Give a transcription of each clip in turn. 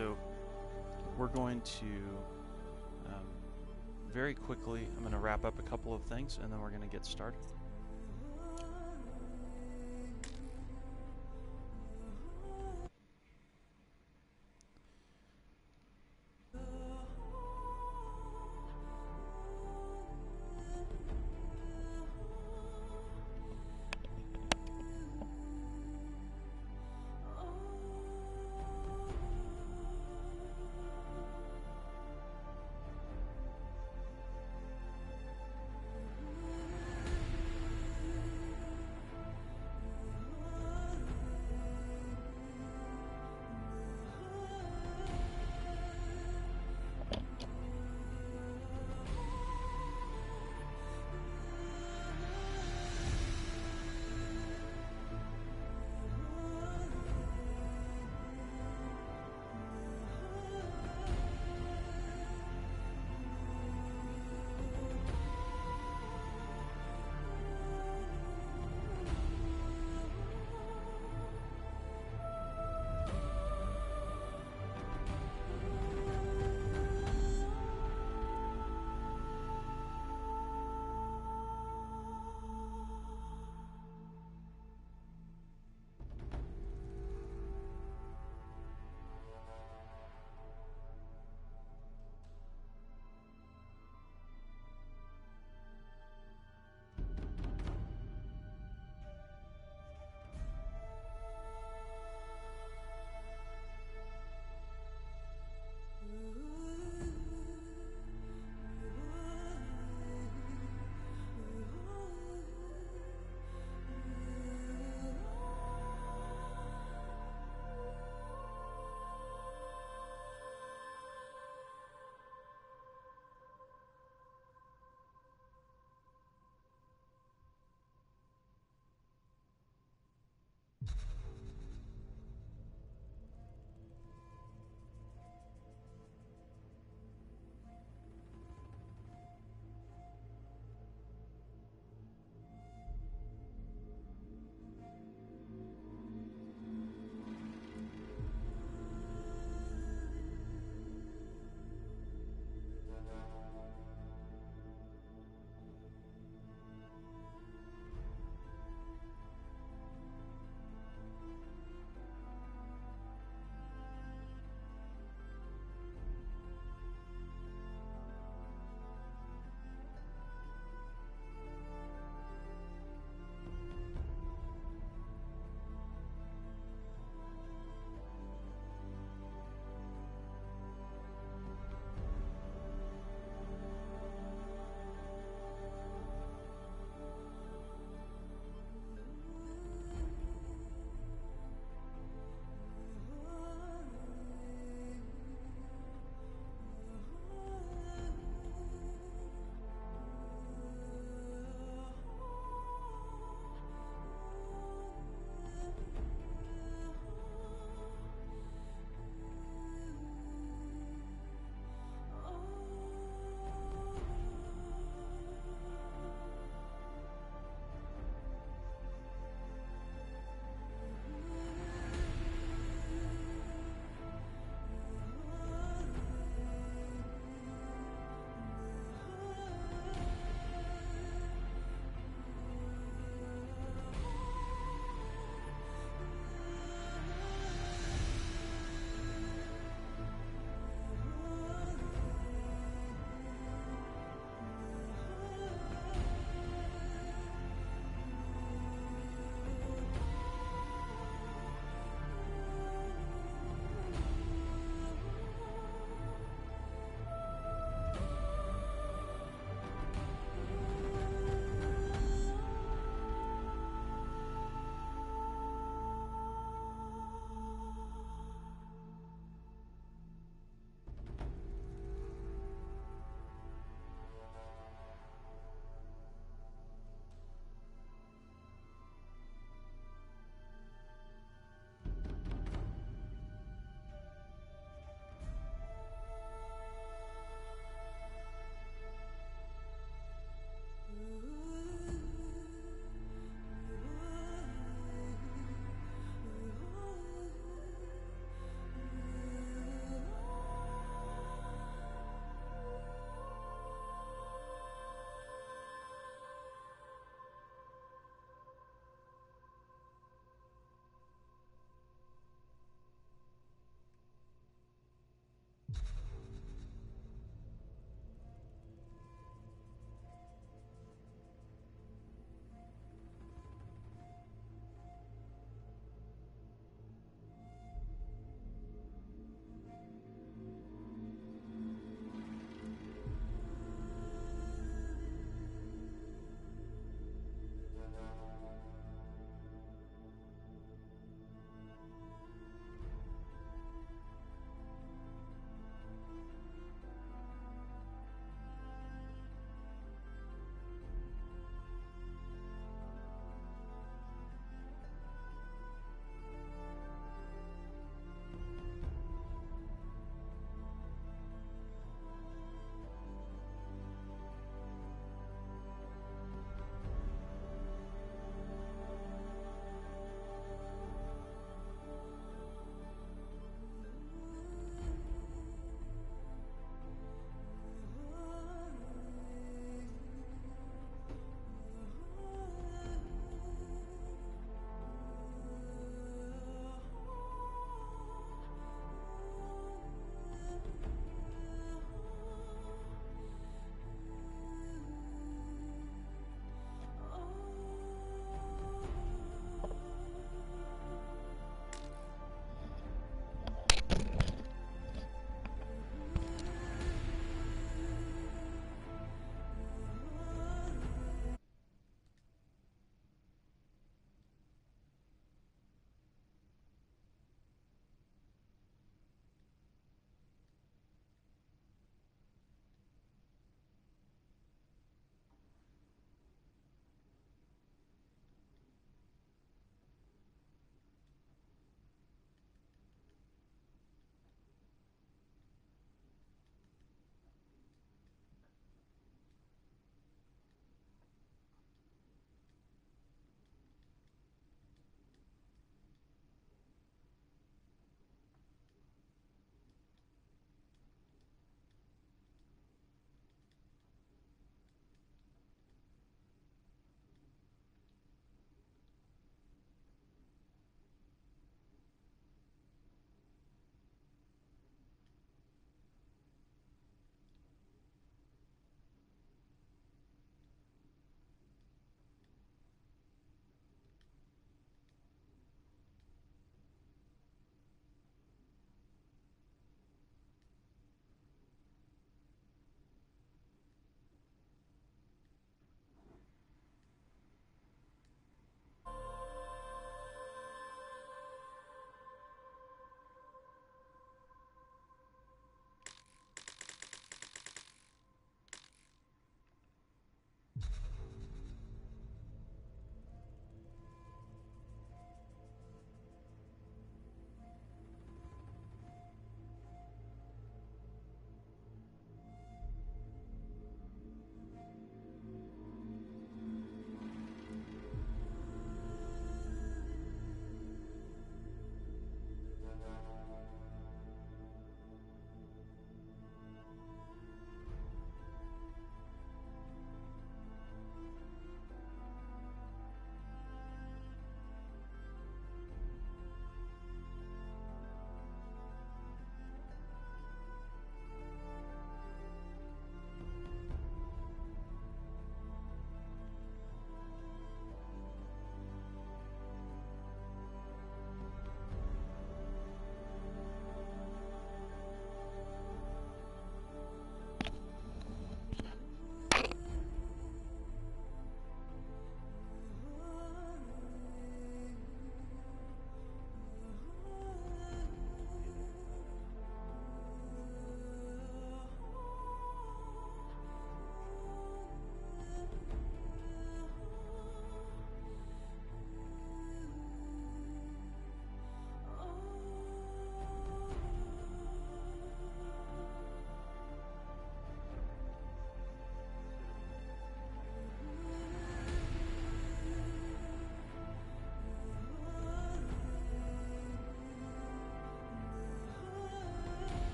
So we're going to very quickly, I'm going to wrap up a couple of things and then we're going to get started.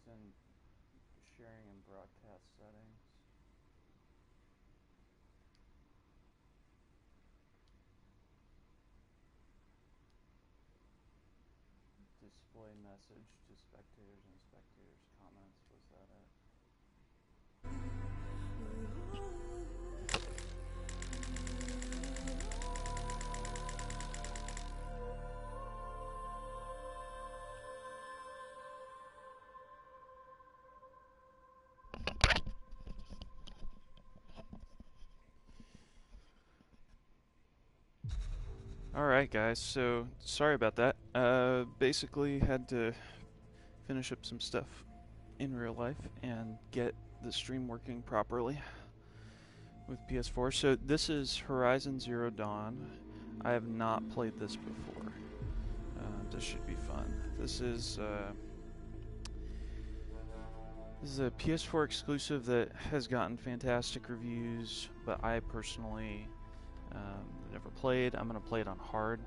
It's in sharing and broadcast settings. Display message to spectators and spectators' comments. Was that it? Alright guys, so sorry about that. Basically had to finish up some stuff in real life and get the stream working properly with PS4. So this is Horizon Zero Dawn. I have not played this before. This should be fun. This is a PS4 exclusive that has gotten fantastic reviews, but I personally never played. I'm going to play it on hard.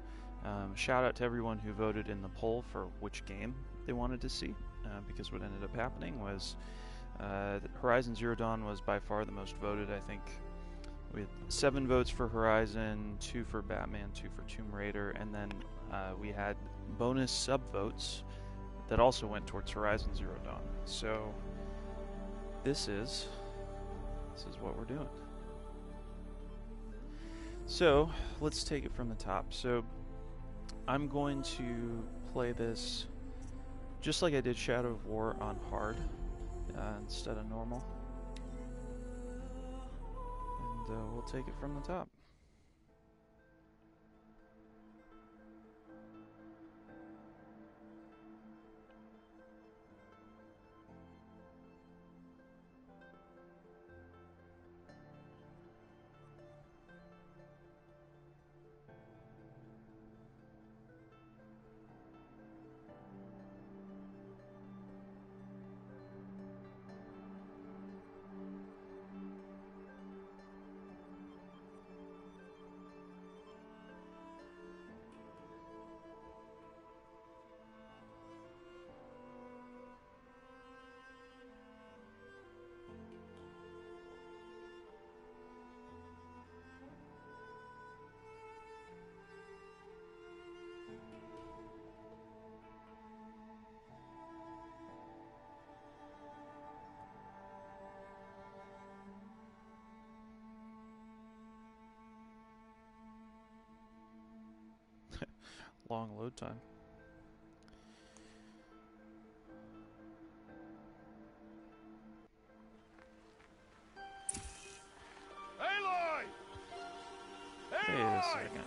Shout out to everyone who voted in the poll for which game they wanted to see, because what ended up happening was Horizon Zero Dawn was by far the most voted. I think we had 7 votes for Horizon, 2 for Batman, 2 for Tomb Raider, and then we had bonus sub-votes that also went towards Horizon Zero Dawn. So this is what we're doing. So let's take it from the top. So I'm going to play this just like I did Shadow of War on hard instead of normal, and we'll take it from the top. Long load time. Aloy! Wait a second.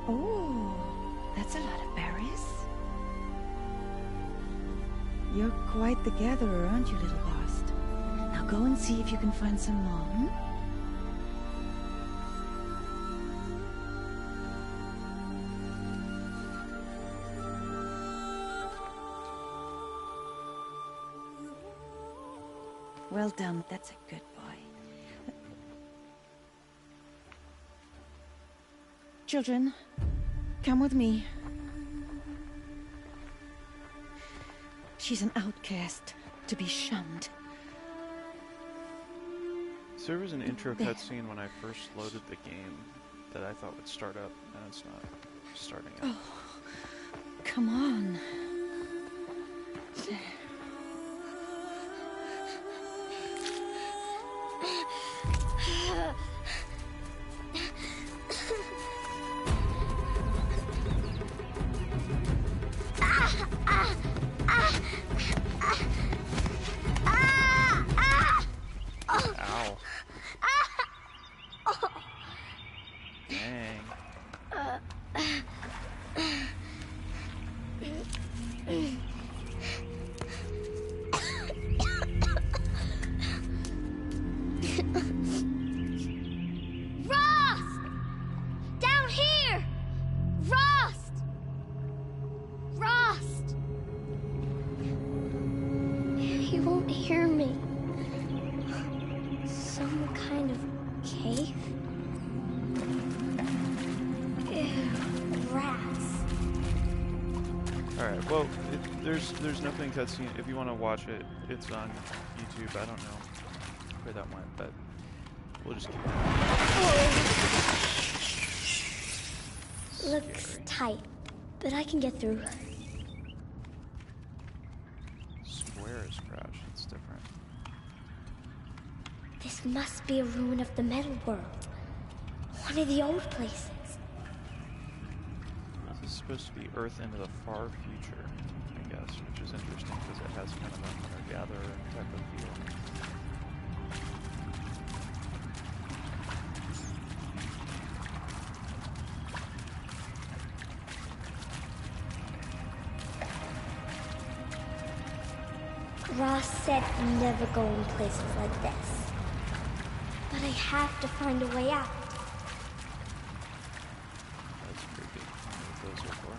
Oh, that's a lot of berries. You're quite the gatherer, aren't you, little Bast? Now go and see if you can find some more, hmm? Well done, that's a good boy. Children, come with me. She's an outcast, to be shunned. So there was an intro cutscene when I first loaded the game that I thought would start up, and it's not starting up. Oh, come on. Ow. Dang. don't hear me. Some kind of cave? Ew, rats. Alright, well, there's nothing cutscene. If you want to watch it, it's on YouTube. I don't know where that went, but we'll just keep it. Looks tight, but I can get through. Square is crouched. It's different. This must be a ruin of the metal world. One of the old places. This is supposed to be Earth into the far future, I guess, which is interesting because it has kind of a hunter-gatherer type of feel. Ross said never go in places like this. But I have to find a way out. That's creepy. I don't know what those are for.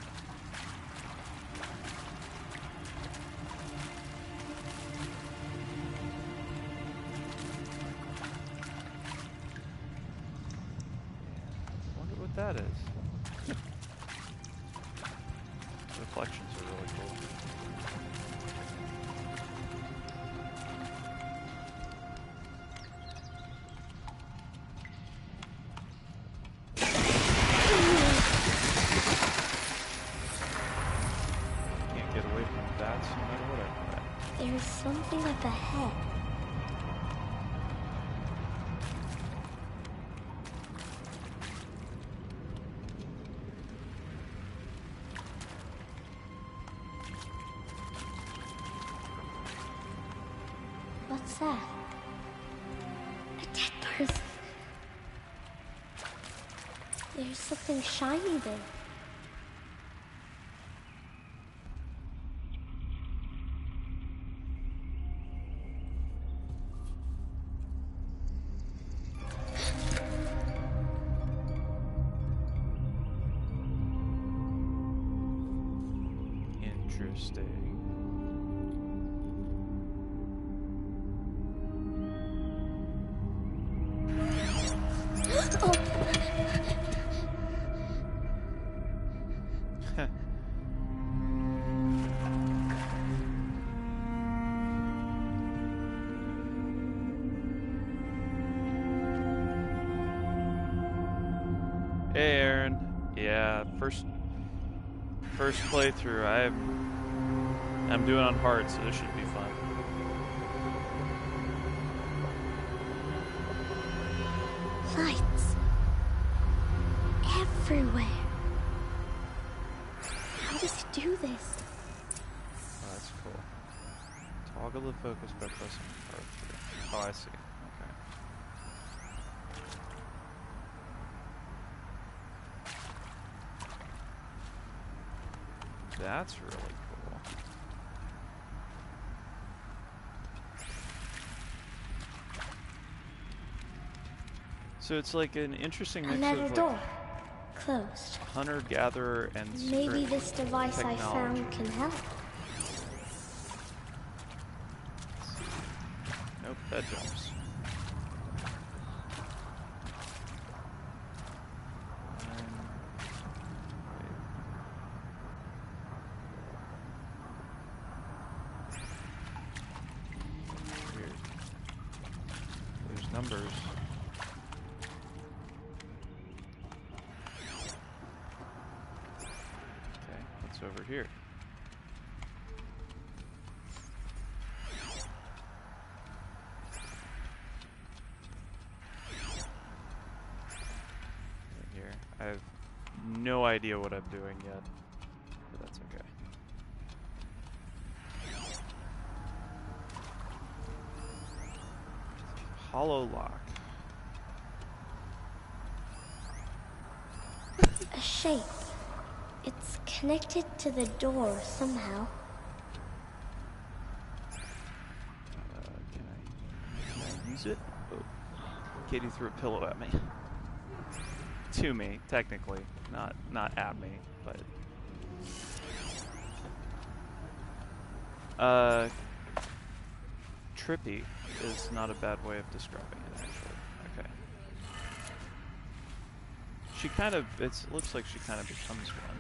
I wonder what that is. Reflections are really cool. There's something up ahead. What's that? A dead person. There's something shiny there. Interesting. Hey Aaron. Yeah, first playthrough. I'm doing on hard, so this should be fun. Lights. Everywhere. How does he do this? Oh, that's cool. Toggle the focus by pressing R3. Oh, I see. Okay. That's really cool. So it's like an interesting mix Another of like door. Closed. hunter-gatherer and Maybe this device I found can help. Nope, bed jumps. Weird. There's numbers. Okay, what's over here? Here. I have no idea what I'm doing yet, but that's okay. Hollow lock. A shape. It's connected to the door somehow. Can I use it? Oh. Katie threw a pillow at me. To me, technically. Not at me, but... trippy is not a bad way of describing it, actually. Okay. She kind of, it looks like she kind of becomes one.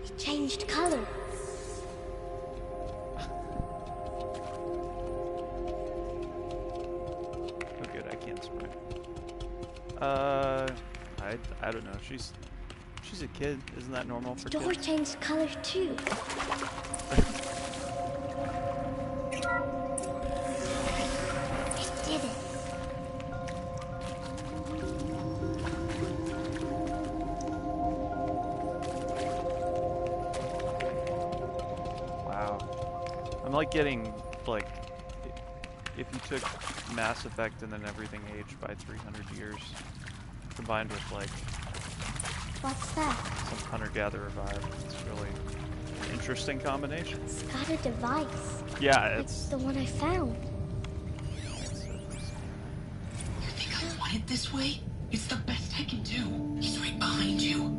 It changed color. Oh good, I can't spray. I don't know. She's a kid. Isn't that normal for The door kids? changed color too. It did it. Wow. I'm like getting, like, if you took Mass Effect and then everything aged by 300 years, combined with, like, What's that? some hunter-gatherer vibe, it's really an interesting combination. It's got a device. Yeah, It's it's... the one I found. You think I want it this way? It's the best I can do. He's right behind you.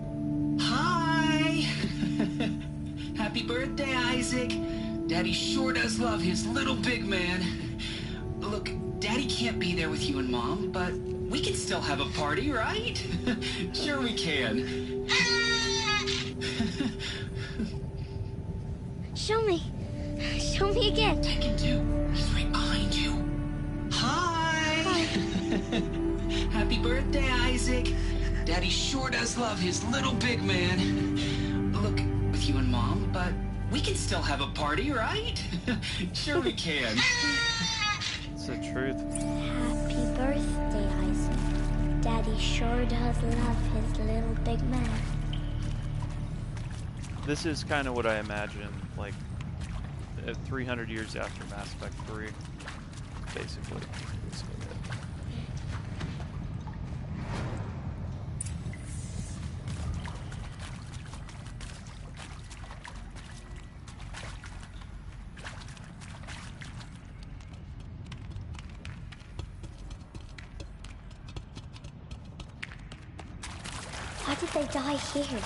Hi! Happy birthday, Isaac. Daddy sure does love his little big man. Look, Daddy can't be there with you and Mom, but we can still have a party, right? Sure we can. Show me. Show me again. I can do. He's right behind you. Hi! Happy birthday, Isaac. Daddy sure does love his little big man. Look, with you and Mom, but we can still have a party, right? Sure we can. It's the truth. Happy birthday, Isaac. Daddy sure does love his little big man. This is kind of what I imagine, like, 300 years after Mass Effect 3, basically. Why did they die here?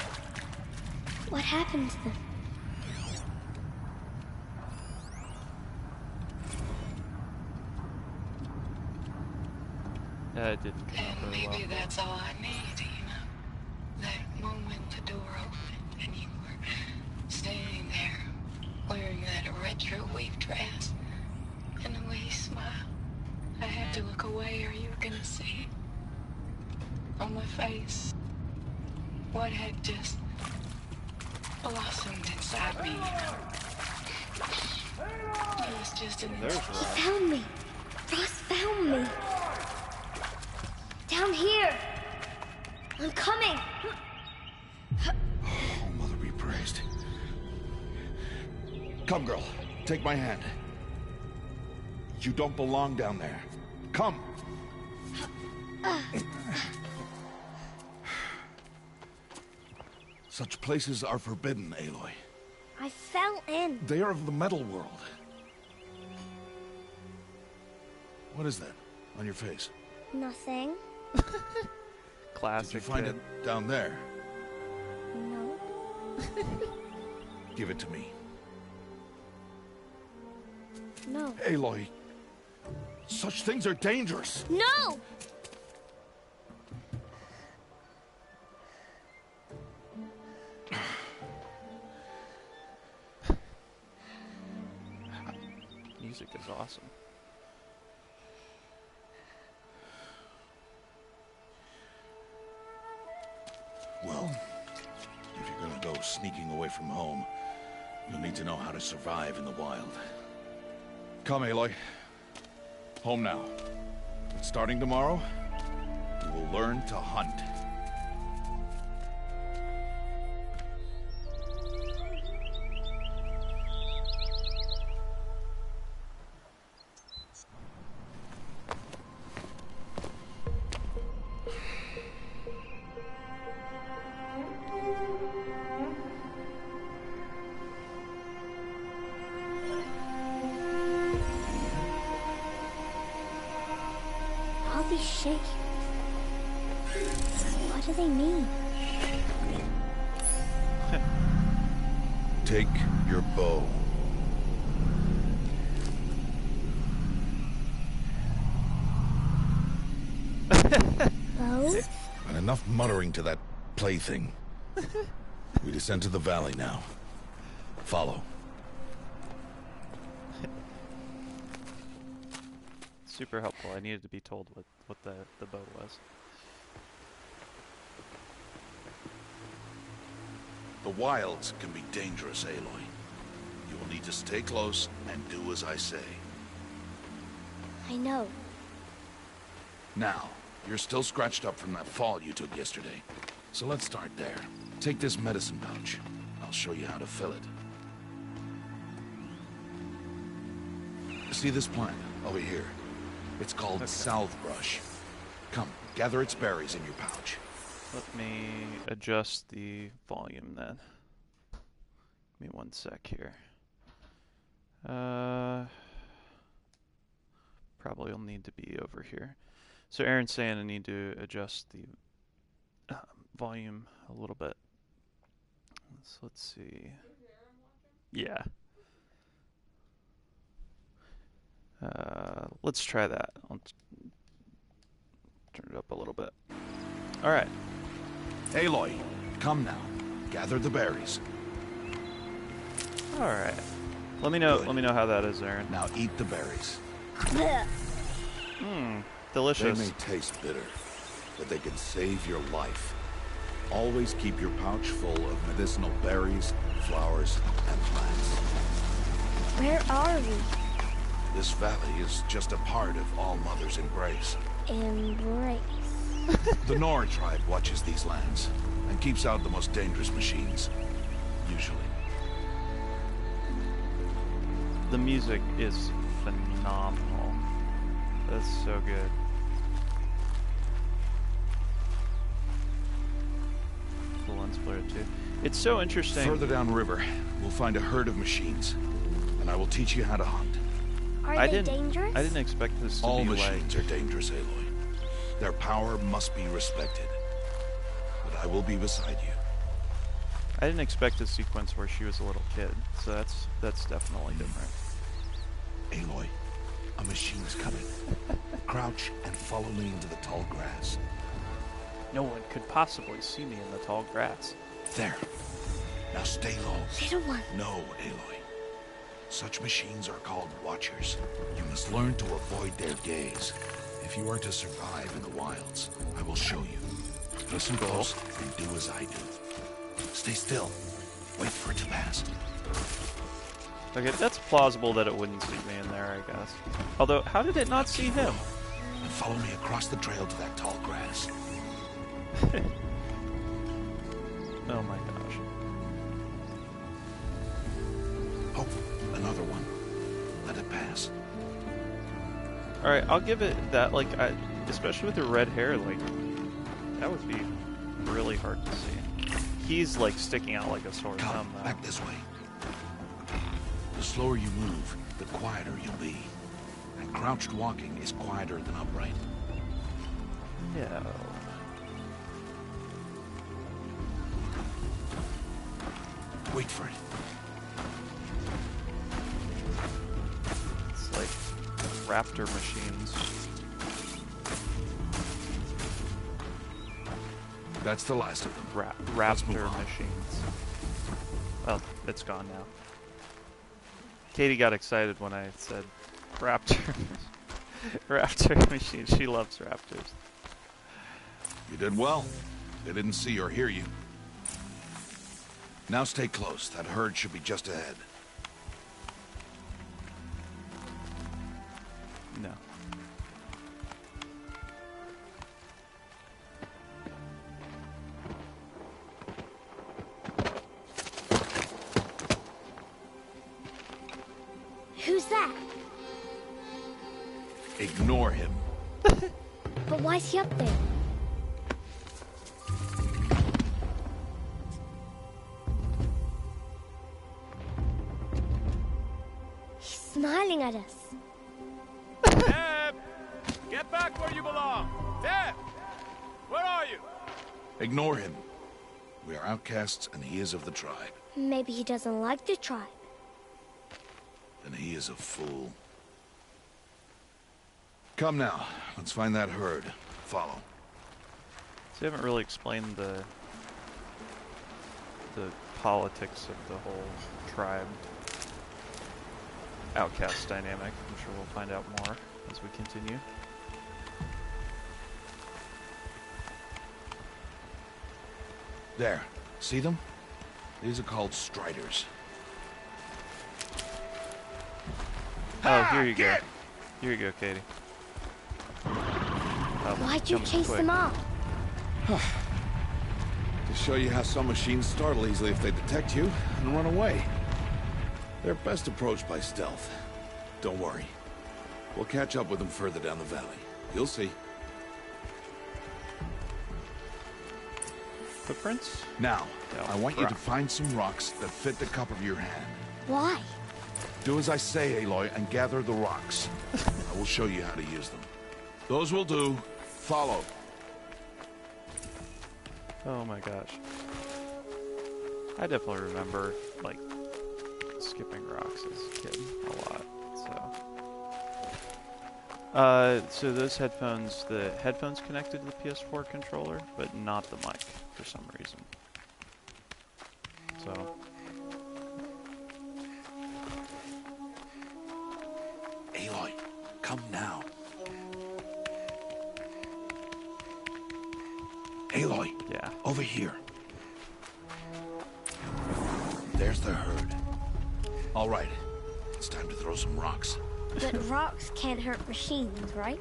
What happened to them? It didn't come out And very maybe well. that's all I need, you know? That moment the door opened and you were standing there wearing that retro weave dress and the way you smiled. I had to look away or you were gonna see on my face what had just blossomed inside me, you know? It was just an There's instant. Ross. Found me. Ross found me. Down here. I'm coming. Oh, Mother be praised. Come, girl. Take my hand. You don't belong down there. Come. Such places are forbidden, Aloy. I fell in. They are of the metal world. What is that on your face? Nothing. Classic. Did you find kid. it down there? No. Give it to me. No. Aloy, such things are dangerous. No! Music is awesome. Well, if you're gonna go sneaking away from home, you'll need to know how to survive in the wild. Come, Aloy. Home now. But starting tomorrow, you will learn to hunt. All these shapes. What do they mean? Take your bow. Bo? And enough muttering to that plaything. We descend to the valley now. Follow. Super helpful. I needed to be told what the bow was. The wilds can be dangerous, Aloy. You will need to stay close and do as I say. I know. Now, you're still scratched up from that fall you took yesterday. So let's start there. Take this medicine pouch. I'll show you how to fill it. See this plant over here? It's called salve brush. Come, gather its berries in your pouch. Let me adjust the volume then. Give me 1 sec here. Probably will need to be over here. So Aaron's saying I need to adjust the volume a little bit. So let's see. Yeah. Let's try that. I'll turn it up a little bit. All right. Aloy, come now. Gather the berries. All right. Let me know. Good. Let me know how that is, Aaron. Now eat the berries. Mmm, They delicious. may taste bitter, but they can save your life. Always keep your pouch full of medicinal berries, flowers, and plants. Where are we? This valley is just a part of All Mother's embrace. Embrace. The Nora tribe watches these lands and keeps out the most dangerous machines. Usually. The music is phenomenal. That's so good. The lens flare too. It's so interesting. Further downriver, we'll find a herd of machines, and I will teach you how to hunt. Are they dangerous? I didn't expect this to All be machines are dangerous, Aloy. Their power must be respected. But I will be beside you. I didn't expect a sequence where she was a little kid, so that's definitely different. Aloy, a machine's coming. Crouch and follow me into the tall grass. No one could possibly see me in the tall grass. There. Now stay low. Little one. No, Aloy. Such machines are called Watchers. You must learn to avoid their gaze. If you are to survive in the wilds, I will show you. Listen close and do as I do. Stay still. Wait for it to pass. Okay, that's plausible that it wouldn't see me in there, I guess. Although, how did it not see him? And follow me across the trail to that tall grass. Oh my gosh. Oh, another one. Let it pass. Alright, I'll give it that, like, especially with the red hair, like, that would be really hard to see. He's, like, sticking out like a sore Come, thumb, though. back this way. The slower you move, the quieter you'll be. And crouched walking is quieter than upright. No. Wait for it. It's like raptor machines. That's the last of them. Let's move Raptor on. machines. Well, it's gone now. Katie got excited when I said raptor. Raptor machine. She loves raptors. You did well. They didn't see or hear you. Now stay close. That herd should be just ahead. No. Who's that? Ignore him. But why's he up there? He's smiling at us. Deb! Get back where you belong! Deb! Where are you? Ignore him. We are outcasts and he is of the tribe. Maybe he doesn't like the tribe. Then he is a fool. Come now. Let's find that herd. follow. So they haven't really explained the politics of the whole tribe outcast dynamic. I'm sure we'll find out more as we continue. There. See them? These are called Striders. Oh, here you go. Here you go, Katie. Oh, Why'd you coming chase quick. them off? To show you how some machines startle easily if they detect you and run away. They're best approached by stealth. Don't worry. We'll catch up with them further down the valley. You'll see. Footprints? Now, Yeah, I want you to rock. find some rocks that fit the cup of your hand. Why? Do as I say, Aloy, and gather the rocks. I will show you how to use them. Those will do. Follow. Oh my gosh. I definitely remember, like, skipping rocks as a kid a lot, so those headphones, the headphones connected to the PS4 controller, but not the mic, for some reason. So... Aloy, come now. Aloy, yeah. over here. There's the herd. All right, it's time to throw some rocks. But rocks can't hurt machines, right?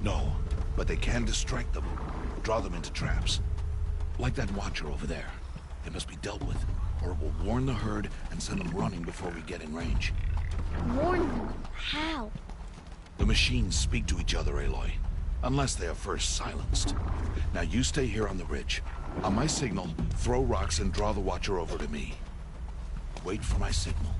No, but they can distract them, draw them into traps. Like that watcher over there. It must be dealt with, or it will warn the herd and send them running before we get in range. Warn them. How? The machines speak to each other, Aloy, unless they are first silenced. Now you stay here on the ridge. On my signal, throw rocks and draw the watcher over to me. Wait for my signal.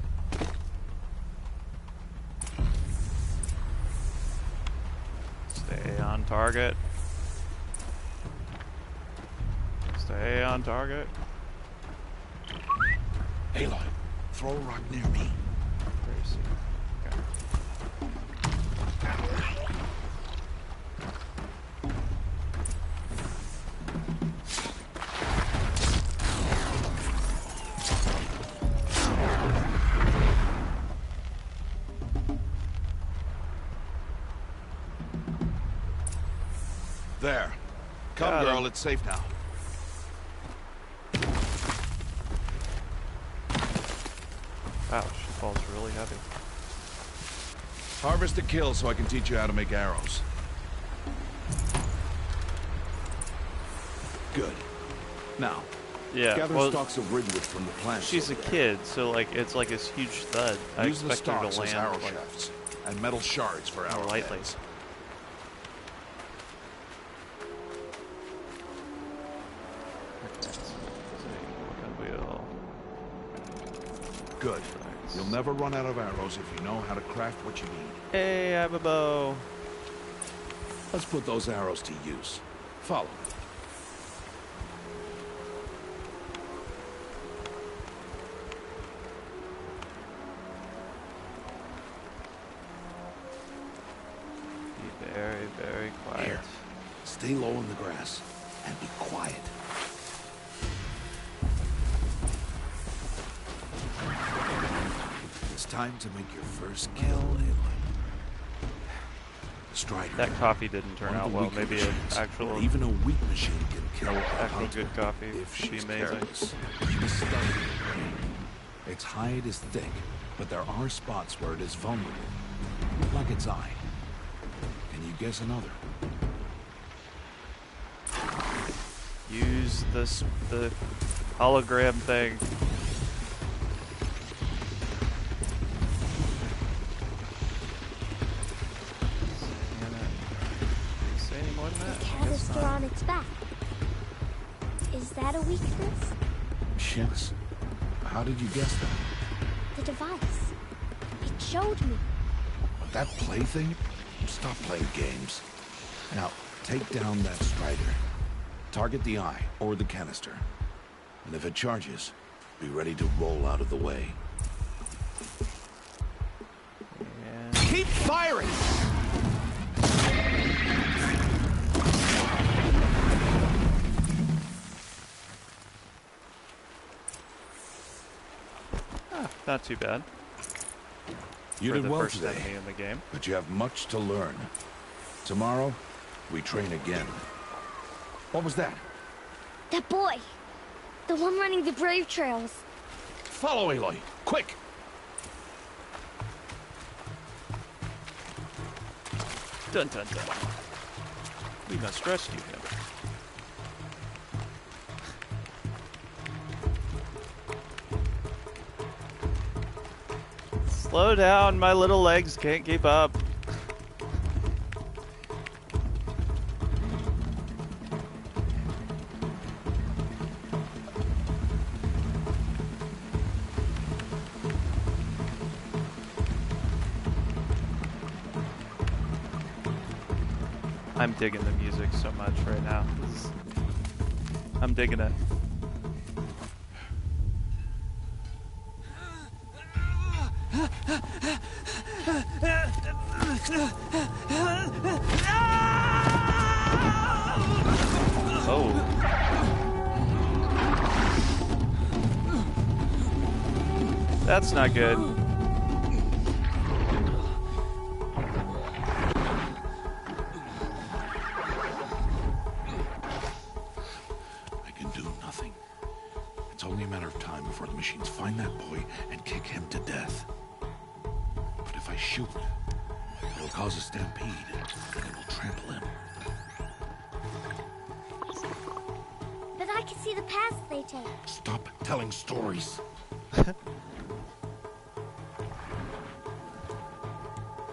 Stay on target. Stay on target. Aloy, throw a rock near me. Where is he? Okay. There. Come, Got girl, him. it's safe now. Wow, she falls really heavy. Harvest a kill so I can teach you how to make arrows. Good. Now, Yeah, gather well, stalks of ridgewood from the plants. she's a over there. kid, so like it's like this huge thud. I Use the expect her stalks to as land arrow like shafts and metal shards for more arrow lightly. heads. Wheel. Good. You'll never run out of arrows if you know how to craft what you need. Hey, I have a bow. Let's put those arrows to use. Follow me. Be very, very quiet. Here. Stay low in the grass and be quiet. It's time to make your first kill, Aloy. Strider. That coffee didn't turn One of out the well. weaker Maybe an machines, actual, but even a weak machine can kill a actual hunter good coffee if would be she's amazing. careless. She is stunned. Its hide is thick, but there are spots where it is vulnerable, like its eye. Can you guess another? Use this the hologram thing. Say any more than The that? canister on its back. Is that a weakness? Yes. How did you guess that? The device. It showed me. That plaything? Stop playing games. Now, take down that strider. Target the eye or the canister. And if it charges, be ready to roll out of the way. And Keep firing! Not too bad. You For did the well first today, enemy in the game. but you have much to learn. Tomorrow, we train again. What was that? That boy! The one running the brave trails. Follow Aloy, quick! Dun dun dun. We must rescue him. Slow down, my little legs can't keep up. I'm digging the music so much right now. I'm digging it. Oh. That's not good. I can do nothing. It's only a matter of time before the machines find that boy and kick him to death. But if I shoot, it'll cause a stampede, and it will trample him. But I can see the paths they take. Stop telling stories.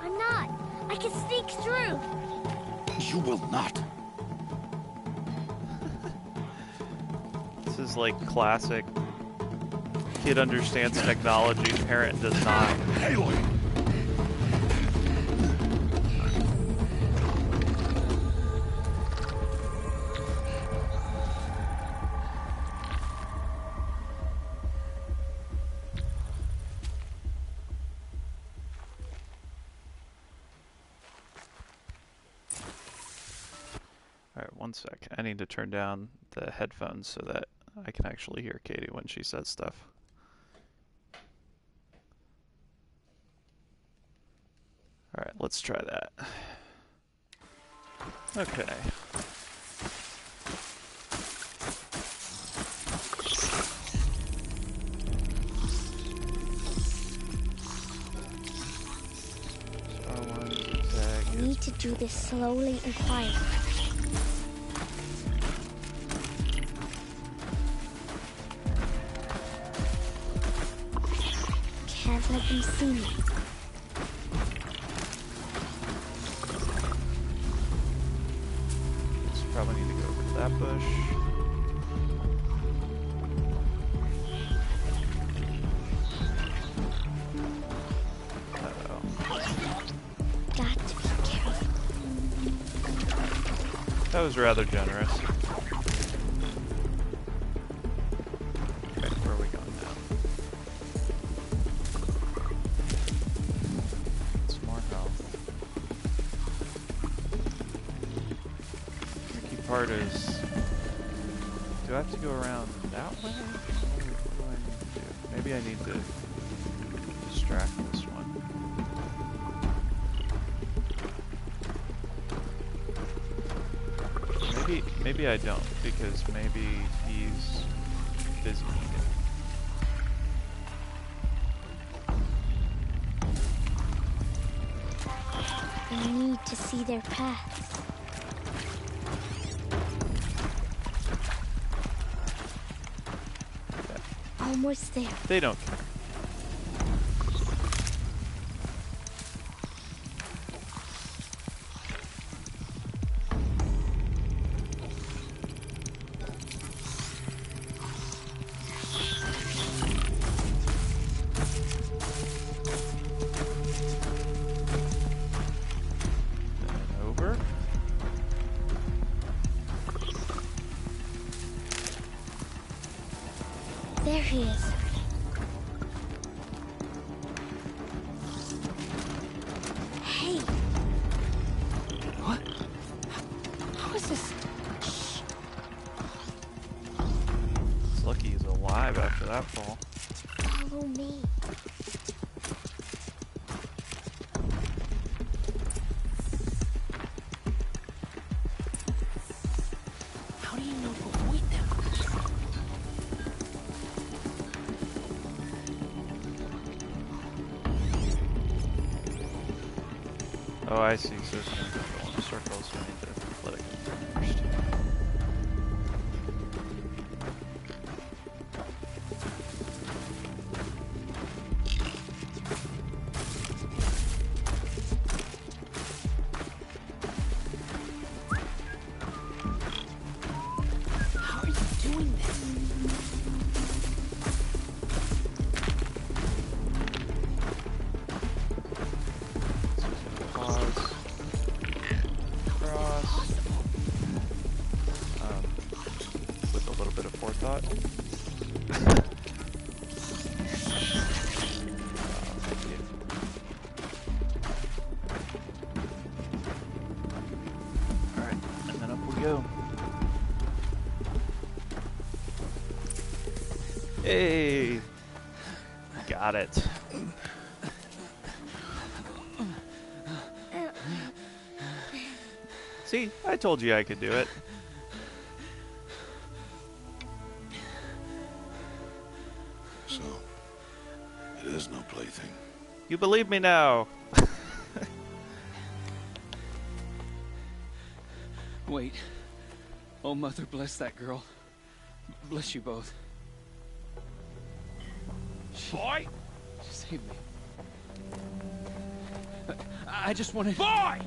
I'm not. I can sneak through. You will not. This is like classic. Kid understands technology, parent does not. Aloy! Alright, one sec. I need to turn down the headphones so that I can actually hear Katie when she says stuff. Alright, let's try that. Okay. I need to do this slowly and quietly. Can't let them see me. So probably need to go over to that bush. Got to be careful. That was rather generous. Okay, where are we going now? Some more health. Tricky part is, do I have to go around that way? What do I need to do? Maybe I need to distract this one. Maybe I don't, because maybe he's busy eating. I need to see their paths. Okay. Almost there. They don't care. There he is. Hey. What? How is this? It's lucky he's alive after that fall. Follow me. How do you know to avoid them? Oh, I see. So it's going to go in a circle, so I need to let it go first. How are you doing this? Pause. Cross. With a little bit of forethought. Alright, and then up we go. Hey! Got it. See, I told you I could do it. So, it is no plaything. You believe me now. Wait. Oh, Mother, bless that girl. Bless you both. Boy! She saved me. I just wanted... Boy!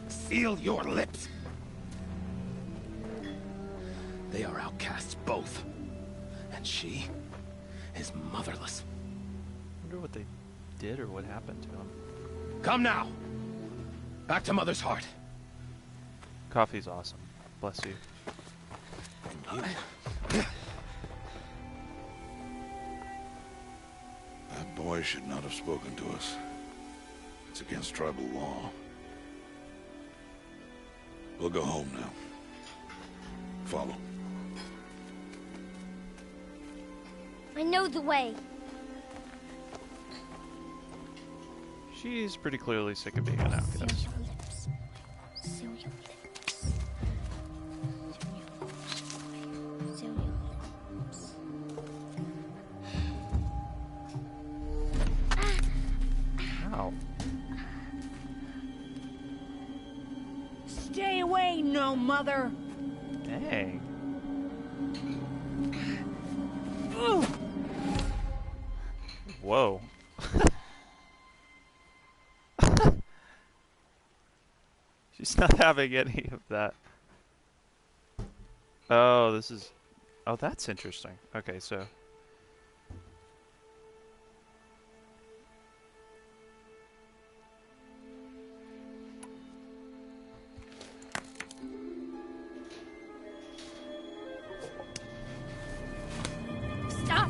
Seal your lips. They are outcasts, both. And she is motherless. I wonder what they did or what happened to him. Come now. Back to Mother's heart. Coffee's awesome. Bless you. That boy should not have spoken to us. It's against tribal law. We'll go home now. Follow. I know the way. She's pretty clearly sick of being an Seal outcast. your lips. Seal your lips. Seal your lips. Ow. Stay away, no mother. Dang. Whoa. She's not having any of that. Oh, this is... Oh, that's interesting. Okay, so... Stop!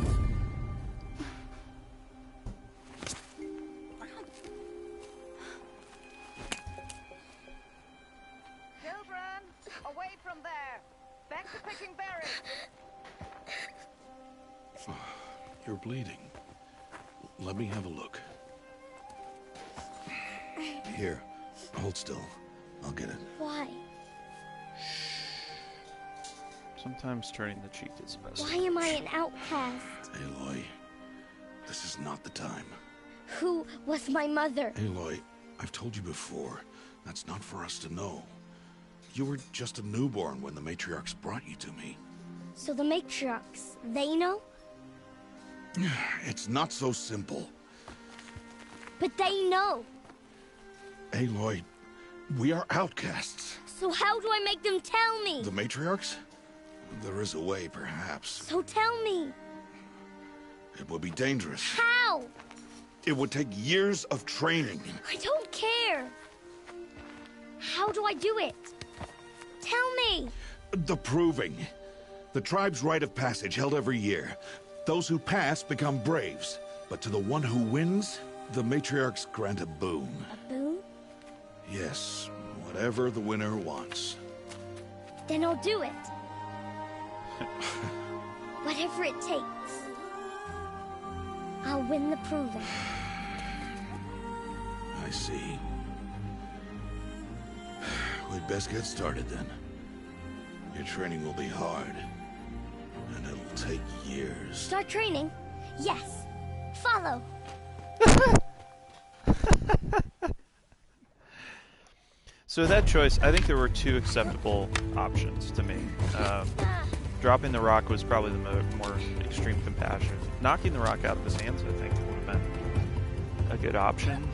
Children, away from there. Back to picking berries. You're bleeding. Let me have a look. Here, hold still. I'll get it. Why? Sometimes turning the cheek is best. Why am I an outcast? Aloy, this is not the time. Who was my mother? Aloy, I've told you before, that's not for us to know. You were just a newborn when the matriarchs brought you to me. So the matriarchs, they know? It's not so simple. But they know. Aloy, we are outcasts. So how do I make them tell me? The matriarchs? There is a way, perhaps. So tell me. It would be dangerous. How? It would take years of training. I don't care. How do I do it? Tell me. The proving. The tribe's rite of passage held every year. Those who pass become braves. But to the one who wins, the matriarchs grant a boon. A boon? Yes, whatever the winner wants. Then I'll do it. Whatever it takes. I'll win the proving. I see. We'd best get started then. Your training will be hard, and it'll take years. Start training? Yes. Follow. So that choice, I think there were two acceptable options to me. Dropping the rock was probably the more extreme compassion. Knocking the rock out of his hands, I think, would have been a good option.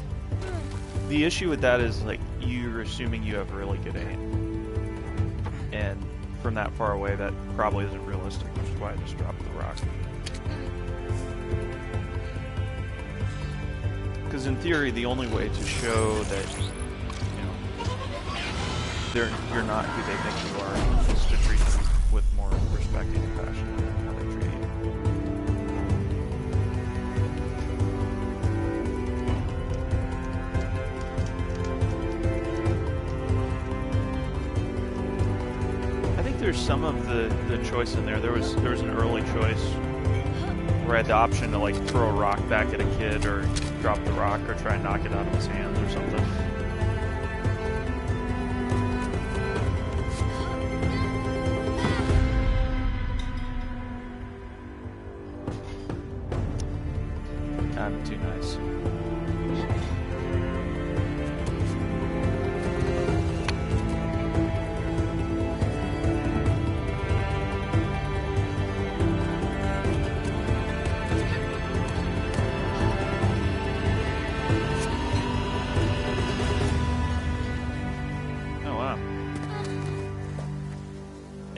The issue with that is, like, you're assuming you have really good aim. And from that far away, that probably isn't realistic, which is why I just dropped the rock. Because in theory, the only way to show that, you're not who they think you are is to treat them with more respect and compassion than how they treat you. I think there's some of the choice in there. There was an early choice where I had the option to, like, throw a rock back at a kid or drop the rock or try and knock it out of his hands or something. I'm too nice. Oh wow.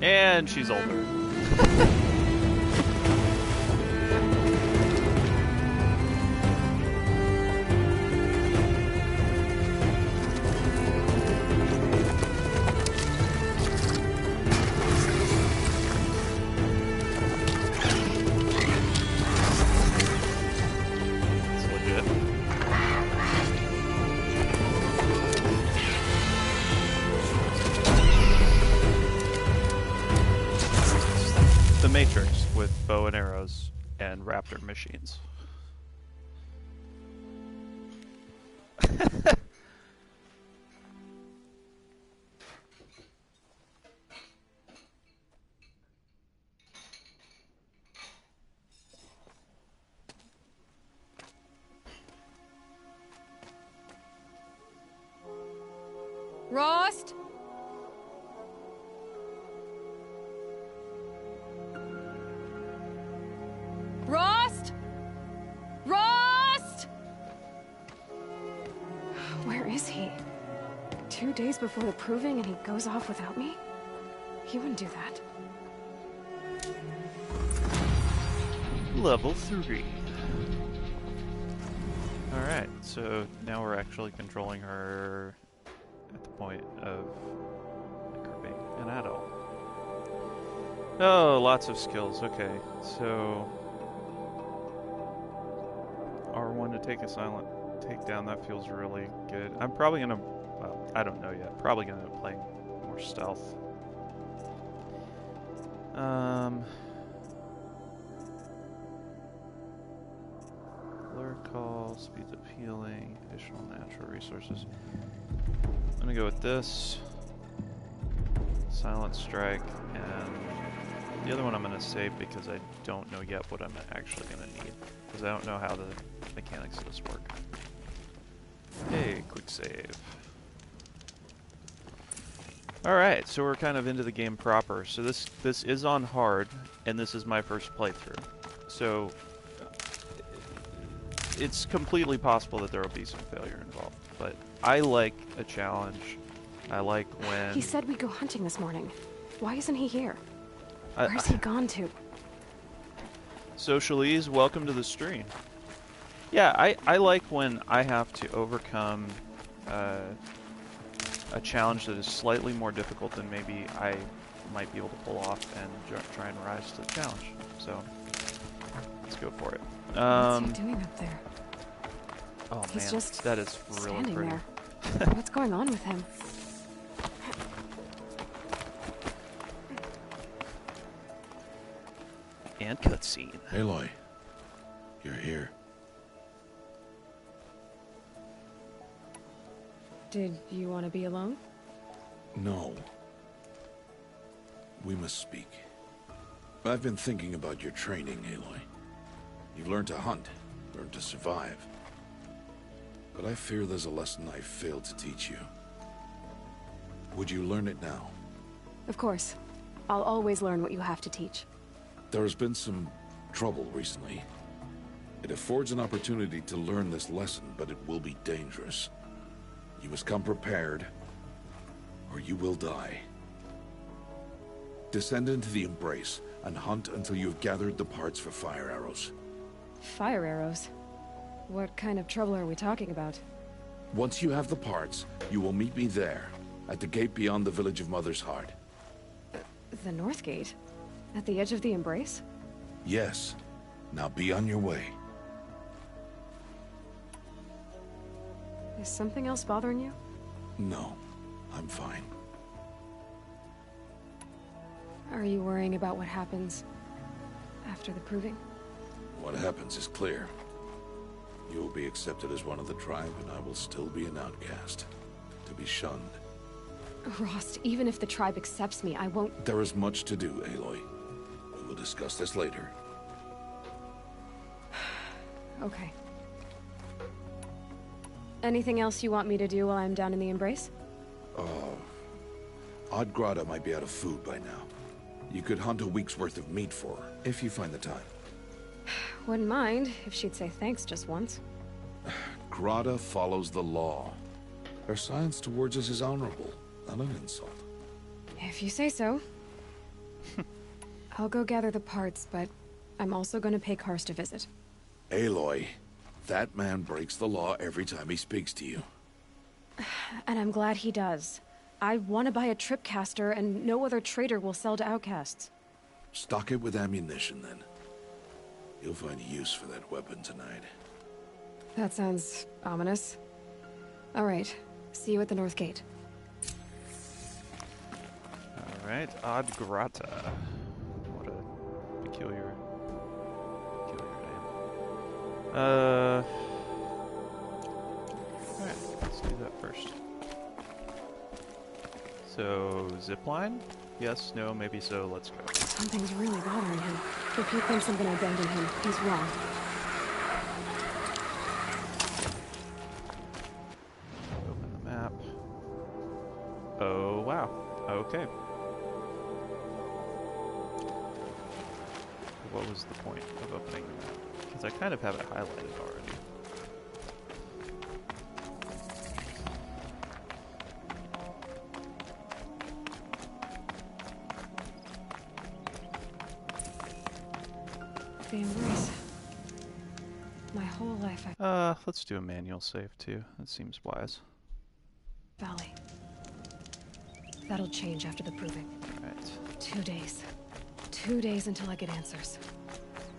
And she's older. Matrix with bow and arrows and raptor machines. Rost? Rost? Rost? Where is he? 2 days before the proving and he goes off without me? He wouldn't do that. Level 3. Alright, so now we're actually controlling her at the point of her being an adult. Oh, lots of skills. Okay, so R1 to take a silent takedown, that feels really good. I'm probably gonna, well, I don't know yet, probably gonna play more stealth. Blur call, speeds up healing, additional natural resources. I'm gonna go with this. Silent strike, and the other one I'm gonna save because I don't know yet what I'm actually gonna need. Because I don't know how the mechanics of this work. Hey, quick save. Alright, so we're kind of into the game proper. So this is on hard, and this is my first playthrough. So it's completely possible that there will be some failure involved. But I like a challenge. I like when... He said we'd go hunting this morning. Why isn't he here? Where's he gone to? Socialese, welcome to the stream. Yeah, I like when I have to overcome a challenge that is slightly more difficult than maybe I might be able to pull off and try and rise to the challenge. So, let's go for it. What's he doing up there? Oh He's man, just that is really standing pretty. there. What's going on with him? And cutscene. Aloy, you're here. Did you want to be alone? No. We must speak. I've been thinking about your training, Aloy. You've learned to hunt, learned to survive. But I fear there's a lesson I failed to teach you. Would you learn it now? Of course. I'll always learn what you have to teach. There has been some trouble recently. It affords an opportunity to learn this lesson, but it will be dangerous. You must come prepared, or you will die. Descend into the Embrace, and hunt until you have gathered the parts for fire arrows. Fire arrows? What kind of trouble are we talking about? Once you have the parts, you will meet me there, at the gate beyond the village of Mother's Heart. The North Gate? At the edge of the Embrace? Yes. Now be on your way. Is something else bothering you? No, I'm fine. Are you worrying about what happens after the Proving? What happens is clear. You will be accepted as one of the tribe, and I will still be an outcast. To be shunned. Rost, even if the tribe accepts me, I won't... There is much to do, Aloy. We will discuss this later. Okay. Anything else you want me to do while I'm down in the Embrace? Odd Grata might be out of food by now. You could hunt a week's worth of meat for her, if you find the time. Wouldn't mind if she'd say thanks just once. Grata follows the law. Her science towards us is honorable, not an insult. If you say so. I'll go gather the parts, but I'm also going to pay Karst a visit. Aloy, that man breaks the law every time he speaks to you. And I'm glad he does. I want to buy a tripcaster, and no other trader will sell to outcasts. Stock it with ammunition, then. You'll find use for that weapon tonight. That sounds ominous. All right. See you at the North Gate. Alright, Odd Grata. What a peculiar name. Alright, let's do that first. So, zipline? Yes, no, maybe so, let's go. Something's really bothering him. If he thinks I'm gonna abandon him, he's wrong. Open the map. Oh, wow. Okay. What was the point of opening the map? Because I kind of have it highlighted already. The Embrace. My whole life Let's do a manual save too. That seems wise. Valley. That'll change after the Proving. Alright. 2 days. 2 days until I get answers.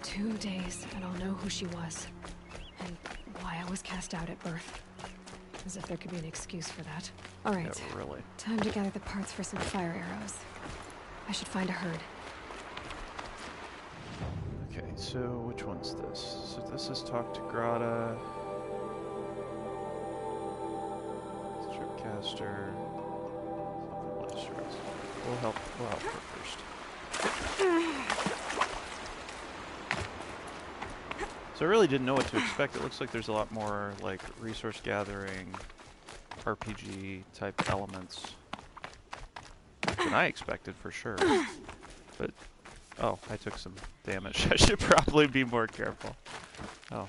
2 days and I'll know who she was. And why I was cast out at birth. As if there could be an excuse for that. Alright. Yeah, really. Time to gather the parts for some fire arrows. I should find a herd. Okay, so which one's this? So this is Talk to Grata. Stripcaster. We'll help her first. So I really didn't know what to expect. It looks like there's a lot more like resource gathering, RPG type elements than I expected for sure. But oh, I took some damage. I should probably be more careful. Oh.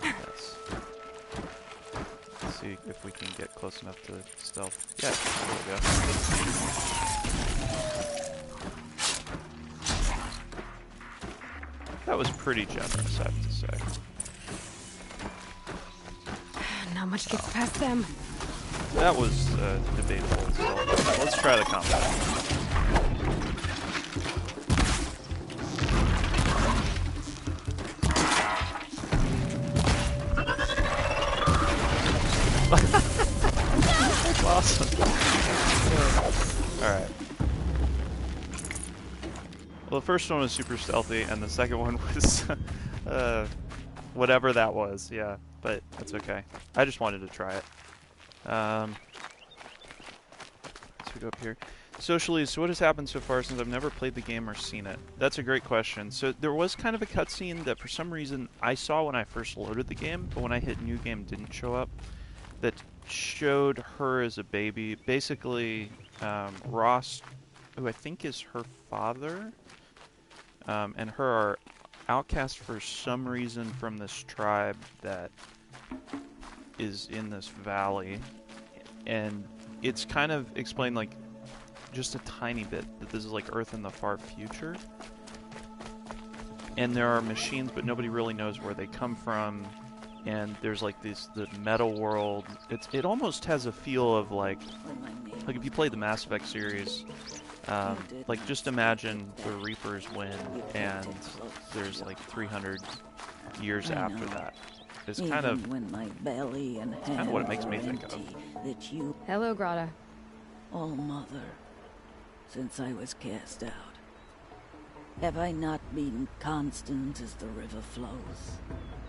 Yes. Let's see if we can get close enough to stealth. Yeah, there we go. That was pretty generous, I have to say. Not much gets past them. That was debatable as well. Let's try the combat. That's awesome. Alright. Well, the first one was super stealthy, and the second one was Whatever that was, yeah. But that's okay. I just wanted to try it. Let's go up here. Socially, so what has happened so far since I've never played the game or seen it? That's a great question. So there was kind of a cutscene that for some reason I saw when I first loaded the game, but when I hit new game didn't show up, that showed her as a baby. Basically, Ross, who I think is her father, and her are outcast for some reason from this tribe that is in this valley. And it's kind of explained like just a tiny bit that this is like Earth in the far future. And there are machines, but nobody really knows where they come from. And there's like the metal world. It almost has a feel of like if you played the Mass Effect series, like just imagine the Reapers win and there's like 300 years after that. It's kind of when my belly and kind of what it makes me think of. That you, Hello, Grata. oh mother, since I was cast out, have I not been constant as the river flows?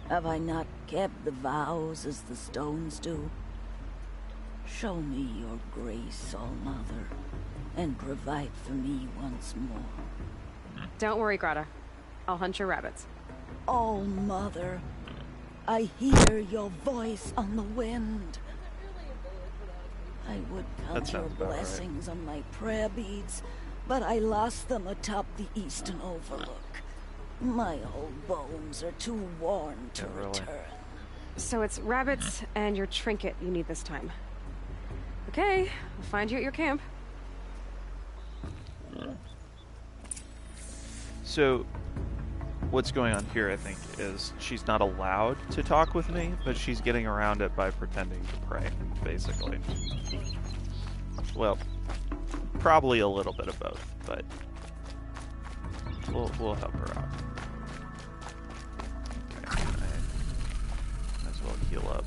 Have I not kept the vows as the stones do? Show me your grace, All Mother, and provide for me once more. Don't worry, Grata. I'll hunt your rabbits. All Mother, I hear your voice on the wind. I would count your blessings on my prayer beads, but I lost them atop the eastern overlook. My old bones are too worn to return. So it's rabbits and your trinket you need this time. Okay, I'll find you at your camp. So, what's going on here, I think, is she's not allowed to talk with me, but she's getting around it by pretending to pray, basically. Well, probably a little bit of both, but we'll help her out. Okay, might as well heal up.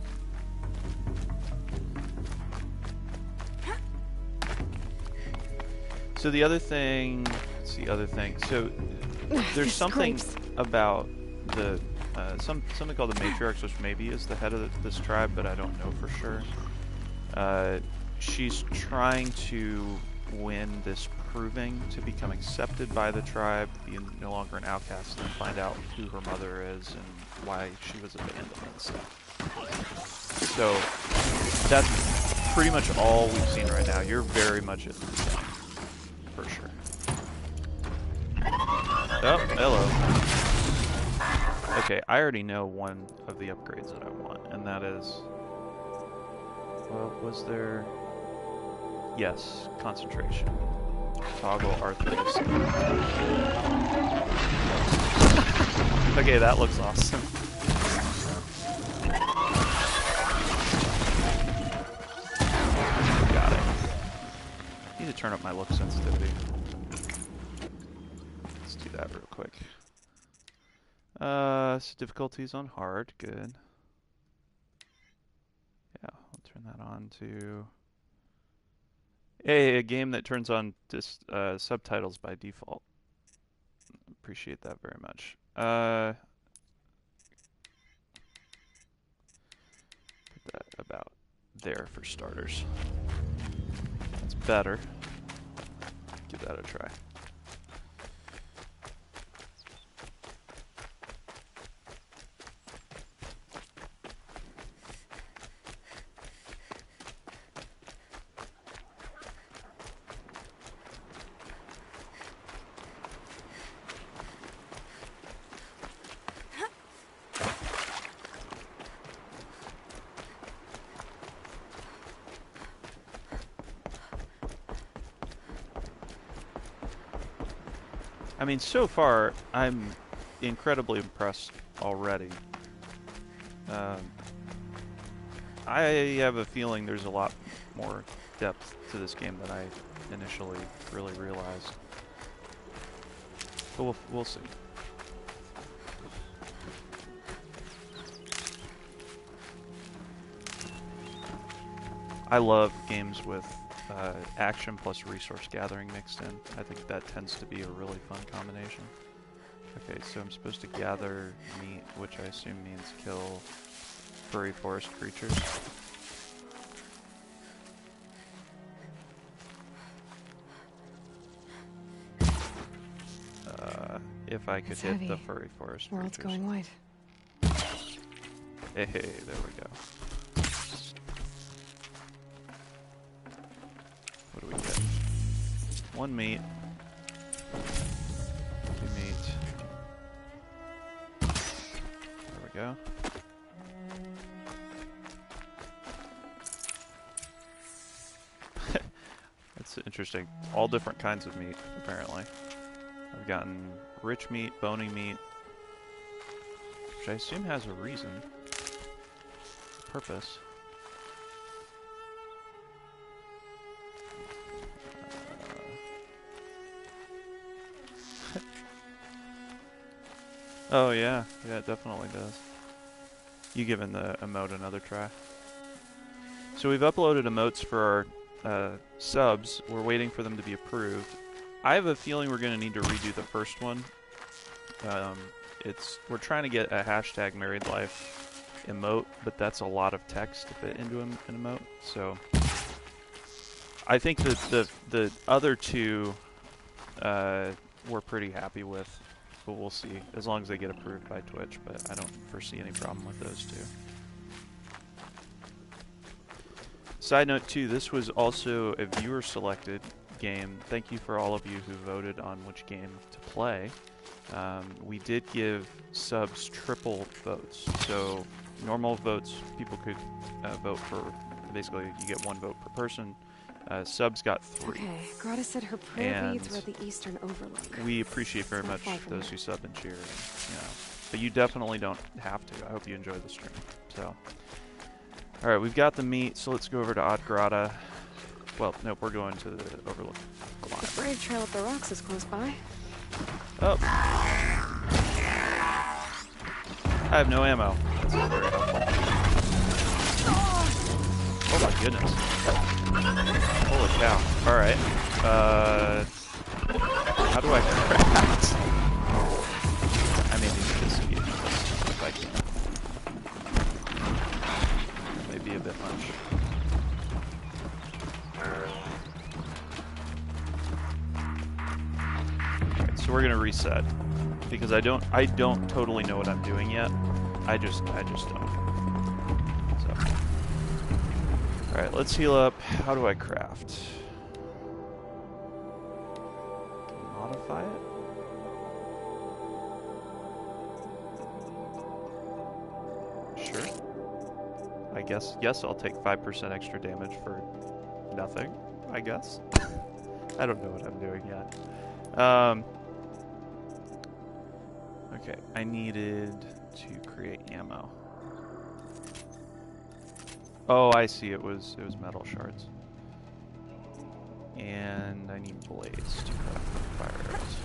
So the other thing, so there's something about the something called the matriarchs, which maybe is the head of this tribe, but I don't know for sure. She's trying to win this proving to become accepted by the tribe, be no longer an outcast, and find out who her mother is and why she was abandoned and stuff. So that's pretty much all we've seen right now. You're very much at the beginning, for sure. Oh, hello. Okay, I already know one of the upgrades that I want, and that is... Well, was there... Yes, concentration. Toggle R36. Okay, that looks awesome. Got it. Need to turn up my look sensitivity. Let's do that real quick. So difficulties on hard, good. Yeah, I'll turn that on to... Hey, a game that turns on subtitles by default. Appreciate that very much. Put that about there for starters. That's better. Give that a try. I mean, so far, I'm incredibly impressed already. I have a feeling there's a lot more depth to this game than I initially really realized. But we'll see. I love games with action plus resource gathering mixed in. I think that tends to be a really fun combination. Okay, so I'm supposed to gather meat, which I assume means kill furry forest creatures. If I could hit the furry forest creatures. World's going white. Hey, there we go. What do we get? 1 meat. 2 meat. There we go. That's interesting. All different kinds of meat, apparently. I've gotten rich meat, bony meat, which I assume has a reason. Purpose. Oh yeah, it definitely does. You giving the emote another try. So we've uploaded emotes for our subs. We're waiting for them to be approved. I have a feeling we're going to need to redo the first one. We're trying to get a hashtag married life emote, but that's a lot of text to fit into an emote. So I think that the other two we're pretty happy with, but we'll see as long as they get approved by Twitch. But I don't foresee any problem with those two. Side note too, this was also a viewer selected game. Thank you for all of you who voted on which game to play. We did give subs triple votes. So normal votes, people could vote for, basically you get 1 vote per person. Subs got 3. Okay, Grata said her prayer reads were the Eastern Overlook. We appreciate very much those who sub and cheer. You know, but you definitely don't have to. I hope you enjoy the stream. So, all right, we've got the meat, so let's go over to Odd Grata. Well, nope, we're going to the Overlook. The brave trail up the rocks is close by. Oh. I have no ammo. That's not very helpful. Oh my goodness. Holy cow. Alright. How do I craft? I may need to escape this if I can. That may be a bit much. Alright, so we're gonna reset. Because I don't totally know what I'm doing yet. I just don't. So. Alright, let's heal up. How do I craft? Modify it? Sure. I guess, yes, I'll take 5% extra damage for nothing, I guess. I don't know what I'm doing yet. Okay, I needed to create ammo. Oh, I see. It was metal shards, and I need blades to put fire arrows.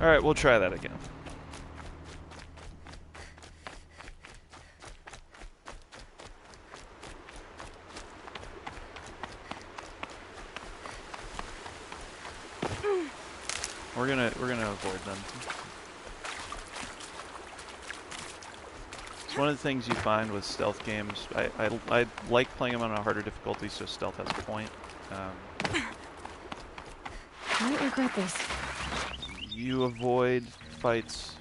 All right, we'll try that again. We're gonna avoid them. It's one of the things you find with stealth games. I like playing them on a harder difficulty, so stealth has a point. I might regret this. You avoid fights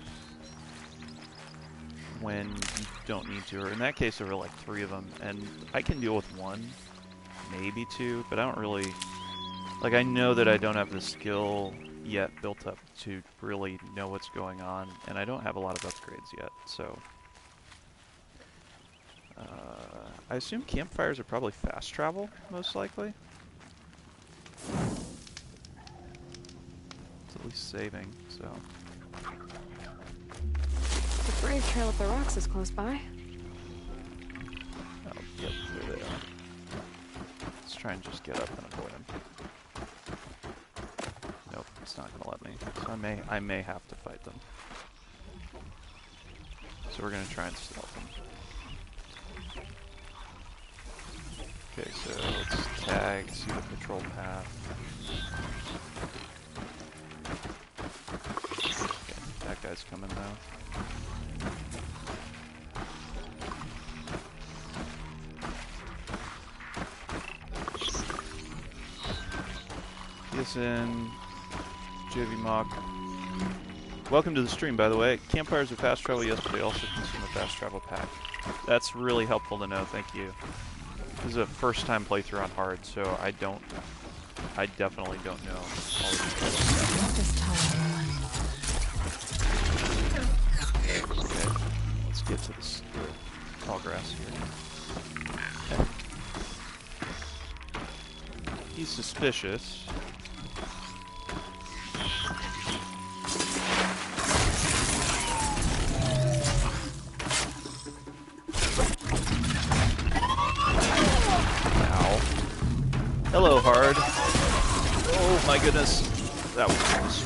when you don't need to, or in that case there were like 3 of them, and I can deal with 1, maybe 2, but I don't really, like, I know that I don't have the skill yet built up to really know what's going on, and I don't have a lot of upgrades yet, so I assume campfires are probably fast travel, most likely. It's at least saving, so. The brave trail up the rocks is close by. Oh, yep, there they are. Let's try and just get up and avoid them. Nope, it's not gonna let me. So I may have to fight them. So we're gonna try and stealth them. Okay, so let's tag, see the patrol path. guys coming now. PSN, JV Mock. Welcome to the stream, by the way. Campfires of Fast Travel yesterday also consume a Fast Travel pack. That's really helpful to know, thank you. This is a first time playthrough on hard, so I definitely don't know all of these guys. Okay, let's get to this tall grass here. Okay. He's suspicious. Hello, Hard. Oh my goodness. That was close.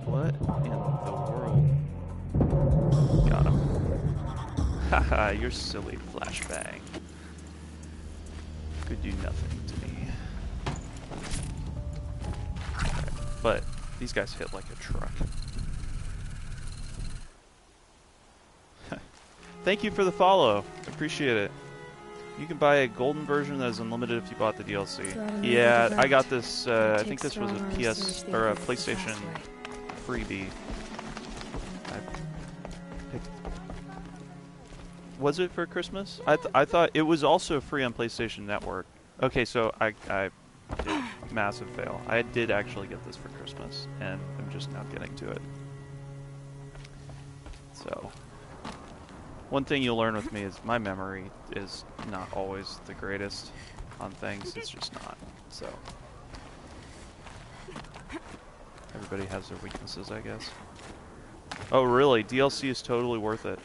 What in the world? Got him. Haha, you're silly, flashbang. Could do nothing to me. Okay. But these guys hit like a truck. Thank you for the follow. Appreciate it. You can buy a golden version that is unlimited if you bought the DLC. Yeah, I got this. I think this was a PS or a PlayStation freebie. Was it for Christmas? I thought it was also free on PlayStation Network. Okay, so I did massive fail. I did actually get this for Christmas, and I'm just now getting to it. So. One thing you'll learn with me is my memory is not always the greatest on things. It's just not. So everybody has their weaknesses, I guess. Oh, really? DLC is totally worth it.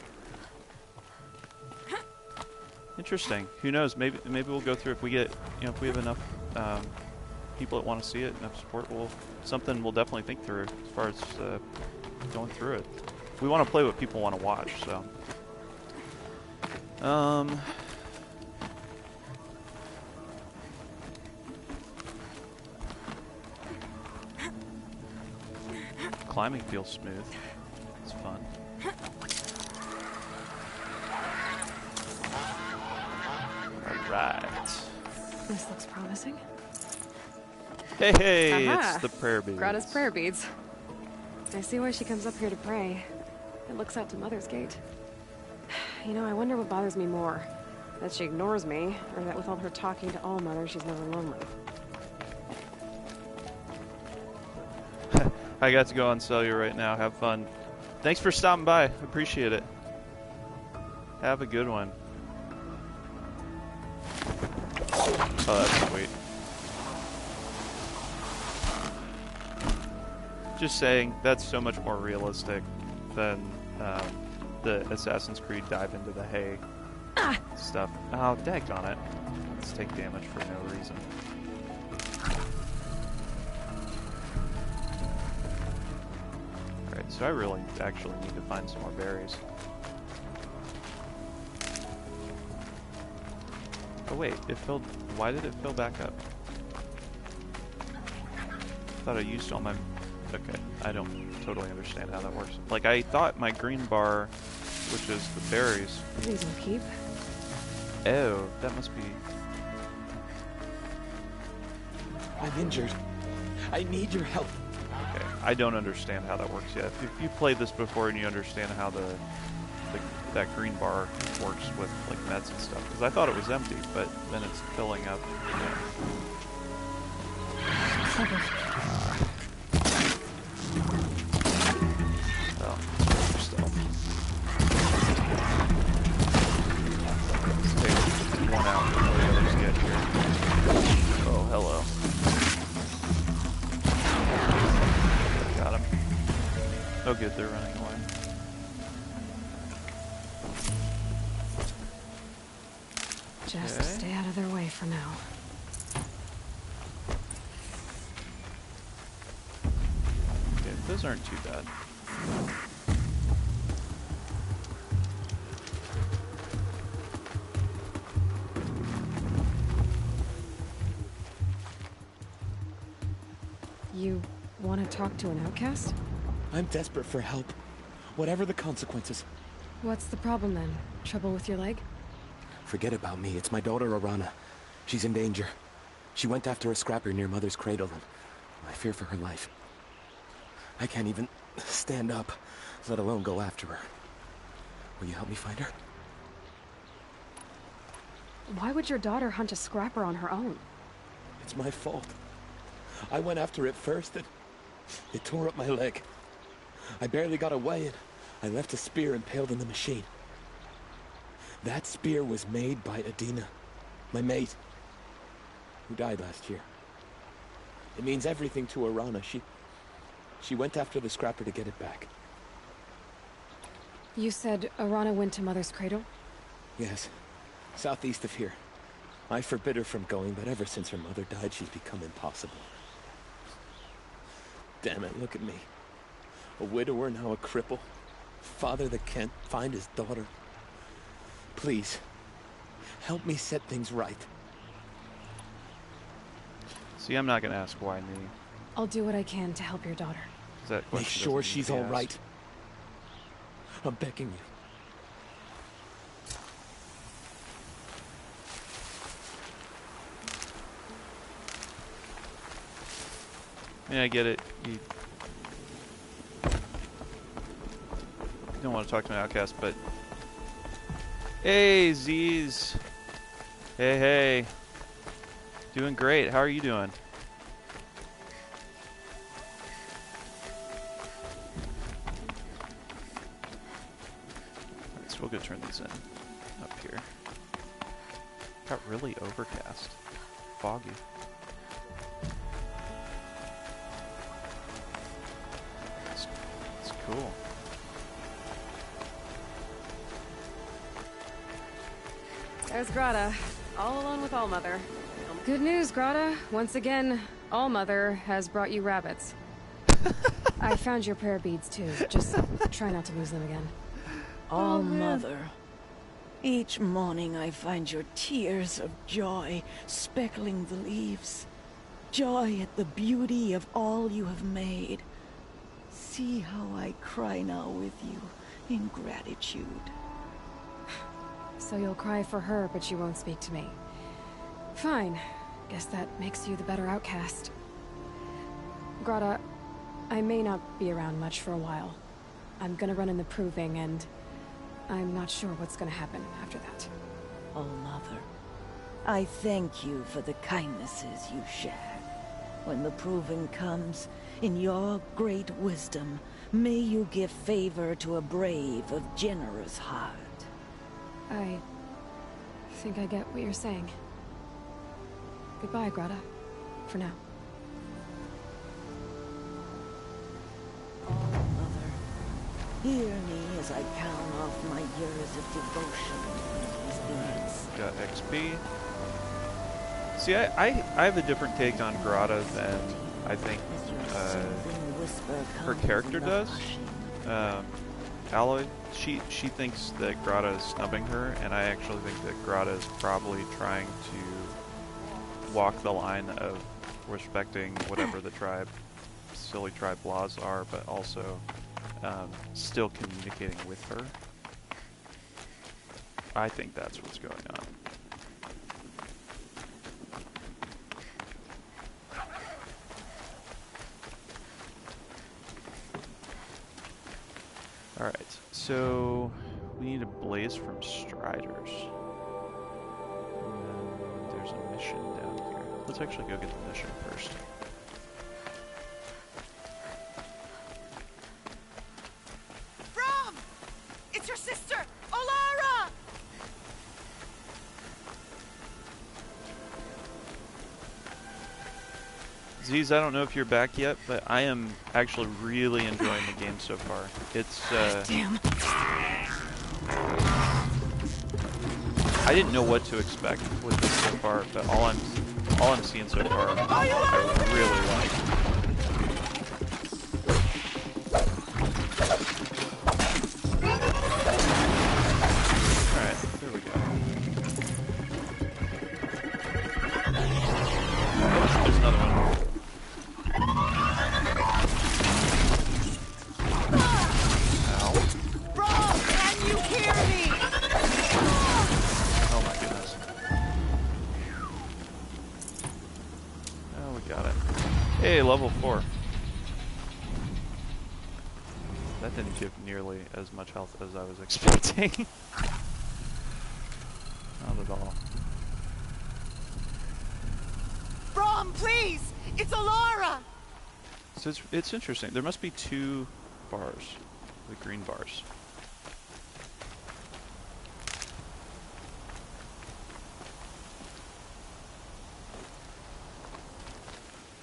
Interesting. Who knows? Maybe we'll go through if we get, you know, if we have enough people that want to see it, enough support. Something we'll definitely think through as far as going through it. We want to play what people want to watch, so. Climbing feels smooth. It's fun. Alright. This looks promising. Hey, Aha. it's the prayer beads. Grata's prayer beads. I see why she comes up here to pray. It looks out to Mother's Gate. You know, I wonder what bothers me more. That she ignores me, or that with all her talking to All Mother, she's never lonely. I got to go on Cellular right now. Have fun. Thanks for stopping by. Appreciate it. Have a good one. Oh, that's sweet. Just saying, that's so much more realistic than the Assassin's Creed dive into the hay stuff. Oh, daggone it. Let's take damage for no reason. Alright, so I really actually need to find some more berries. Oh wait, it filled... Why did it fill back up? I thought I used all my... Okay, I don't totally understand how that works. Like, I thought my green bar, which is the berries... These will keep. Oh, that must be... I'm injured. I need your help. Okay, I don't understand how that works yet. If you played this before and you understand how that green bar works with like meds and stuff, because I thought it was empty, but then it's filling up. Yeah. Oh, still. Let's take one out before the others get here. Oh, hello. Got him. Oh good, they're running away. Just stay out of their way for now. Okay, those aren't too bad. You want to talk to an outcast? I'm desperate for help. Whatever the consequences. What's the problem then? Trouble with your leg? Forget about me. It's my daughter, Arana. She's in danger. She went after a scrapper near Mother's cradle, and I fear for her life. I can't even stand up, let alone go after her. Will you help me find her? Why would your daughter hunt a scrapper on her own? It's my fault. I went after it first, and it tore up my leg. I barely got away, and I left a spear impaled in the machine. That spear was made by Adina, my mate, who died last year. It means everything to Arana. She went after the scrapper to get it back. You said Arana went to Mother's cradle? Yes, southeast of here. I forbid her from going, but ever since her mother died, she's become impossible. Damn it, look at me. A widower, now a cripple. Father that can't find his daughter. Please, help me set things right. See, I'm not gonna ask why me. I'll do what I can to help your daughter. Make sure she's all right. I'm begging you. I mean, I get it. You don't want to talk to an outcast, but... Hey, Z's! Hey, hey. Doing great. How are you doing? Alright, so we'll go turn these in up here. Got really overcast. Foggy. It's cool. There's Grata, all alone with Allmother. Good news, Grata. Once again, Allmother has brought you rabbits. I found your prayer beads too. Just try not to lose them again. Allmother. Each morning I find your tears of joy speckling the leaves. Joy at the beauty of all you have made. See how I cry now with you in gratitude. So you'll cry for her, but you won't speak to me. Fine. Guess that makes you the better outcast. Grata, I may not be around much for a while. I'm gonna run in the proving, and I'm not sure what's gonna happen after that. Allmother, I thank you for the kindnesses you shared. When the proving comes, in your great wisdom, may you give favor to a brave of generous heart. I think I get what you're saying. Goodbye, Grata. For now. Allmother, hear me as I count off my years of devotion to these beads. Got XP. See, I have a different take on Grata than I think her character does. Aloy, she thinks that Grata is snubbing her, and I actually think that Grata is probably trying to walk the line of respecting whatever the silly tribe laws are, but also still communicating with her. I think that's what's going on. Alright, so we need a blaze from Striders. And then there's a mission down here. Let's actually go get the mission first. Rom! It's your sister, Olara! Z's, I don't know if you're back yet, but I am actually really enjoying the game so far. It's Damn. I didn't know what to expect with this so far, but all I'm seeing so far, I really like. Alright, there we go. There's another one. Yay, level 4. That didn't give nearly as much health as I was expecting. Not at all. Brom, please! It's Alara! So it's interesting. There must be 2 bars. The green bars.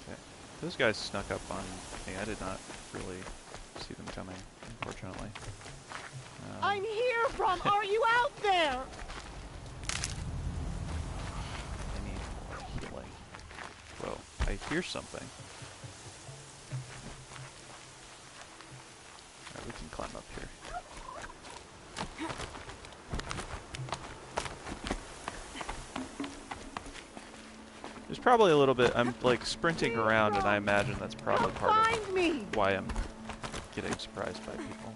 Okay. Those guys snuck up on me. I did not really see them coming, unfortunately. I'm here, Brom! Are you out there? I need more healing. Whoa, I hear something. Alright, we can climb up here. There's probably a little bit, I'm like sprinting around and I imagine that's probably part of why I'm getting surprised by people.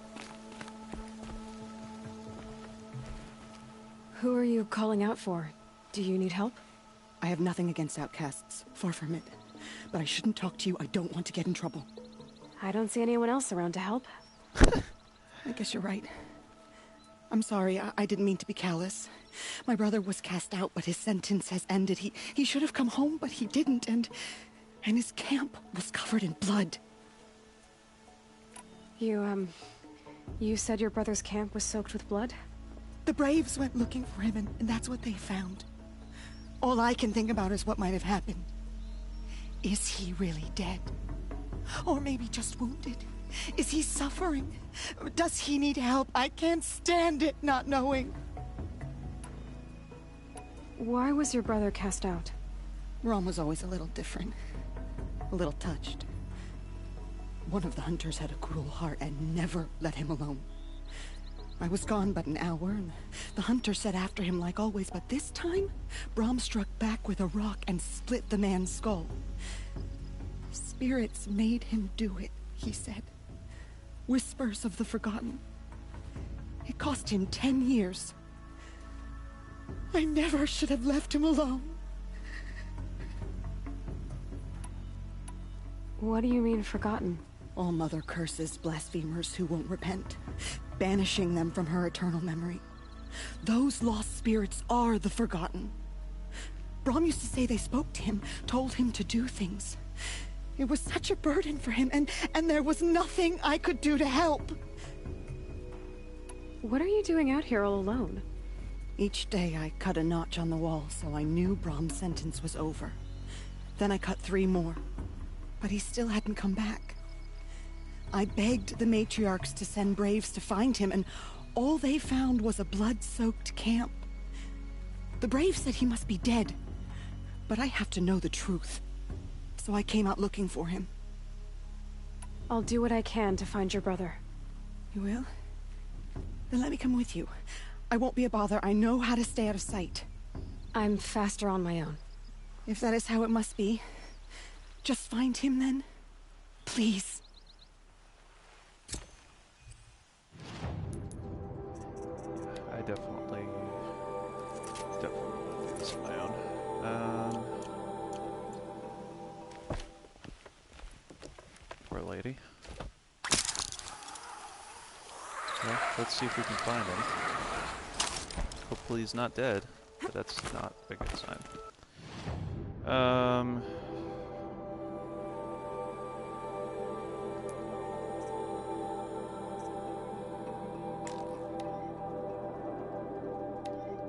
Who are you calling out for? Do you need help? I have nothing against outcasts. Far from it. But I shouldn't talk to you. I don't want to get in trouble. I don't see anyone else around to help. I guess you're right. I'm sorry. I didn't mean to be callous. My brother was cast out, but his sentence has ended. He should have come home, but he didn't, and his camp was covered in blood. You said your brother's camp was soaked with blood? The Braves went looking for him, and that's what they found. All I can think about is what might have happened. Is he really dead? Or maybe just wounded? Is he suffering? Does he need help? I can't stand it not knowing. Why was your brother cast out? Rom was always a little different. A little touched. One of the hunters had a cruel heart and never let him alone. I was gone but an hour, and the hunter set after him like always, but this time, Brom struck back with a rock and split the man's skull. Spirits made him do it, he said. Whispers of the forgotten. It cost him 10 years. I never should have left him alone. What do you mean, forgotten? All Mother curses blasphemers who won't repent, banishing them from her eternal memory. Those lost spirits are the forgotten. Brom used to say they spoke to him, told him to do things. It was such a burden for him, and there was nothing I could do to help. What are you doing out here all alone? Each day I cut a notch on the wall, so I knew Brom's sentence was over. Then I cut 3 more, but he still hadn't come back. I begged the matriarchs to send Braves to find him, and all they found was a blood-soaked camp. The Braves said he must be dead, but I have to know the truth. So I came out looking for him. I'll do what I can to find your brother. You will? Then let me come with you. I won't be a bother. I know how to stay out of sight. I'm faster on my own. If that is how it must be, just find him then. Please. I definitely want to do this on my own. Poor lady. Well, let's see if we can find him. Hopefully he's not dead, but that's not a good sign.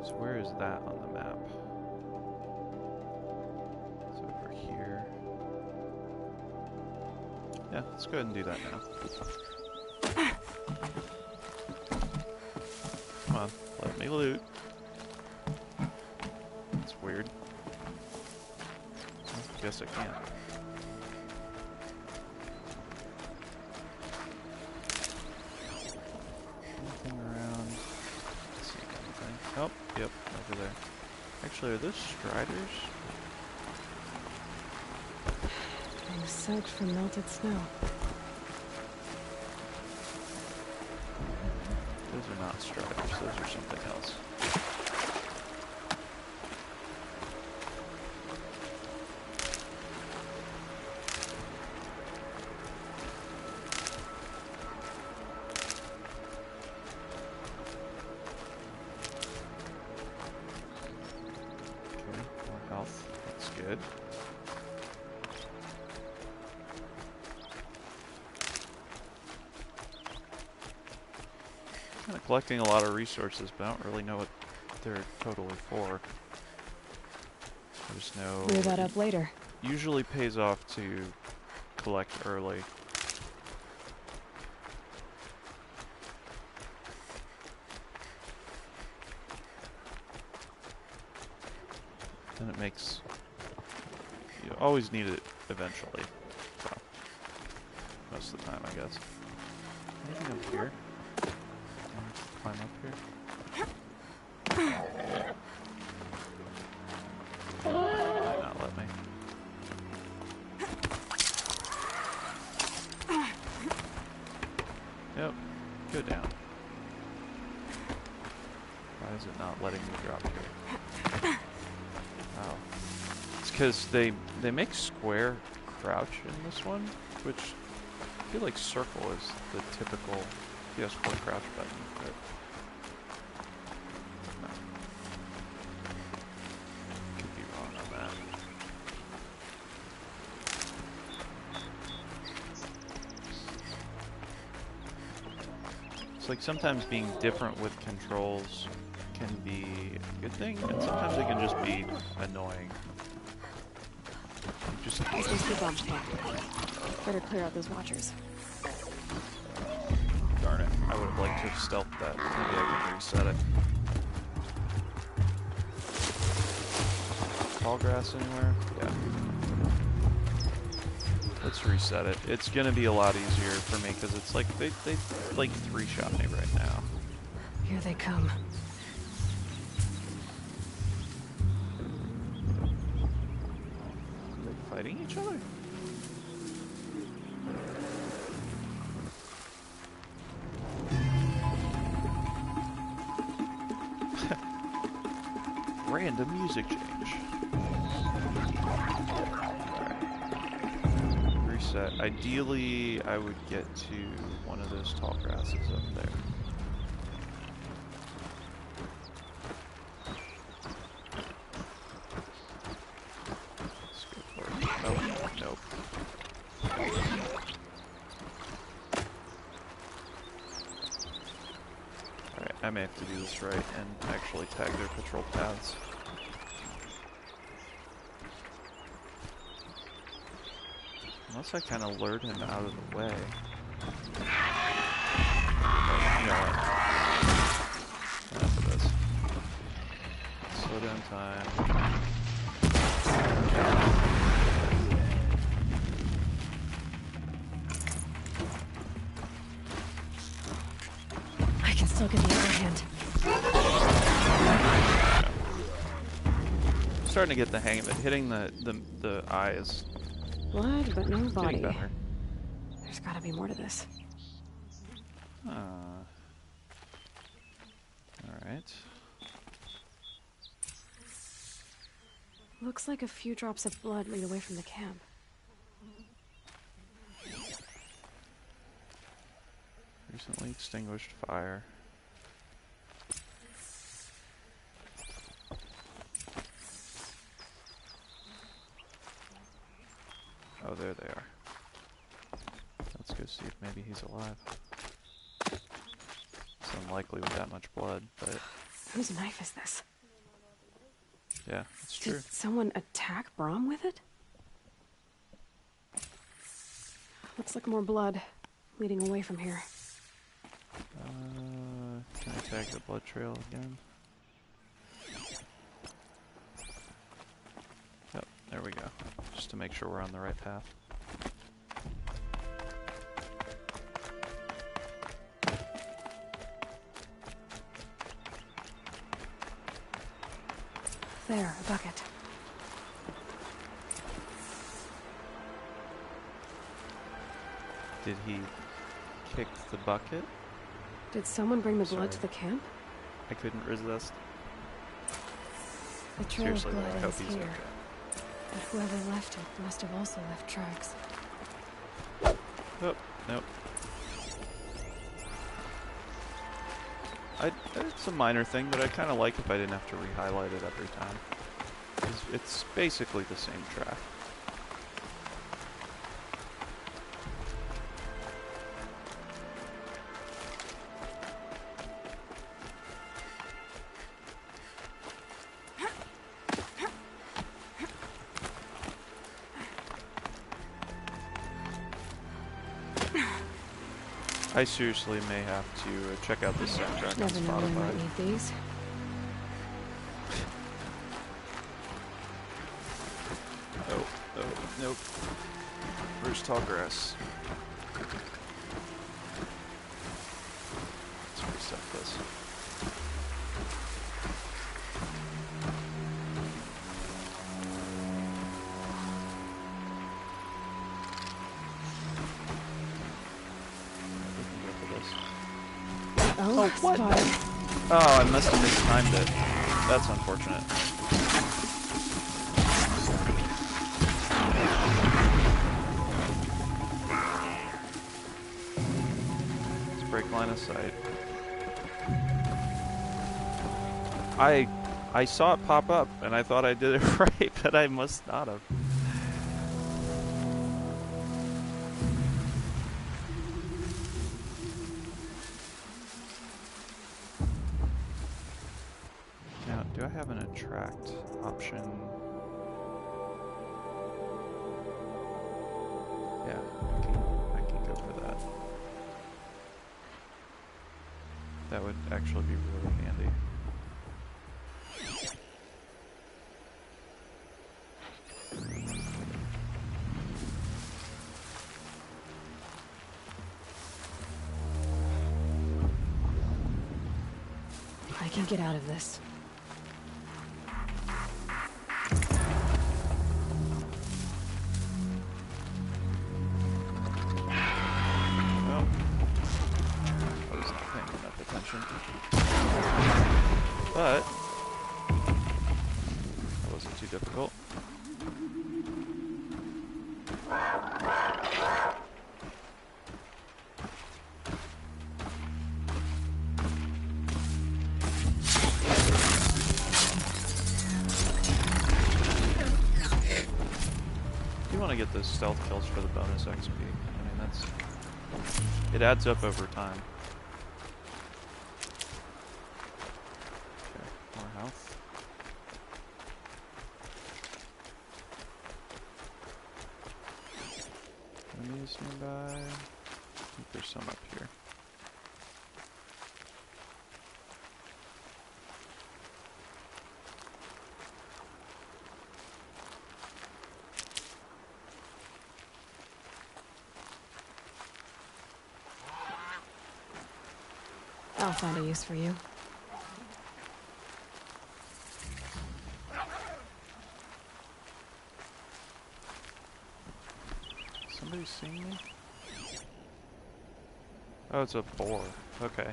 So where is that on the map? It's over here. Yeah, let's go ahead and do that now. Come on, let me loot. That's weird. I guess I can't. Anything around? Let's see anything. Oh, yep, over there. Actually, are those Striders? I'm soaked from melted snow. Those are not Striders, those are something else. health. That's good. Kind of collecting a lot of resources, but I don't really know what they're totally for. I just know Clear that up later. Usually pays off to collect early. Then it makes... You always need it eventually. So, most of the time, I guess. Anything up here? Climb up here? Might not let me. Yep. Go down. Why is it not letting me drop here? Oh. It's because they make square crouch in this one, which I feel like circle is the typical PS4 crouch button, but no. Could be wrong on that. It's like sometimes being different with controls can be a good thing, and sometimes it can just be annoying. Just I see the bomb spot. Better clear out those watchers. Darn it. I would have liked to have stealthed that. Maybe I can reset it. Tall grass anywhere? Yeah. Let's reset it. It's gonna be a lot easier for me because it's like they like 3-shot me right now. Here they come. Are they fighting each other? Random music change. Alright. Reset. Ideally, I would get to one of those tall grasses up there. Let's go for it. Oh, nope. Alright, I may have to do this right and actually tag their patrol paths. Unless I kind of lured him out of the way. You know what? Enough of this. Slow down time. I can still get the upper hand. I'm starting to get the hang of it. Hitting the eye is Blood, but no body. getting better. There's gotta be more to this. Alright. Looks like a few drops of blood lead away from the camp. Recently extinguished fire. Oh, there they are. Let's go see if maybe he's alive. It's unlikely with that much blood, but... Whose knife is this? Yeah, it's true. Did someone attack Brom with it? Looks like more blood leading away from here. Can I tag the blood trail again? Yep, there we go. Just to make sure we're on the right path. There, a bucket. Did he kick the bucket? Did someone bring the blood to the camp? I couldn't resist. The trail of Seriously, though, I blood hope is he's here. okay. But whoever left it must have also left tracks. Oh, nope. It's a minor thing, but I kind of like if I didn't have to re-highlight it every time. It's basically the same track. I seriously may have to check out this soundtrack on Never know when I might Spotify. need these. Oh, nope. Where's Tallgrass? Let's reset this. Oh, what? spotted. Oh, I must have mistimed it. That's unfortunate. Let's break line of sight. I saw it pop up and I thought I did it right, but I must not have. Now, do I have an attract option? Yeah, I can go for that. That would actually be really handy. I can get out of this. Well, I was not paying enough attention. But that wasn't too difficult. You want to get those stealth kills for the bonus XP. I mean, that's... it adds up over time. Okay, more health. Enemies nearby. I think there's some up here. I'll find a use for you. Somebody seeing me? Oh, it's a boar. Okay.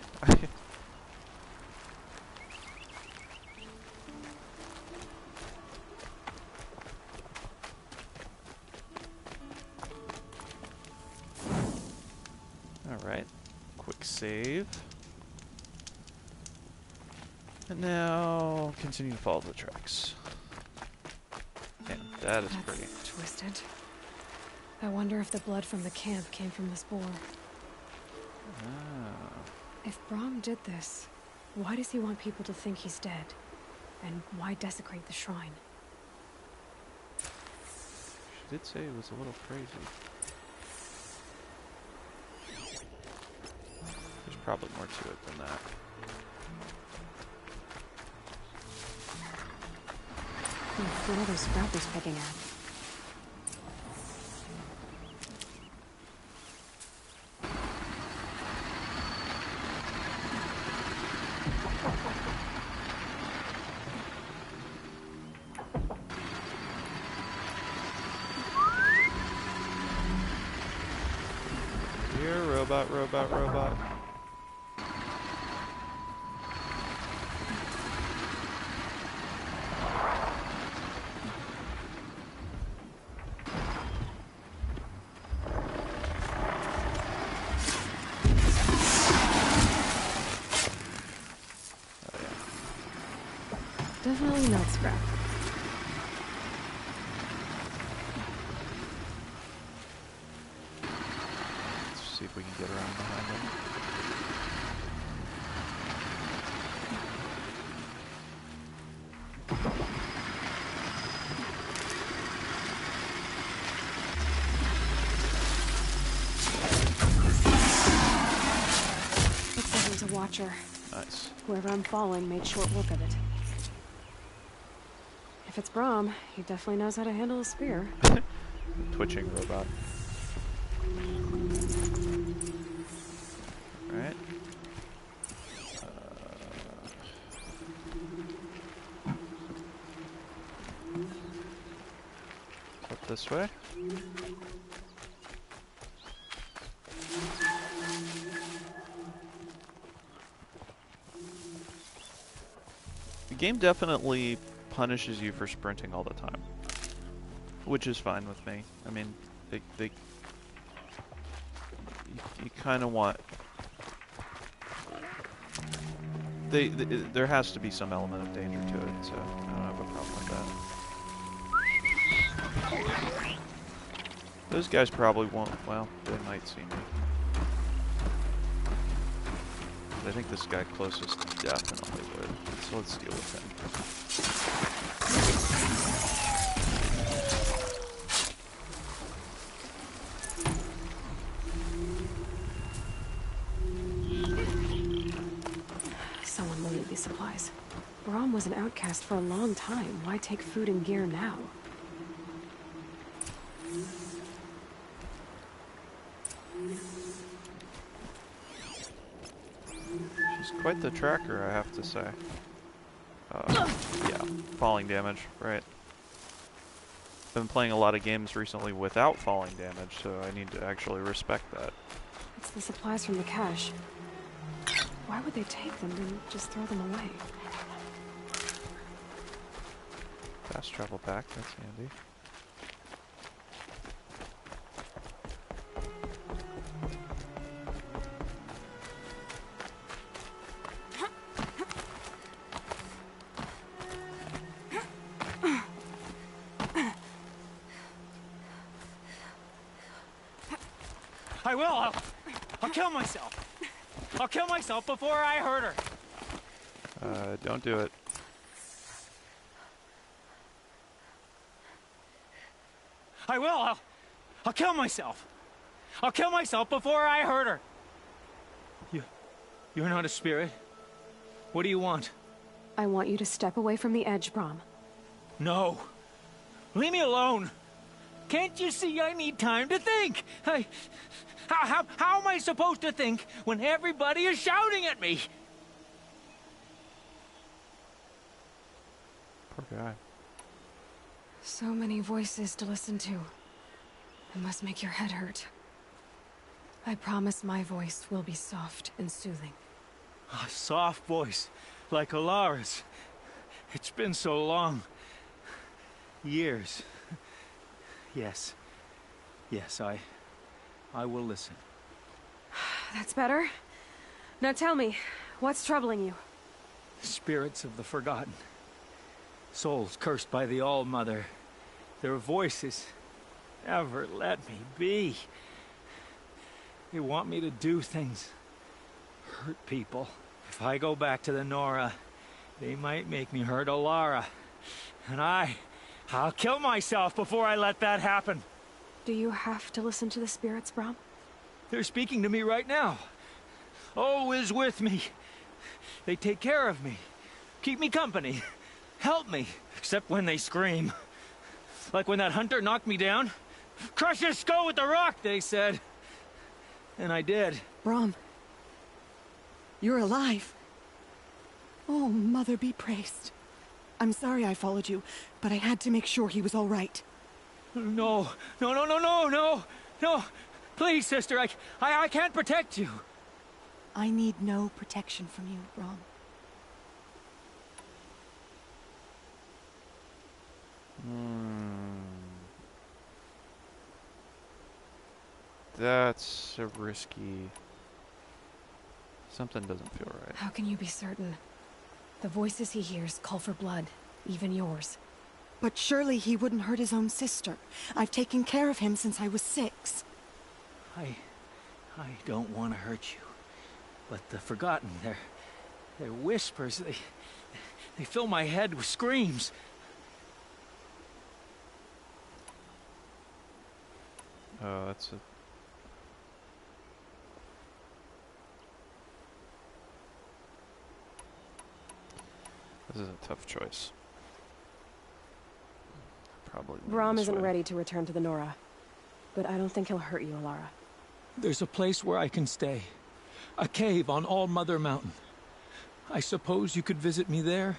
Alright. Quick save. And now, continue to follow the tracks. Damn, that is That's pretty. twisted. I wonder if the blood from the camp came from this boar. Ah. If Brahm did this, why does he want people to think he's dead? And why desecrate the shrine? She did say it was a little crazy. There's probably more to it than that. What are those scrappers picking at? Here, robot, robot, robot. Definitely not scrap. if we can get around behind him. Looks like there's a watcher. Nice. Whoever I'm following made short work of it. If it's Brom, he definitely knows how to handle a spear. Twitching robot. Alright. Up this way. The game definitely punishes you for sprinting all the time, which is fine with me. I mean, you kind of want there has to be some element of danger to it, so I don't have a problem with that. Those guys probably won't. Well, they might see me. But I think this guy closest definitely would. So let's deal with him. Someone will need these supplies. Brom was an outcast for a long time. Why take food and gear now? She's quite the tracker, I have to say. Yeah, falling damage, right. I've been playing a lot of games recently without falling damage, so I need to actually respect that. It's the supplies from the cache. Why would they take them and just throw them away? Fast travel back, that's handy. I will. I'll kill myself. I'll kill myself before I hurt her. Don't do it. I will. I'll kill myself. I'll kill myself before I hurt her. You're not a spirit. What do you want? I want you to step away from the edge, Brom. No. Leave me alone. Can't you see I need time to think? How am I supposed to think when everybody is shouting at me? Poor guy. So many voices to listen to. It must make your head hurt. I promise my voice will be soft and soothing. A soft voice, like Alara's. It's been so long. Years. Yes. Yes, I will listen. That's better. Now tell me, what's troubling you? Spirits of the forgotten. Souls cursed by the All-Mother. Their voices never let me be. They want me to do things. Hurt people. If I go back to the Nora, they might make me hurt Alara. And I'll kill myself before I let that happen. Do you have to listen to the spirits, Brom? They're speaking to me right now. O is with me. They take care of me. Keep me company. Help me. Except when they scream. Like when that hunter knocked me down. Crush his skull with the rock, they said. And I did. Brom. You're alive. Oh, Mother be praised. I'm sorry I followed you, but I had to make sure he was all right. No. Please, sister, I can't protect you. I need no protection from you, Brom. That's a risky... Something doesn't feel right. How can you be certain? The voices he hears call for blood, even yours. But surely he wouldn't hurt his own sister. I've taken care of him since I was 6. I don't want to hurt you, but the Forgotten, their whispers, they fill my head with screams. Oh, that's a... This is a tough choice. Probably. Brom isn't ready to return to the Nora, but I don't think he'll hurt you, Alara. There's a place where I can stay. A cave on All Mother Mountain. I suppose you could visit me there,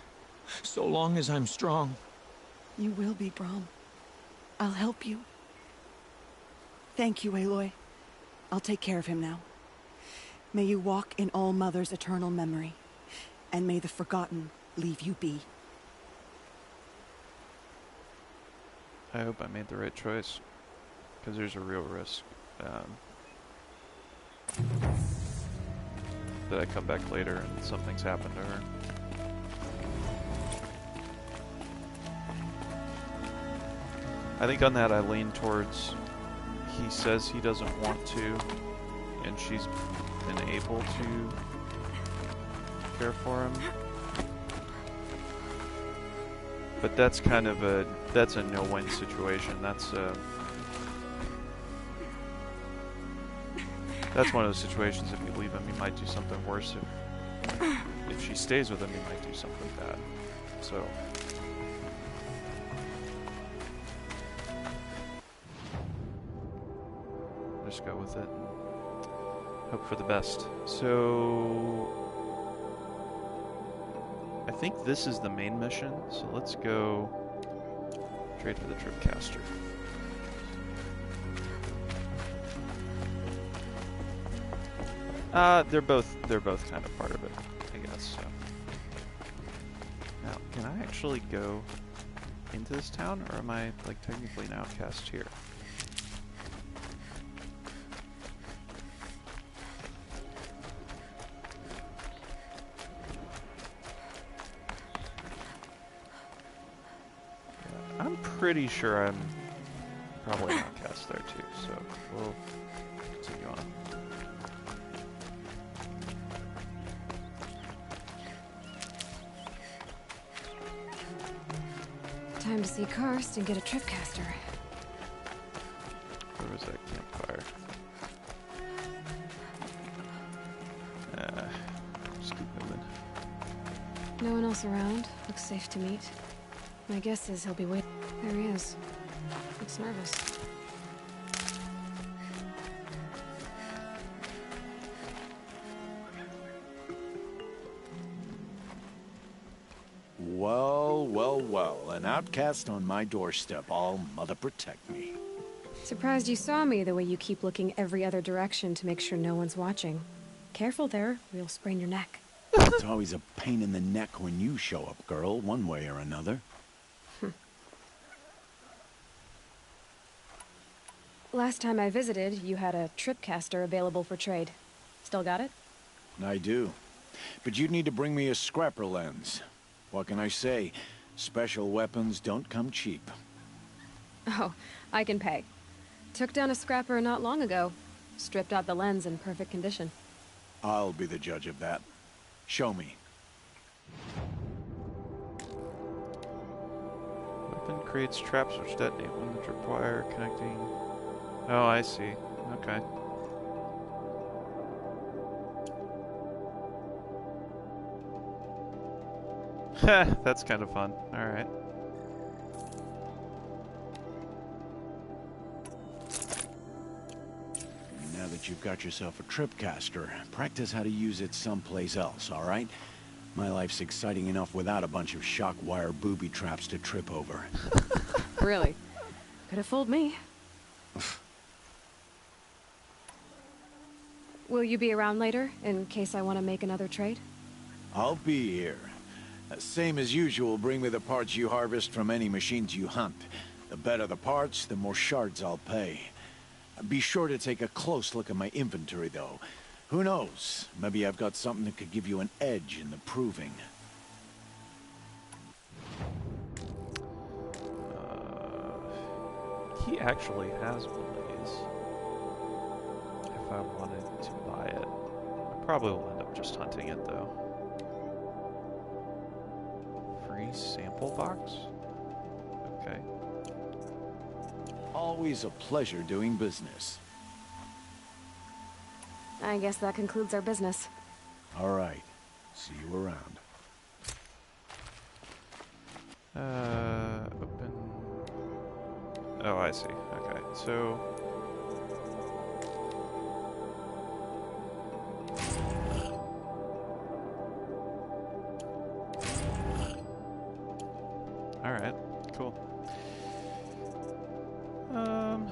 so long as I'm strong. You will be, Brom. I'll help you. Thank you, Aloy. I'll take care of him now. May you walk in All Mother's eternal memory, and may the Forgotten leave you be. I hope I made the right choice, because there's a real risk that I come back later and something's happened to her. I think on that I lean towards he says he doesn't want to, and she's been able to care for him. But that's kind of a no-win situation. That's one of those situations, if you leave him, he might do something worse. If she stays with him, he might do something bad. So just go with it and hope for the best. So I think this is the main mission, so let's go trade for the Tripcaster. They're both kind of part of it, I guess. So. Now, can I actually go into this town, or am I like technically an outcast here? I'm pretty sure I'm probably an outcast there too, so we'll continue on. Time to see Karst and get a Tripcaster. Where was that campfire? Just keep moving. No one else around. Looks safe to meet. My guess is he'll be waiting. There he is. Looks nervous. Well, well, well. An outcast on my doorstep. All Mother protect me. Surprised you saw me the way you keep looking every other direction to make sure no one's watching. Careful there, or you'll sprain your neck. It's always a pain in the neck when you show up, girl, one way or another. Last time I visited, you had a Tripcaster available for trade. Still got it? I do. But you'd need to bring me a scrapper lens. What can I say? Special weapons don't come cheap. Oh, I can pay. Took down a scrapper not long ago. Stripped out the lens in perfect condition. I'll be the judge of that. Show me. Weapon creates traps which detonate when the tripwire connecting. Oh, I see. Okay. That's kind of fun. Alright. Now that you've got yourself a Tripcaster, practice how to use it someplace else, alright? My life's exciting enough without a bunch of shock wire booby traps to trip over. Really? Could have fooled me. Will you be around later, in case I want to make another trade? I'll be here. Same as usual, bring me the parts you harvest from any machines you hunt. The better the parts, the more shards I'll pay. Be sure to take a close look at my inventory, though. Who knows? Maybe I've got something that could give you an edge in the proving. He actually has one of these. If I wanted to buy it. I probably will end up just hunting it though. Free sample box? Okay. Always a pleasure doing business. I guess that concludes our business. All right. See you around. Open. Oh, I see. Okay, so. Alright, cool. Can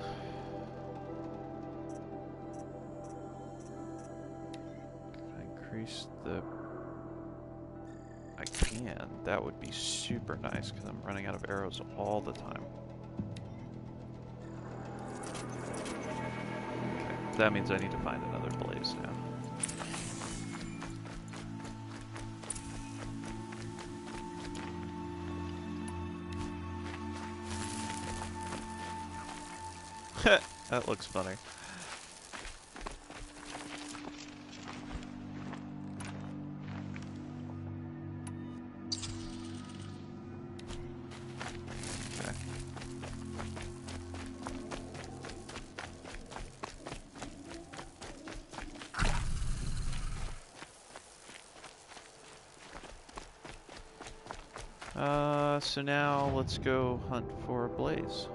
I increase the... I can. That would be super nice because I'm running out of arrows all the time. Okay, that means I need to find another blaze now. That looks funny. So now let's go hunt for a blaze.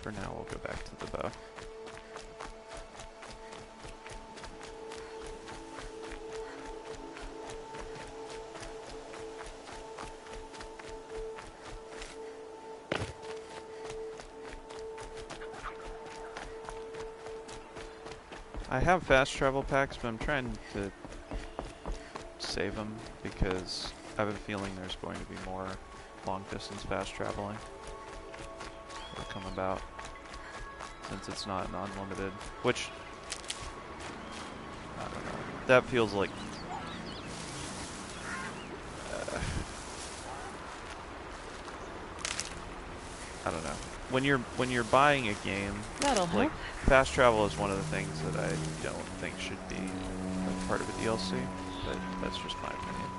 For now, we'll go back to the bow. I have fast travel packs, but I'm trying to save them because I have a feeling there's going to be more long distance fast traveling that'll come about since it's not an unlimited, which I don't know. That feels like I don't know. When you're buying a game, that'll like help. fast travel is one of the things that I don't think should be like part of a DLC, but that's just my opinion.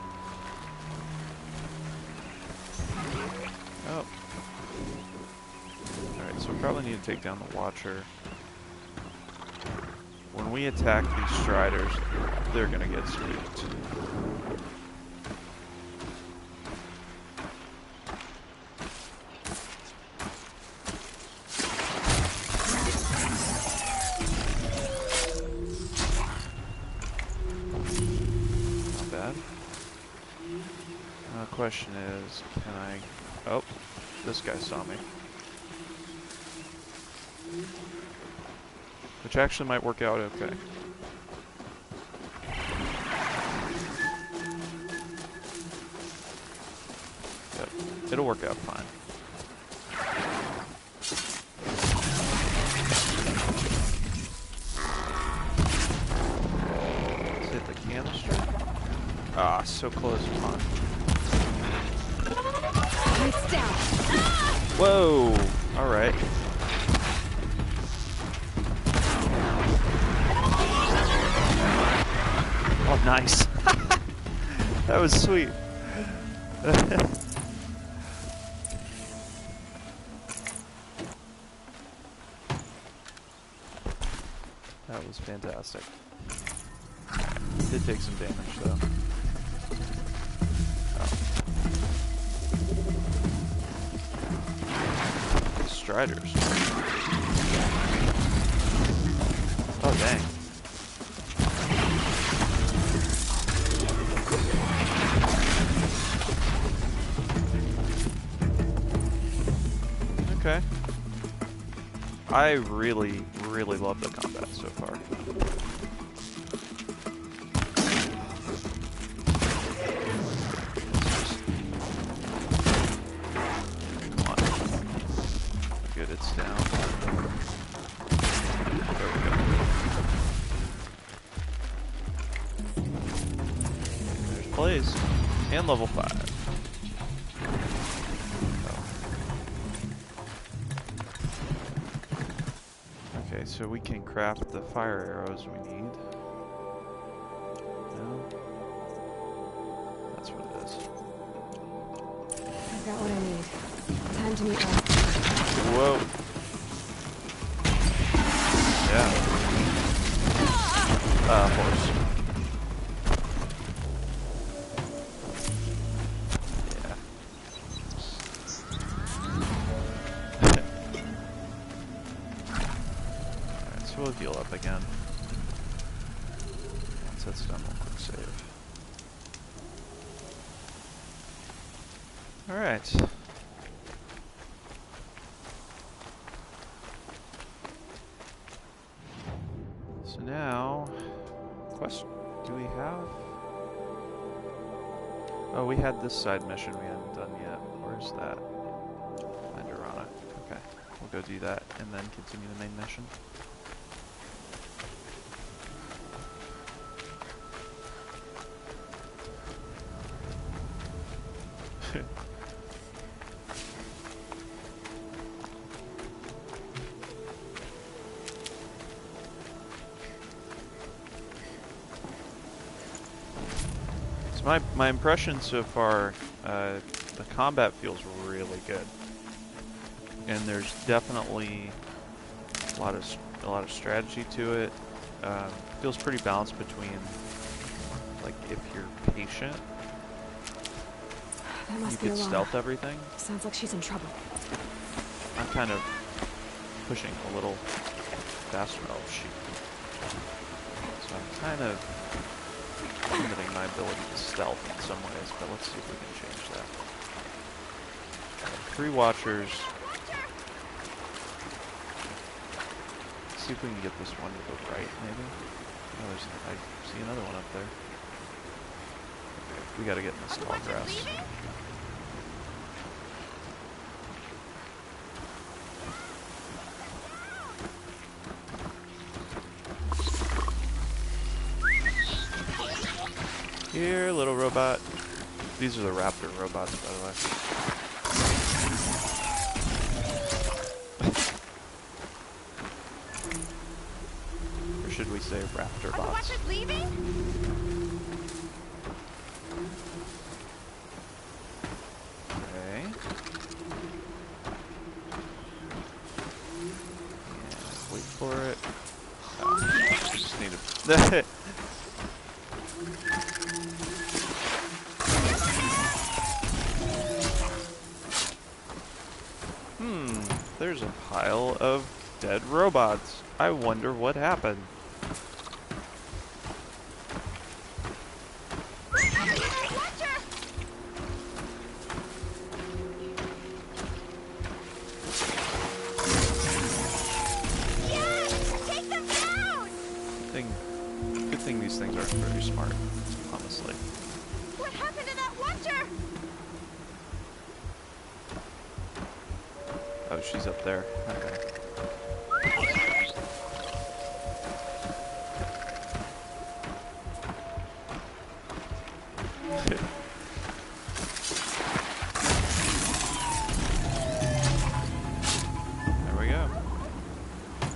Oh. Alright, so we probably need to take down the Watcher. When we attack these Striders, they're gonna get spooked. Not bad. Question is, can I... Oh, this guy saw me. Which actually might work out okay. Yep, it'll work out fine. Let's hit the canister. Ah, so close, come on. Lights down. Whoa! Alright. Oh, nice. That was sweet. That was fantastic. Did take some damage though. Striders. Oh dang. Okay. I really, really love the combat so far. Good, it's down. There we go. There's Blaze. And level 5. Oh. Okay, so we can craft the fire arrows we need. No? That's what it is. I've got what I need. Time to meet Rost. Whoa. Yeah. Horse. We'll heal up again. Once that's done, we'll quick save. Alright. So now, question, do we have? Oh, we had this side mission we hadn't done yet. Where's that? Find Arana. Okay, we'll go do that and then continue the main mission. My impression so far, the combat feels really good, and there's definitely a lot of strategy to it. Feels pretty balanced between, like, if you're patient, That must you be can Alana. stealth everything. Sounds like she's in trouble. I'm kind of pushing a little faster. Oh shoot! So I'm kind of limiting my ability to stealth in some ways, but let's see if we can change that. 3 watchers. Let's see if we can get this one to the right, maybe. Oh, I see another one up there. Okay, we gotta get in this tall grass. Here, little robot. These are the raptor robots, by the way. Or should we say raptor bots? Are the Watchers leaving? Okay. Yeah, wait for it. Oh, we just need to... There's a pile of dead robots. I wonder what happened. Good thing these things aren't very smart, honestly. What happened to that Watcher? Oh, she's up there. Okay. There we go.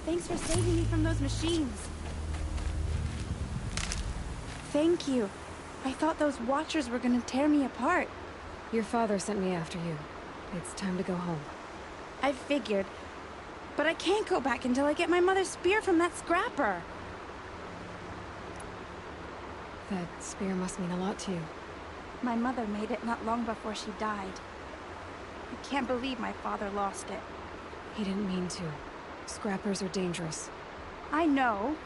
Thanks for saving me from those machines. Thank you. I thought those Watchers were gonna tear me apart. Your father sent me after you. It's time to go home. I figured. But I can't go back until I get my mother's spear from that scrapper. That spear must mean a lot to you. My mother made it not long before she died. I can't believe my father lost it. He didn't mean to. Scrappers are dangerous. I know.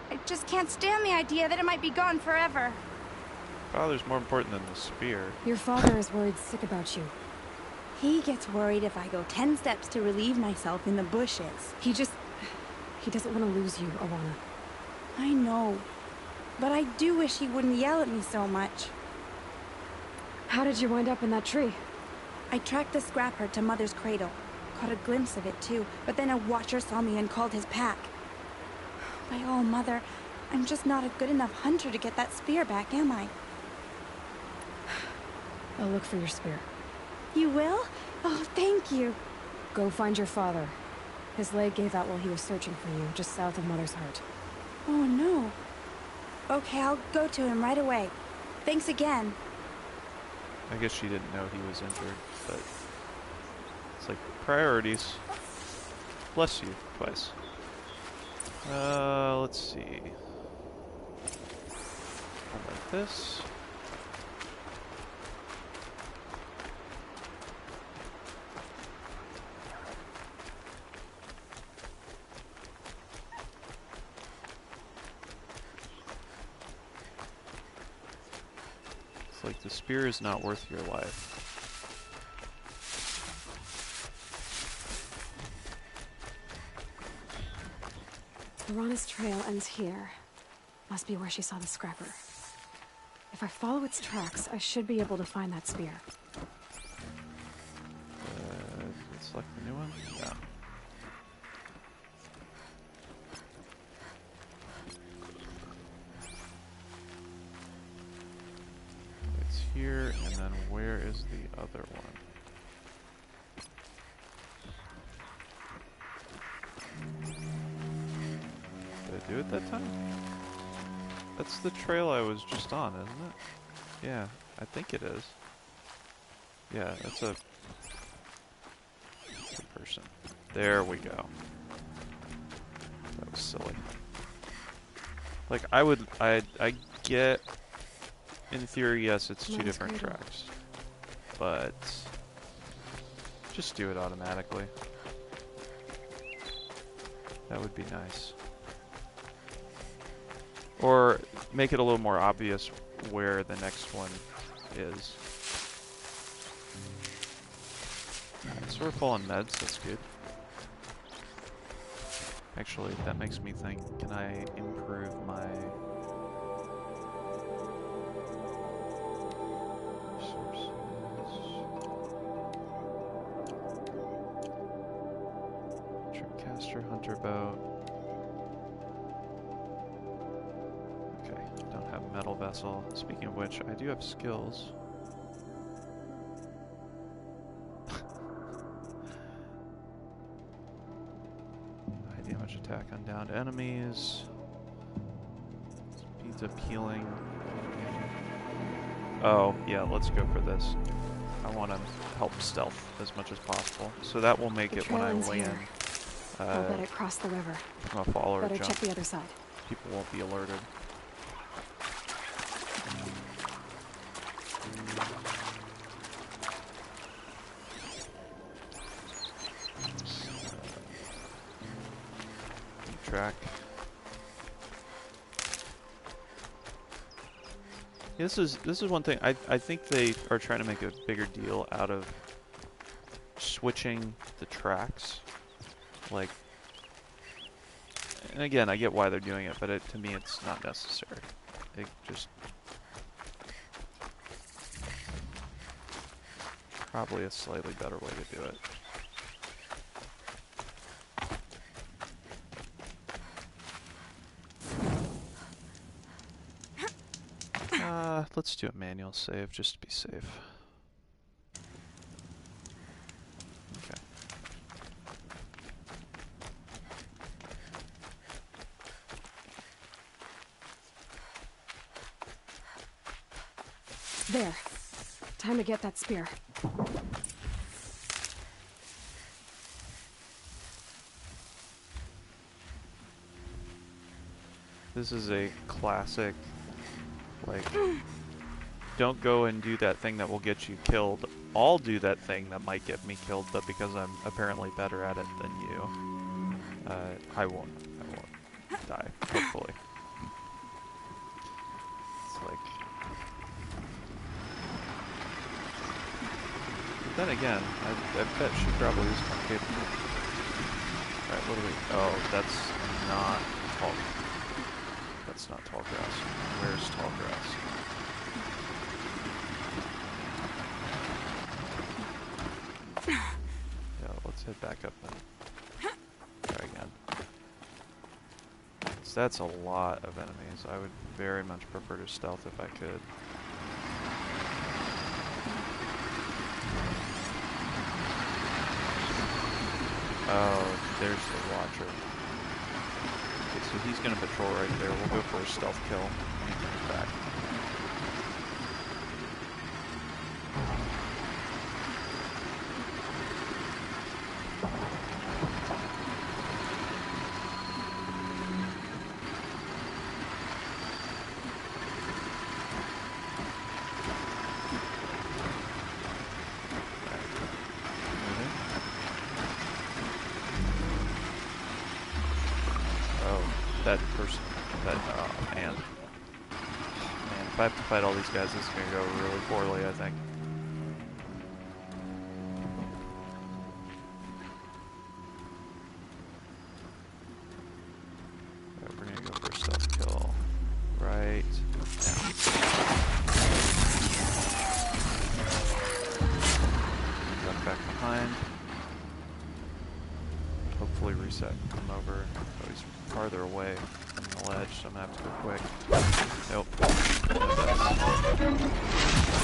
I just can't stand the idea that it might be gone forever. Father's more important than the spear. Your father is worried sick about you. He gets worried if I go 10 steps to relieve myself in the bushes. He doesn't want to lose you, Alana. I know. But I do wish he wouldn't yell at me so much. How did you wind up in that tree? I tracked the scrapper to Mother's cradle. Caught a glimpse of it too, but then a Watcher saw me and called his pack. By all, Mother, I'm just not a good enough hunter to get that spear back, am I? I'll look for your spear. You will? Oh, thank you. Go find your father. His leg gave out while he was searching for you, just south of Mother's Heart. Oh no. Okay, I'll go to him right away. Thanks again. I guess she didn't know he was injured, but it's like priorities. Bless you twice. Let's see. How about this? It's like the spear is not worth your life. Lorana's trail ends here. Must be where she saw the scrapper. If I follow its tracks, I should be able to find that spear. Let's select the new one. Yeah. It's here, and then where is the other one? Did I do it that time? That's the trail I was just on, isn't it? Yeah, I think it is. Yeah, that's a person. There we go. That was silly. Like, I get, in theory, yes, it's two different tracks. But just do it automatically. That would be nice. Or make it a little more obvious where the next one is. So we're full on meds, that's good. Actually, that makes me think, can I improve my resources? Tripcaster, hunter boat. Okay, don't have metal vessel. Speaking of which, I do have skills. High damage attack on downed enemies. Speeds up healing. Oh, yeah, let's go for this. I want to help stealth as much as possible. So that will make it when I land. I'll bet it crossed the river. I'm gonna fall or Better jump. check the other side. People won't be alerted. Track. This is one thing. I think they are trying to make a bigger deal out of switching the tracks. Like, and again, I get why they're doing it, but to me, it's not necessary. It just probably a slightly better way to do it. Let's do a manual save just to be safe. Okay. There. Time to get that spear. This is a classic, like, don't go and do that thing that will get you killed. I'll do that thing that might get me killed, but because I'm apparently better at it than you, I won't die, hopefully. It's like... But then again, I bet she probably is more capable. Alright, what do we... Oh, that's not tall... That's not tall grass. Where's tall grass? Yeah, let's head back up then. Try again. So that's a lot of enemies. I would very much prefer to stealth if I could. Oh, there's the Watcher. Okay, so he's gonna patrol right there. We'll go for a stealth kill when he comes back. That person, oh man. Man, if I have to fight all these guys, this is gonna go really poorly, I think. Alright, we're gonna go for a stealth kill. Right now. Duck back behind. Hopefully reset and come over. Oh, he's farther away from the ledge, so I'm gonna have to go quick. Nope.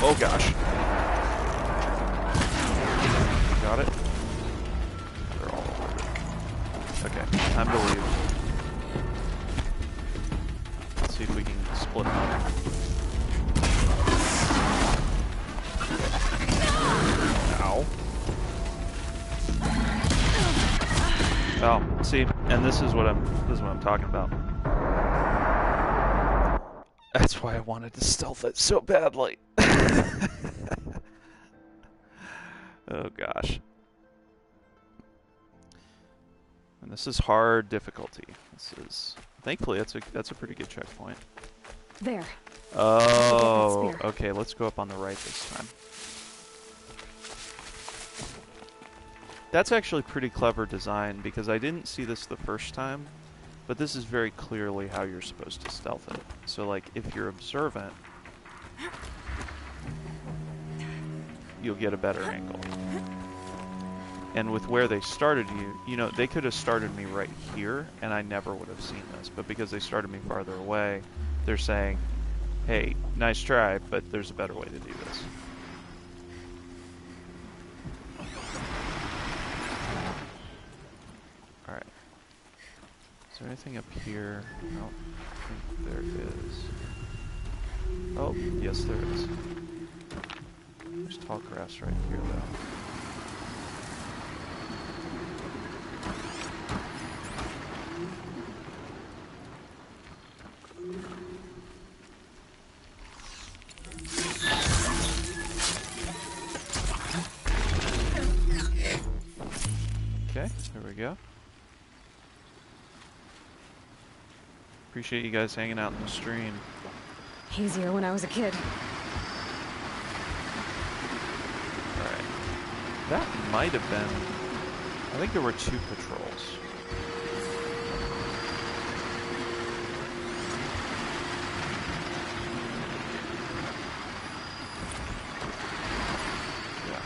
Oh gosh. Got it? They're all over it. Okay, time to leave. Let's see if we can split them up. Ow. Oh, see, and this is what I'm talking about. That's why I wanted to stealth it so badly. Oh gosh. And this is hard difficulty. This is, thankfully that's a pretty good checkpoint. There. Oh, okay, let's go up on the right this time. That's actually pretty clever design, because I didn't see this the first time, but this is very clearly how you're supposed to stealth it. So like, if you're observant, you'll get a better angle. And with where they started you know, they could have started me right here, and I never would have seen this, but because they started me farther away, they're saying, hey, nice try, but there's a better way to do this. Alright. Is there anything up here? No, I think there is. Oh, yes there is. There's tall grass right here though. Okay, there we go. Appreciate you guys hanging out in the stream. Easier when I was a kid. Alright. That might have been... I think there were 2 patrols. Yeah.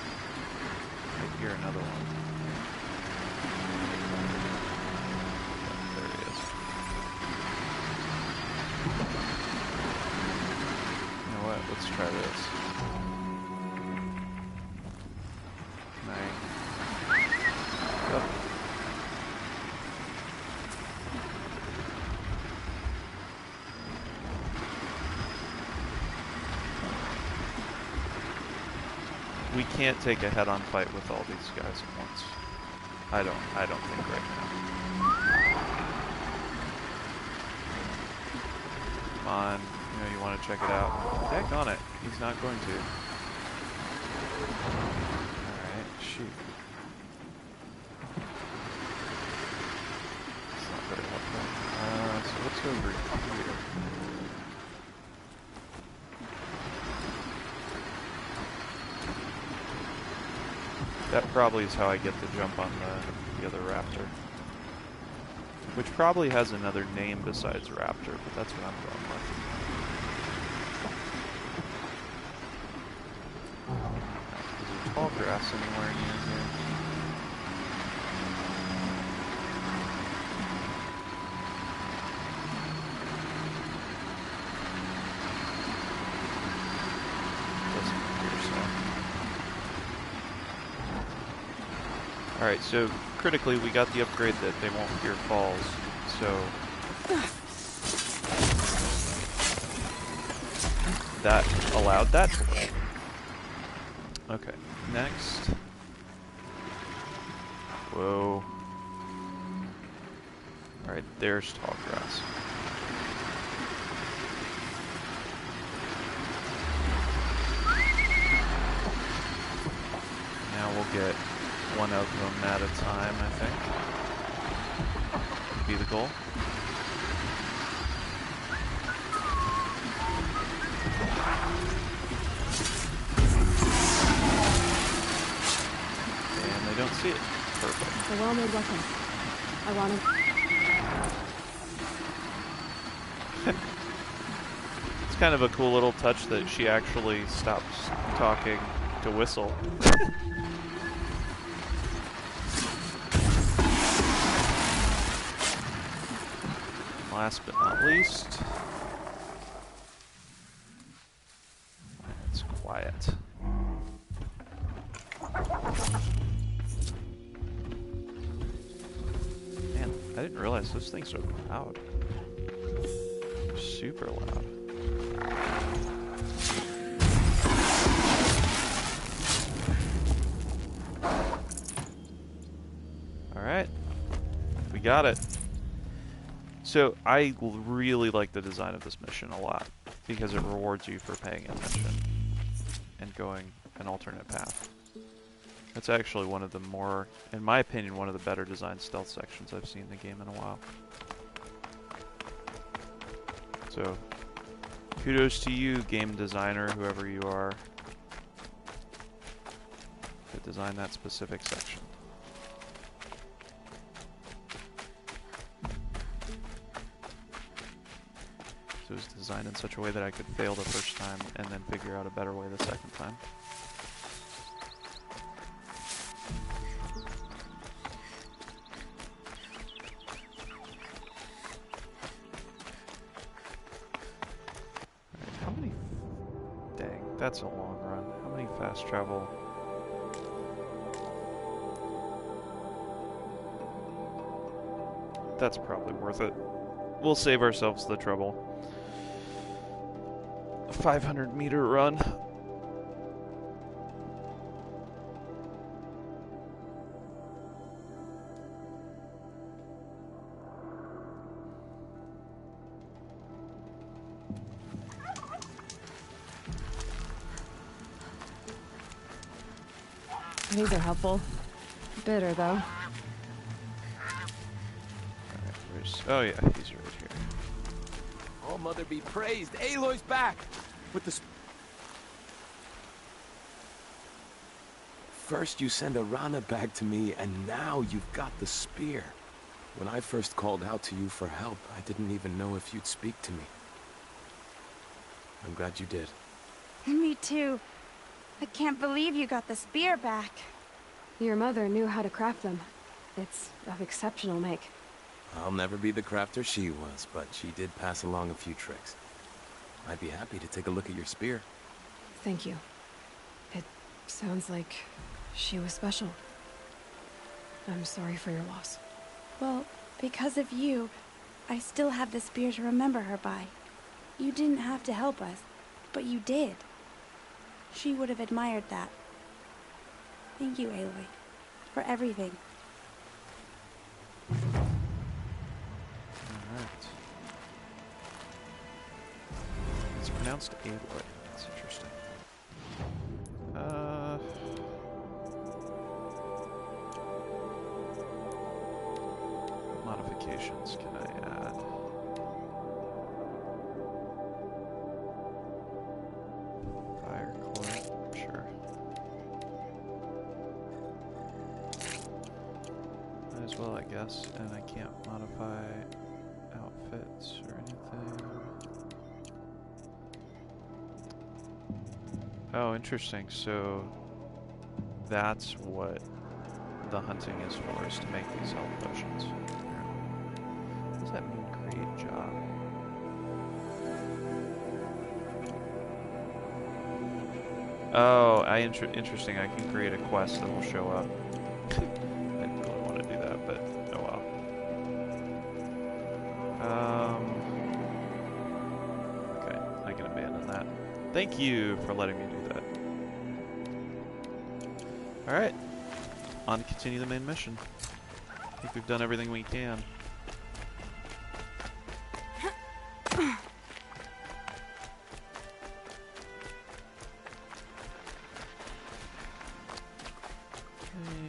I hear another one. Let's try this. Oh. We can't take a head-on fight with all these guys at once. I don't think right now. Come on. You know, you want to check it out. Heck on it. He's not going to. Alright, shoot. It's not very helpful. So let's go over here. That probably is how I get the jump on the other raptor. Which probably has another name besides raptor, but that's what I'm going with. Is there tall grass anywhere near here? Doesn't appear so. Alright, so critically, we got the upgrade that they won't fear falls, so that allowed that to work. Okay, next. Whoa. Alright, there's tall grass. Now we'll get one of them at a time, I think. Would be the goal. And they don't see it. Perfect. It's a well-made weapon. I want to... It's kind of a cool little touch that she actually stops talking to whistle. Last but not least, it's quiet. Man, I didn't realize those things are loud. They're super loud. Alright, we got it. So, I really like the design of this mission a lot, because it rewards you for paying attention and going an alternate path. It's actually one of the more, in my opinion, one of the better designed stealth sections I've seen in the game in a while. So, kudos to you, game designer, whoever you are, to design that specific section. It was designed in such a way that I could fail the first time and then figure out a better way the second time. Alright, how many... Dang, that's a long run. How many fast travel... That's probably worth it. We'll save ourselves the trouble. 500-meter run. These are helpful. Bitter, though. Alright, where's... Oh yeah, he's right here. Oh, Mother be praised. Aloy's back! With the... First you send Arana back to me, and now you've got the spear. When I first called out to you for help, I didn't even know if you'd speak to me. I'm glad you did. Me too. I can't believe you got the spear back. Your mother knew how to craft them. It's of exceptional make. I'll never be the crafter she was, but she did pass along a few tricks. I'd be happy to take a look at your spear. Thank you. It sounds like she was special. I'm sorry for your loss. Well, because of you, I still have the spear to remember her by. You didn't have to help us, but you did. She would have admired that. Thank you, Aloy, for everything. Alright. It's pronounced Aloy. That's interesting. What modifications can I add? Fire core, sure. Might as well, I guess. And I can't modify outfits or anything. Oh, interesting. So that's what the hunting is for, is to make these health potions. What does that mean, create job? Oh, interesting. I can create a quest that will show up. Thank you for letting me do that. Alright. On to continue the main mission. I think we've done everything we can.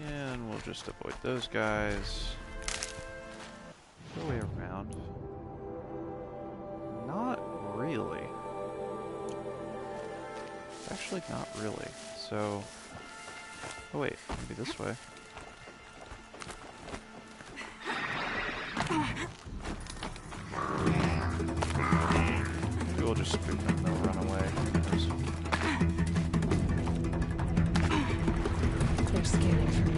And we'll just avoid those guys. Go way around. Not really. Actually, not really. So... Oh wait, maybe this way. Maybe we'll just spook them and they'll run away. They're scanning for me.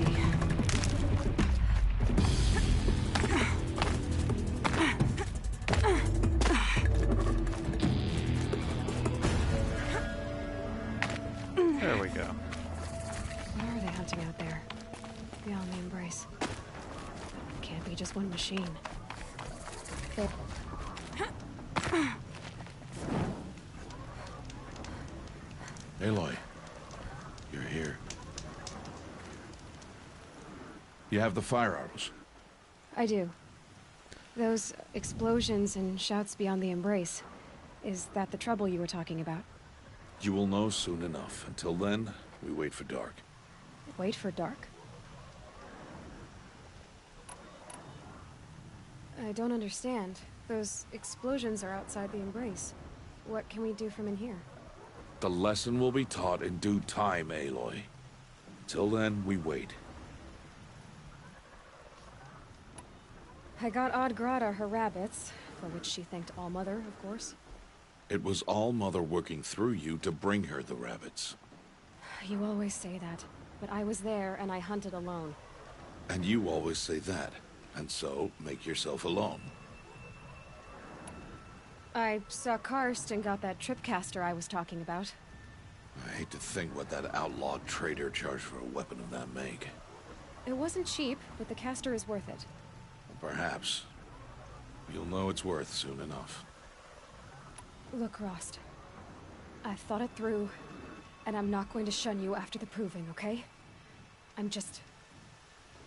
There we go. What are they hunting out there? Beyond the Embrace. Can't be just one machine. Aloy, you're here. You have the fire arrows. I do. Those explosions and shouts beyond the Embrace. Is that the trouble you were talking about? You will know soon enough. Until then, we wait for dark. Wait for dark? I don't understand. Those explosions are outside the Embrace. What can we do from in here? The lesson will be taught in due time, Aloy. Till then, we wait. I got Odd Grata her rabbits, for which she thanked All-Mother, of course. It was All-Mother working through you to bring her the rabbits. You always say that, but I was there and I hunted alone. And you always say that, and so make yourself alone. I saw Karst and got that tripcaster I was talking about. I hate to think what that outlawed trader charged for a weapon of that make. It wasn't cheap, but the caster is worth it. Perhaps. You'll know it's worth soon enough. Look, Rost. I've thought it through, and I'm not going to shun you after the proving, okay?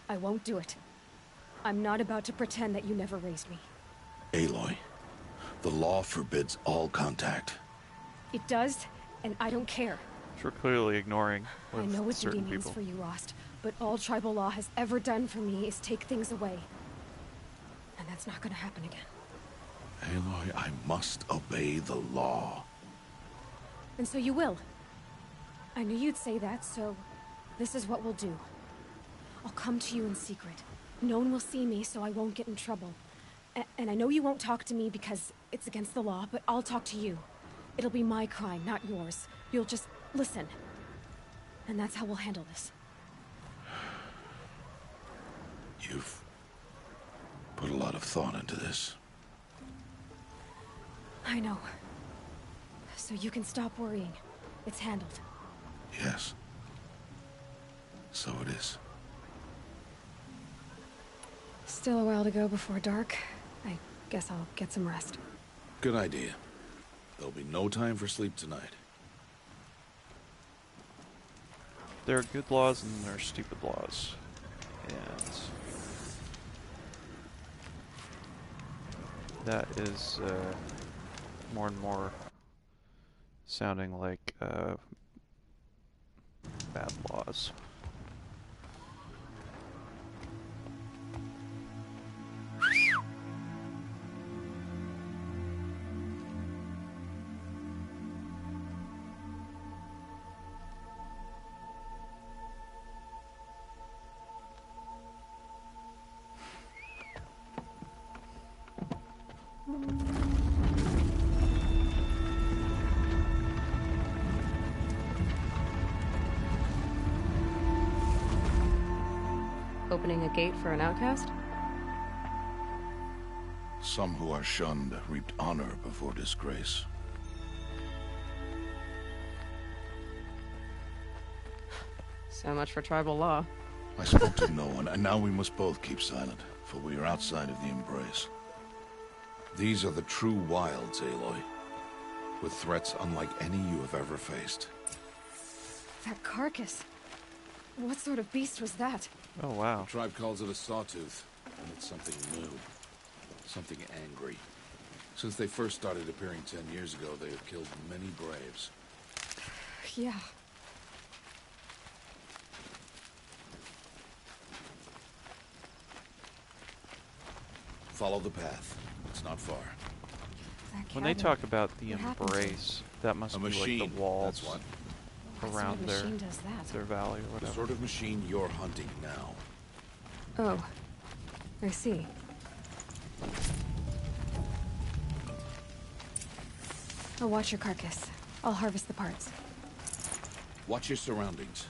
I won't do it. I'm not about to pretend that you never raised me. Aloy, the law forbids all contact. It does, and I don't care. Which we're clearly ignoring with I know what duty certain means people. for you, Rost, but all tribal law has ever done for me is take things away. And that's not gonna happen again. Aloy, I must obey the law. And so you will. I knew you'd say that, so this is what we'll do. I'll come to you in secret. No one will see me, so I won't get in trouble. And I know you won't talk to me because it's against the law, but I'll talk to you. It'll be my crime, not yours. You'll just listen. And that's how we'll handle this. You've put a lot of thought into this. I know. So you can stop worrying. It's handled. Yes. So it is. Still a while to go before dark. I guess I'll get some rest. Good idea. There'll be no time for sleep tonight. There are good laws and there are stupid laws. And that is more and more sounding like bad laws. Opening a gate for an outcast? Some who are shunned reaped honor before disgrace. So much for tribal law. I spoke to no one, and now we must both keep silent, for we are outside of the Embrace. These are the true wilds, Aloy. with threats unlike any you have ever faced. That carcass. What sort of beast was that? Oh, wow. The tribe calls it a sawtooth, and it's something new. Something angry. Since they first started appearing 10 years ago, they have killed many braves. Yeah. Follow the path. It's not far. When they talk about the embrace, that must be like the walls that's what. around What sort of machine does that? their valley or whatever. The sort of machine you're hunting now. Oh. I see. I'll watch your carcass. I'll harvest the parts. Watch your surroundings.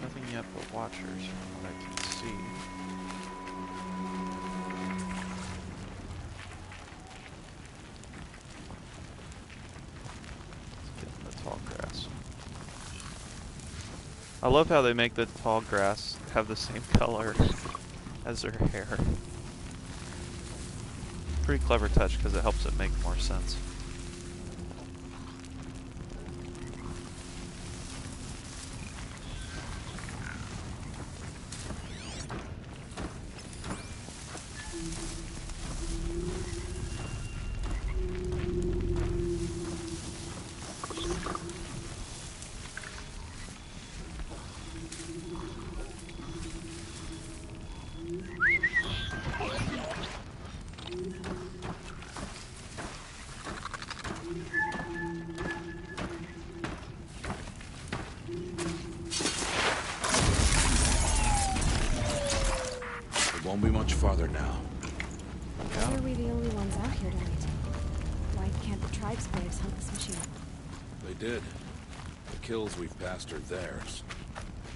Nothing yet but watchers from what I can see. Let's get in the tall grass. I love how they make the tall grass have the same color as their hair. Pretty clever touch because it helps it make more sense. Won't be much farther now. Why are we the only ones out here tonight? Why can't the tribe's braves hunt this machine? They did. The kills we've passed are theirs.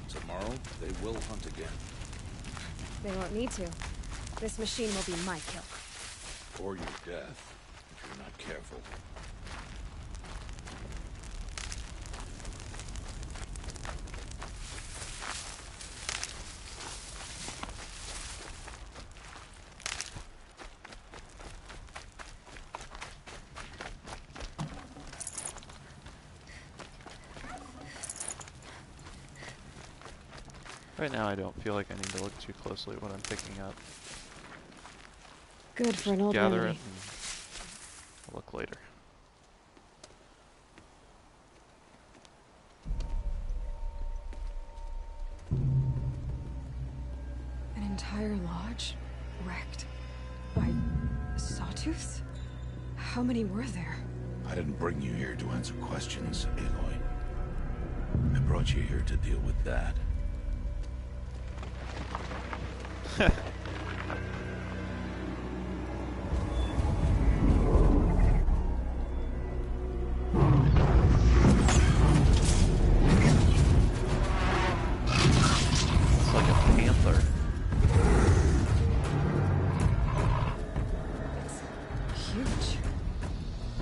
Tomorrow, they will hunt again. They won't need to. This machine will be my kill. Or your death, if you're not careful. Right now I don't feel like I need to look too closely at what I'm picking up. Good for an old Gather memory. it and I'll look later. An entire lodge wrecked by sawtooths? How many were there? I didn't bring you here to answer questions, Aloy. I brought you here to deal with that. It's like a panther. It's huge.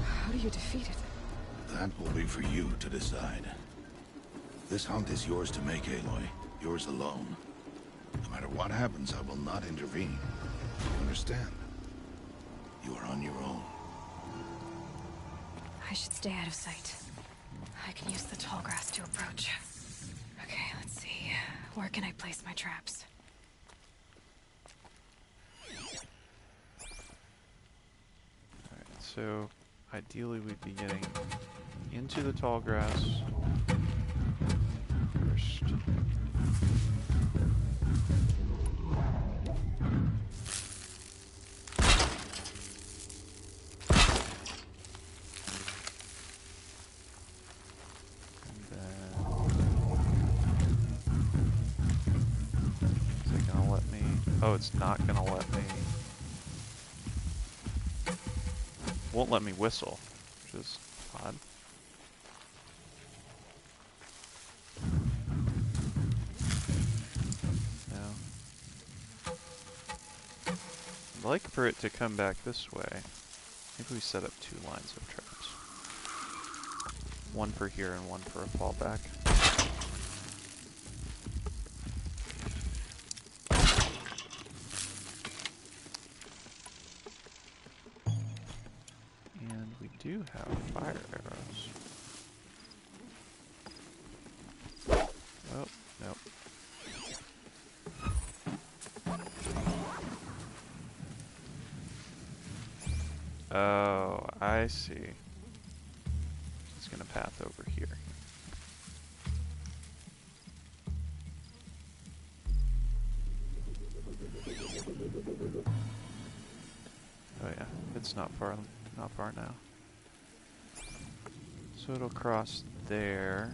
How do you defeat it? That will be for you to decide. This hunt is yours to make, Aloy. Yours alone. No matter what happens, I will not intervene. You understand? You are on your own. I should stay out of sight. I can use the tall grass to approach. Okay, let's see. Where can I place my traps? Alright, so ideally we'd be getting into the tall grass first. Oh, it's not gonna let me. Won't let me whistle, which is odd. No. I'd like for it to come back this way. Maybe we set up 2 lines of traps. One for here and one for a fallback. do have fire arrows. Oh, nope. Oh, I see. It's gonna path over here. Oh yeah, it's not far now. So it'll cross there.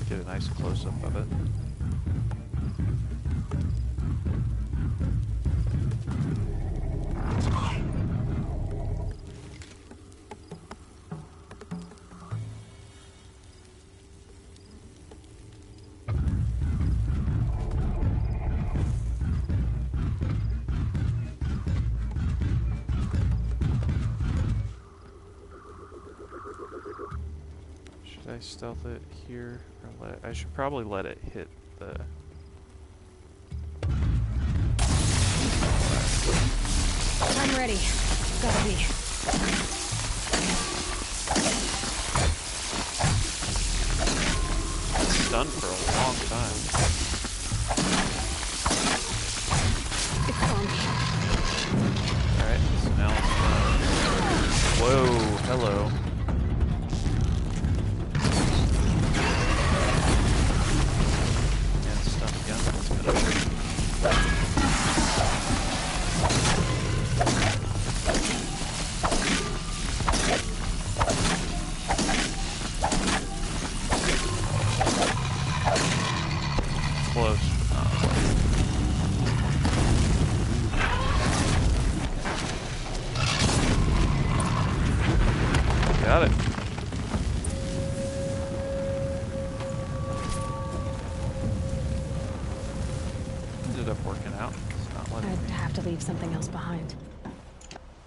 Get a nice close-up of it. Should I stealth it here? Or I should probably let it hit the... I'm ready. Gotta be. It's done for a long time. It's on me. Alright, so now it's done. Whoa, hello. And stuff again. Let's finish it. Close. Got it. Ended up working out. It's not letting I'd me. have to leave something else behind.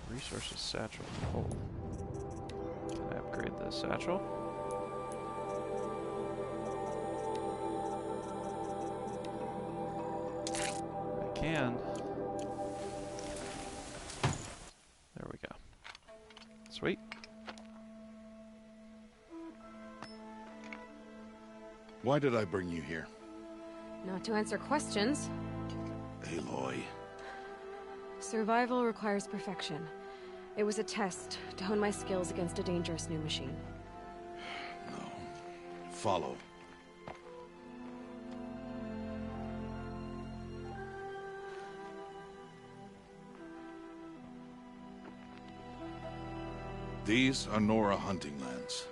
Resources satchel. Oh. Can I upgrade the satchel? I can. There we go. Sweet. Why did I bring you here? Not to answer questions. Aloy. Survival requires perfection. It was a test to hone my skills against a dangerous new machine. No. Follow. These are Nora hunting lands.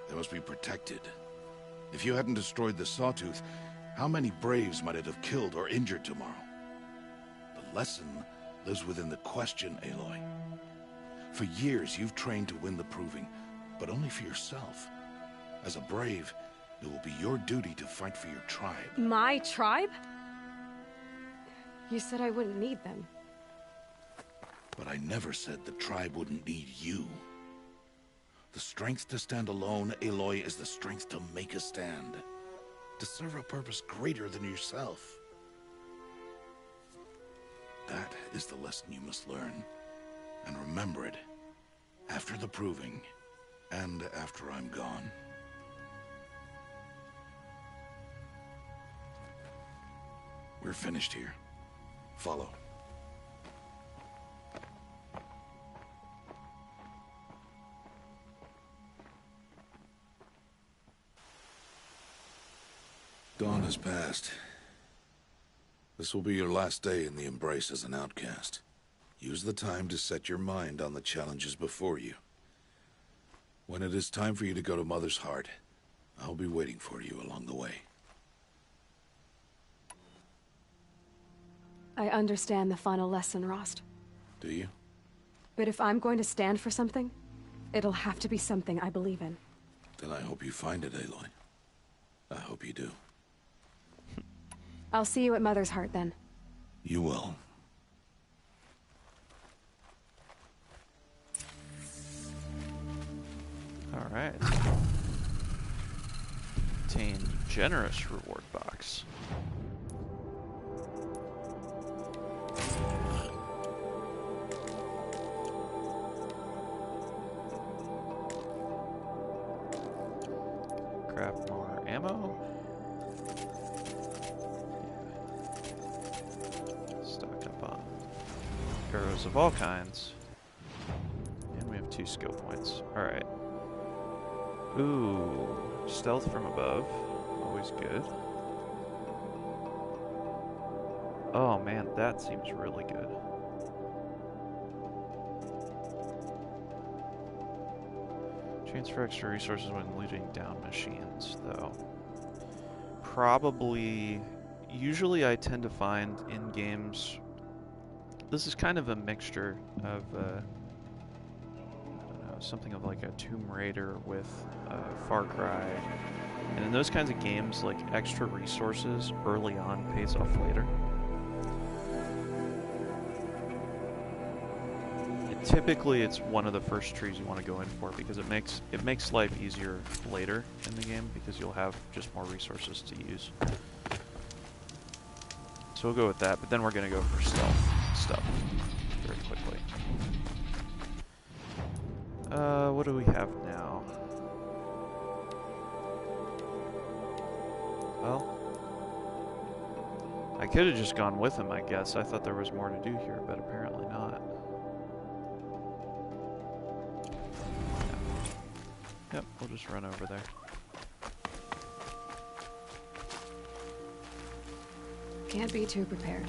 They must be protected. If you hadn't destroyed the Sawtooth, how many Braves might it have killed or injured tomorrow? The lesson lives within the question, Aloy. For years, you've trained to win the Proving, but only for yourself. As a Brave, it will be your duty to fight for your tribe. My tribe? You said I wouldn't need them. But I never said the tribe wouldn't need you. The strength to stand alone, Aloy, is the strength to make a stand. To serve a purpose greater than yourself. That is the lesson you must learn. And remember it. After the Proving. And after I'm gone. We're finished here. Follow. Dawn has passed. This will be your last day in the Embrace as an outcast. Use the time to set your mind on the challenges before you. When it is time for you to go to Mother's Heart, I'll be waiting for you along the way. I understand the final lesson, Rost. Do you? But if I'm going to stand for something, it'll have to be something I believe in. Then I hope you find it, Aloy. I hope you do. I'll see you at Mother's Heart, then. You will. Alright. Obtain generous reward box. arrows of all kinds. And we have 2 skill points. Alright. Ooh. Stealth from above. Always good. Oh man, that seems really good. Transfer extra resources when looting down machines, though. Probably... Usually I tend to find in games... This is kind of a mixture of, I don't know, something of like a Tomb Raider with Far Cry. And in those kinds of games, like, extra resources early on pays off later. Typically, it's one of the first trees you want to go in for because it makes life easier later in the game because you'll have just more resources to use. So we'll go with that, but then we're going to go for stealth stuff very quickly. What do we have now? Well, I could have just gone with him, I guess. I thought there was more to do here, but apparently not. Yep, we'll just run over there. Can't be too prepared.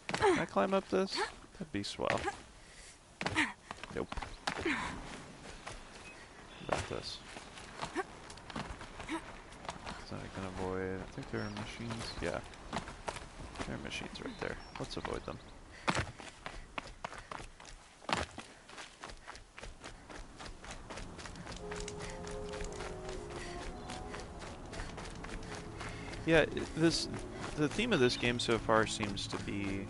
Can I climb up this? That'd be swell. Nope. About this. So I can avoid... I think there are machines. Yeah. There are machines right there. Let's avoid them. Yeah, the theme of this game so far seems to be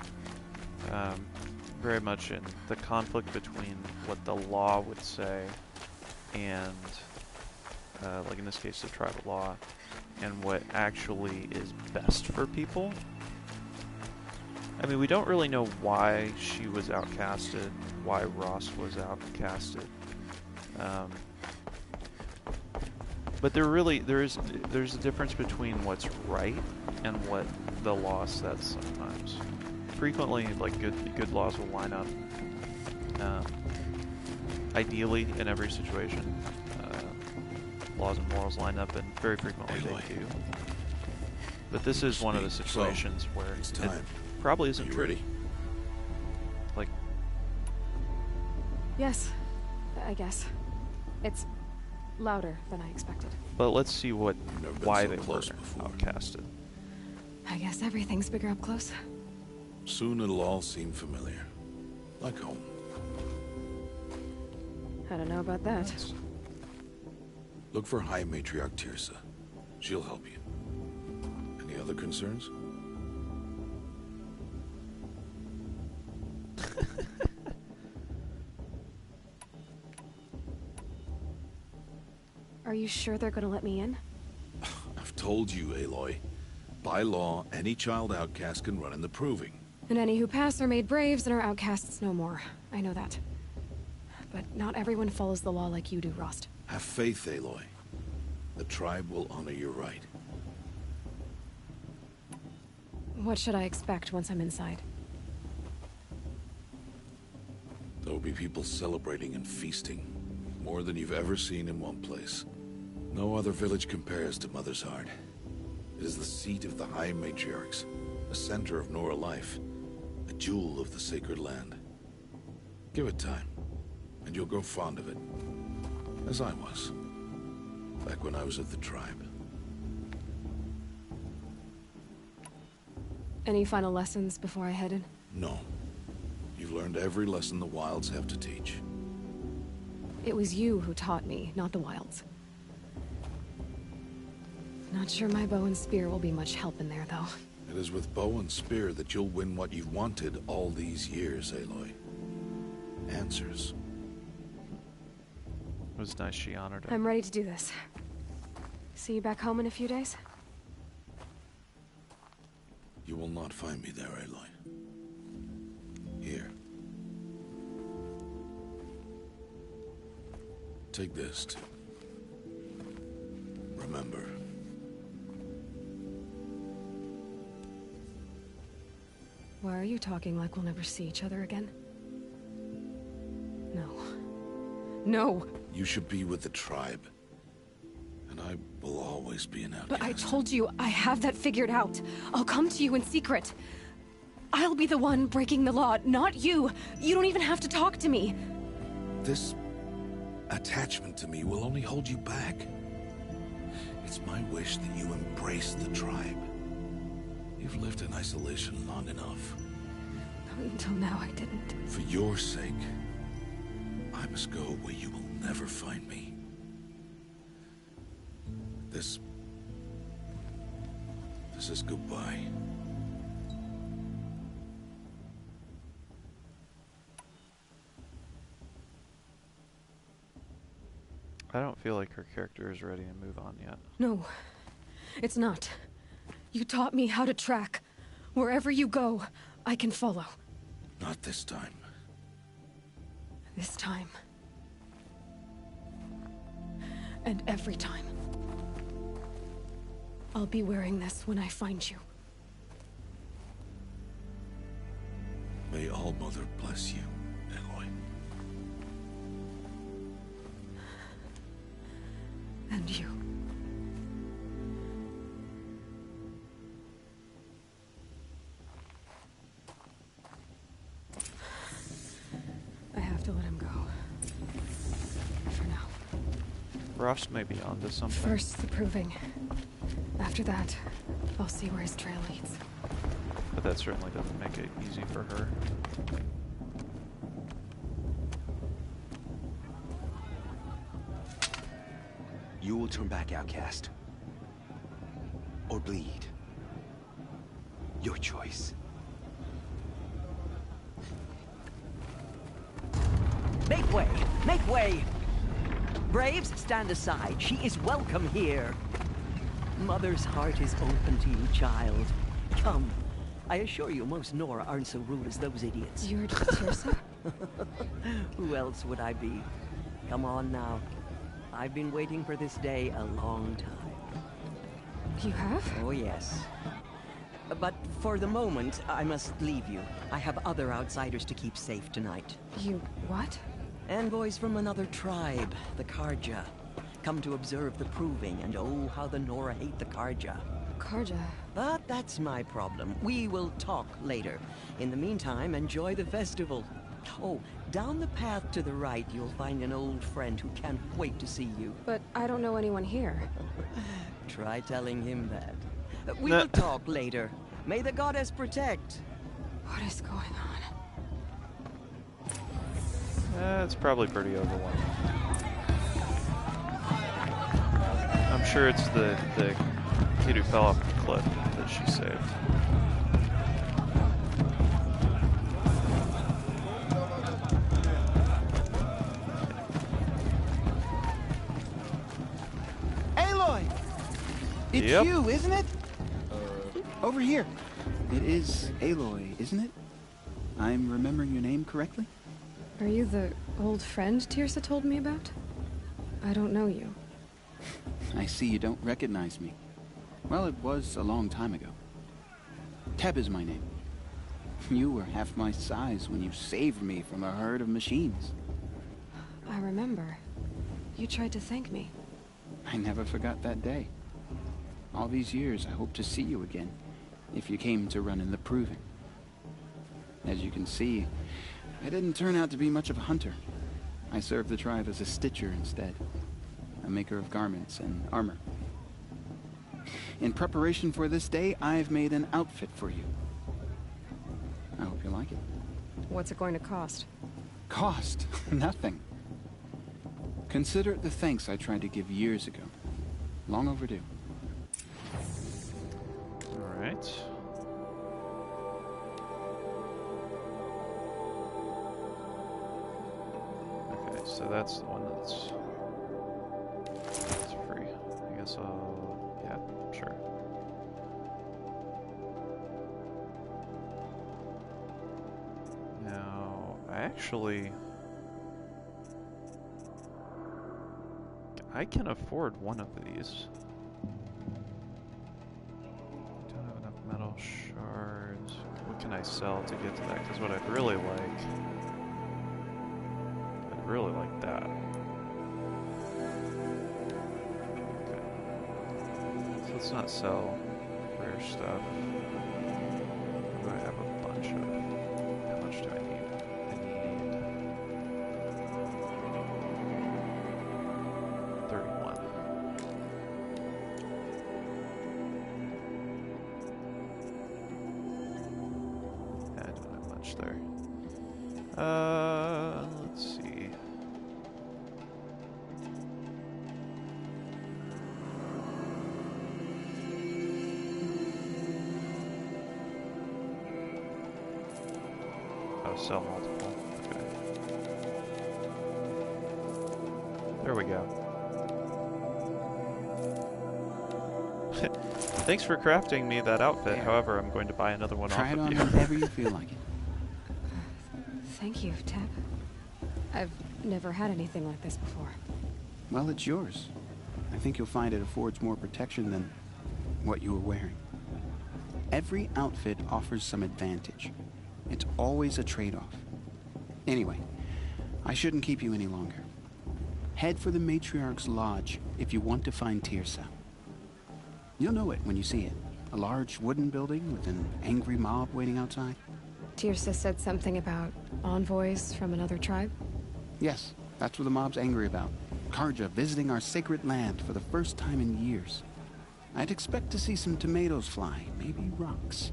very much in the conflict between what the law would say and, like in this case, the tribal law, and what actually is best for people. I mean, we don't really know why she was outcasted, why Rost was outcasted. But there's a difference between what's right and what the law says sometimes. Frequently, like good laws will line up. Ideally, in every situation, laws and morals line up, and very frequently they do. But this is one of the situations where it probably isn't true. Ready? Like, yes, I guess. It's louder than I expected. but let's see why they were outcasted. I guess everything's bigger up close. Soon it'll all seem familiar. Like home. I don't know about that. Look for High Matriarch Tirsa. She'll help you. Any other concerns? Are you sure they're gonna let me in? I've told you, Aloy. By law, any child outcast can run in the Proving. And any who pass are made braves and are outcasts no more. I know that. But not everyone follows the law like you do, Rost. Have faith, Aloy. The tribe will honor your right. What should I expect once I'm inside? There will be people celebrating and feasting. More than you've ever seen in one place. No other village compares to Mother's Heart. It is the seat of the High Matriarchs, a center of Nora life, a jewel of the sacred land. Give it time, and you'll grow fond of it. As I was, back when I was at the tribe. Any final lessons before I head in? No. You've learned every lesson the Wilds have to teach. It was you who taught me, not the Wilds. Not sure my bow and spear will be much help in there, though. It is with bow and spear that you'll win what you've wanted all these years, Aloy. Answers. It was nice she honored him. I'm ready to do this. See you back home in a few days? You will not find me there, Aloy. Here. Take this to remember. Why are you talking like we'll never see each other again? No. No! You should be with the tribe. And I will always be an outcast. But I told you, I have that figured out. I'll come to you in secret. I'll be the one breaking the law, not you. You don't even have to talk to me. This attachment to me will only hold you back. It's my wish that you embrace the tribe. You've lived in isolation long enough. Until now, I didn't. For your sake, I must go where you will never find me. This is goodbye. I don't feel like her character is ready to move on yet. No, it's not. You taught me how to track. Wherever you go, I can follow. Not this time. This time. And every time. I'll be wearing this when I find you. May All Mother bless you, Aloy. And you. I have to let him go. For now. Ross may be onto something. First, the proving. After that, I'll see where his trail leads. But that certainly doesn't make it easy for her. You will turn back, outcast. Or bleed. Your choice. Make way! Make way! Braves, stand aside. She is welcome here. Mother's heart is open to you, child. Come. I assure you, most Nora aren't so rude as those idiots. You're Teersa? Who else would I be? Come on now. I've been waiting for this day a long time. You have? Oh, yes. But for the moment, I must leave you. I have other outsiders to keep safe tonight. You what? Envoys from another tribe, the Carja. Come to observe the proving, and oh, how the Nora hate the Carja. Carja? But that's my problem. We will talk later. In the meantime, enjoy the festival. Oh, down the path to the right, you'll find an old friend who can't wait to see you. But I don't know anyone here. Try telling him that. We will talk later. May the goddess protect. What is going on? It's probably pretty overwhelming. I'm sure it's the kid who fell off the cliff that she saved. Aloy! It's Yep. you, isn't it? Over here. It is Aloy, isn't it? I'm remembering your name correctly? Are you the old friend Teersa told me about? I don't know you. I see you don't recognize me. Well, it was a long time ago. Teb is my name. You were half my size when you saved me from a herd of machines. I remember. You tried to thank me. I never forgot that day. All these years, I hope to see you again, if you came to run in the proving. As you can see, I didn't turn out to be much of a hunter. I served the tribe as a stitcher instead, a maker of garments and armor. In preparation for this day, I've made an outfit for you. I hope you like it. What's it going to cost? Cost? Nothing. Consider it the thanks I tried to give years ago. Long overdue. All right. Okay, so that's the one that's free. I guess I'll, yeah, sure. Actually, I can afford one of these. Don't have enough metal shards. What can I sell to get to that? Because what I'd really like that. Okay. So let's not sell rare stuff. Do I have a bunch of? How much do I need? I need 31. Yeah, I don't have much there. Let's see. Sell multiple. Okay. There we go. Thanks for crafting me that outfit. However, I'm going to buy another one Try off it of on you. whenever you feel like it. Thank you, Teb. I've never had anything like this before. Well, it's yours. I think you'll find it affords more protection than what you were wearing. Every outfit offers some advantage. It's always a trade-off. Anyway, I shouldn't keep you any longer. Head for the Matriarch's Lodge if you want to find Teersa. You'll know it when you see it. A large wooden building with an angry mob waiting outside. Teersa said something about envoys from another tribe? Yes, that's what the mob's angry about. Karja visiting our sacred land for the first time in years. I'd expect to see some tomatoes fly, maybe rocks.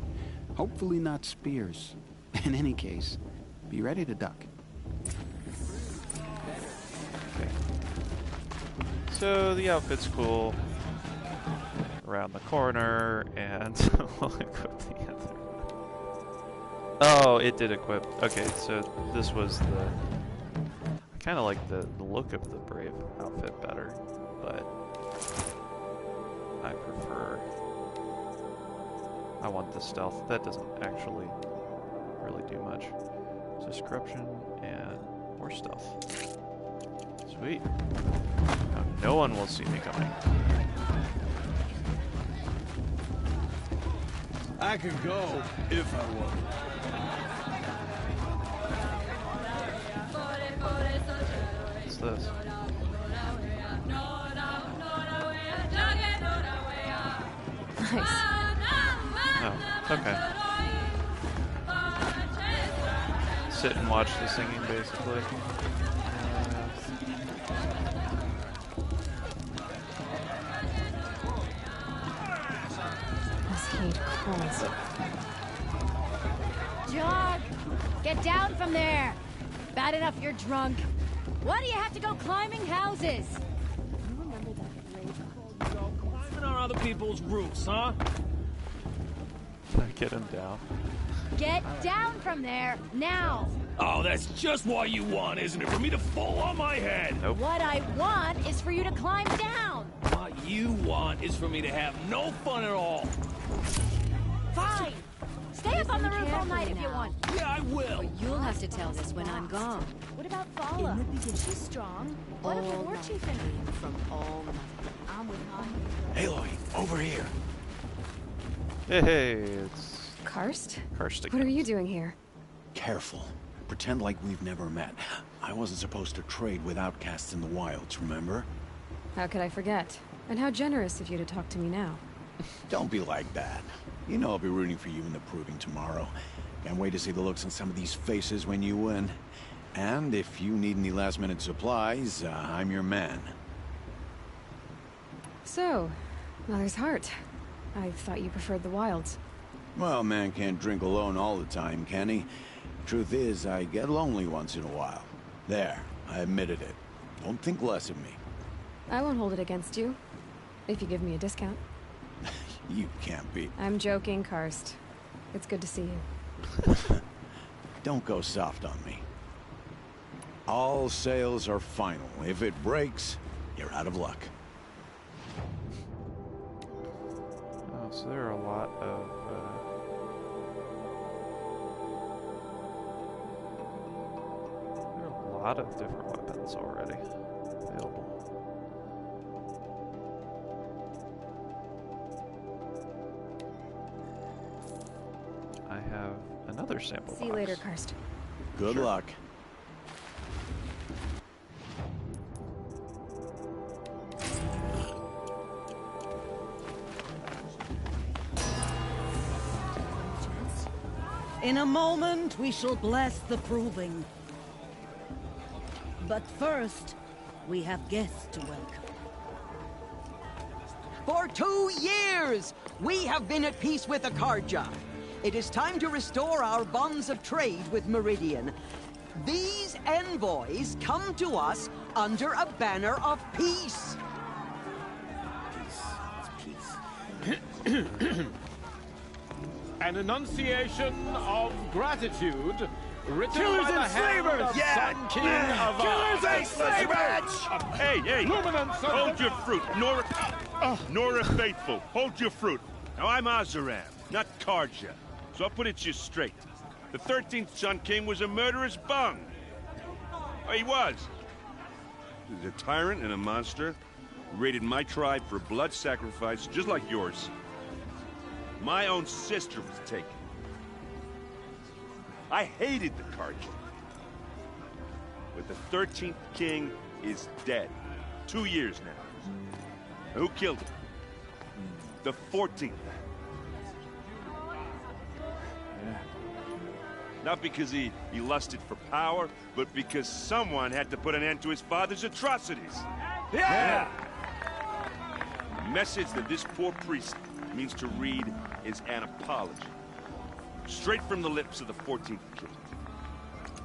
Hopefully not spears. In any case, be ready to duck. Okay. So the outfit's cool. Around the corner, and we'll equip the other. Oh, it did equip. Okay, so this was the. I kind of like the look of the Brave outfit better, but I prefer. I want the stealth. That doesn't actually really do much. It's just corruption and more stealth. Sweet. Now no one will see me coming. I could go if I want. What's this? Nice. Oh, okay. Sit and watch the singing, basically. This heat calls. Jog! Get down from there! Bad enough you're drunk. Why do you have to go climbing houses? You remember that brave Climbing on other people's roofs, huh? Can I get him down? Get down from there, now! Oh, that's just what you want, isn't it? For me to fall on my head! Nope. What I want is for you to climb down! What you want is for me to have no fun at all. Fine! Stay up on the roof all night if you want. Yeah, I will. But you'll have to tell this when I'm gone. What about Vala? She's strong. What if the war chief in from all I'm with Aloy, over here. Hey, it's Karst? Karst What are you doing here? Careful. Pretend like we've never met. I wasn't supposed to trade with outcasts in the wilds, remember? How could I forget? And how generous of you to talk to me now. Don't be like that. You know I'll be rooting for you in the proving tomorrow. Can't wait to see the looks on some of these faces when you win. And if you need any last-minute supplies, I'm your man. So, Mother's Heart. I thought you preferred the wilds. Well, man can't drink alone all the time, can he? Truth is, I get lonely once in a while. There, I admitted it. Don't think less of me. I won't hold it against you. If you give me a discount. You can't be. I'm joking, Karst. It's good to see you. Don't go soft on me. All sales are final. If it breaks, you're out of luck. Oh, so there are a lot of lot of different weapons already available. I have another sample. See you later, Karst. Good luck. In a moment, we shall bless the proving. But first, we have guests to welcome. For 2 years, we have been at peace with Akarja. It is time to restore our bonds of trade with Meridian. These envoys come to us under a banner of peace. An enunciation of gratitude written Killers by the and hand slavers! of Yeah! Sun King of Killers and slavers! Hey, hey! Luminance of Hold the- your fruit, Nora Faithful. Hold your fruit. Now, I'm Oseram, not Karja, so I'll put it to you straight. The 13th Sun King was a murderous bung. Oh, he was. He's a tyrant and a monster. He raided my tribe for blood sacrifice, just like yours. My own sister was taken. I hated the Karja. But the 13th king is dead. 2 years now. And who killed him? The 14th. Not because he lusted for power, but because someone had to put an end to his father's atrocities. Yeah! The message that this poor priest means to read is an apology. Straight from the lips of the 14th king.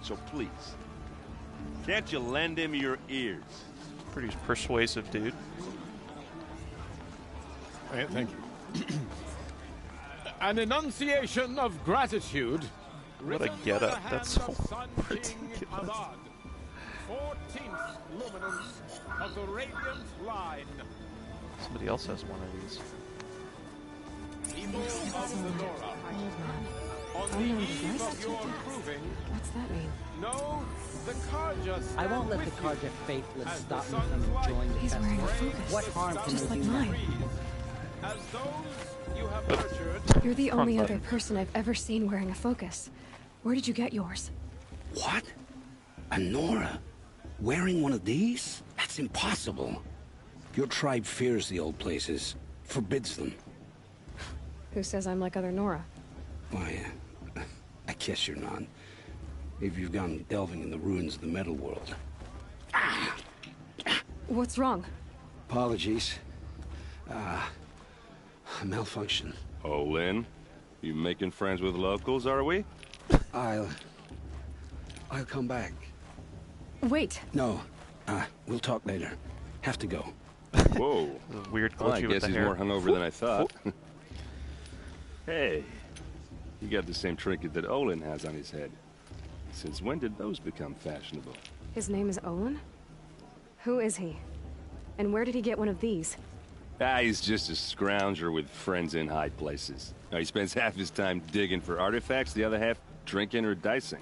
So please, can't you lend him your ears? Pretty persuasive, dude. Thank you. An enunciation of gratitude. What a written by getup. the hand That's of so Sun King ridiculous. Abad, 14th luminance of the Radiant Line. Somebody else has one of these. People of the Nora. On Oh, the no, eve nice of to your do this. proving, What's that mean? no, the Karja I won't let the stand with Karja you. faithless As stop the me from sun's light enjoying the He's wearing a festival. focus. What harm can Just they like do? mine. As those you have nurtured, You're the Front only button. other person I've ever seen wearing a focus. Where did you get yours? What? A Nora? Wearing one of these? That's impossible. Your tribe fears the old places, forbids them. Who says I'm like other Nora? Why, I guess you're not. If you've gone delving in the ruins of the metal world. What's wrong? Apologies. A malfunction. Oh, Lynn, you making friends with locals, are we? I'll come back. Wait. No, we'll talk later. Have to go. Whoa. Weird Well, I glitchy with guess the he's hair. more hungover than I thought. Hey, you got the same trinket that Olin has on his head. Since when did those become fashionable? His name is Olin? Who is he? And where did he get one of these? He's just a scrounger with friends in high places. Now, he spends half his time digging for artifacts, the other half drinking or dicing.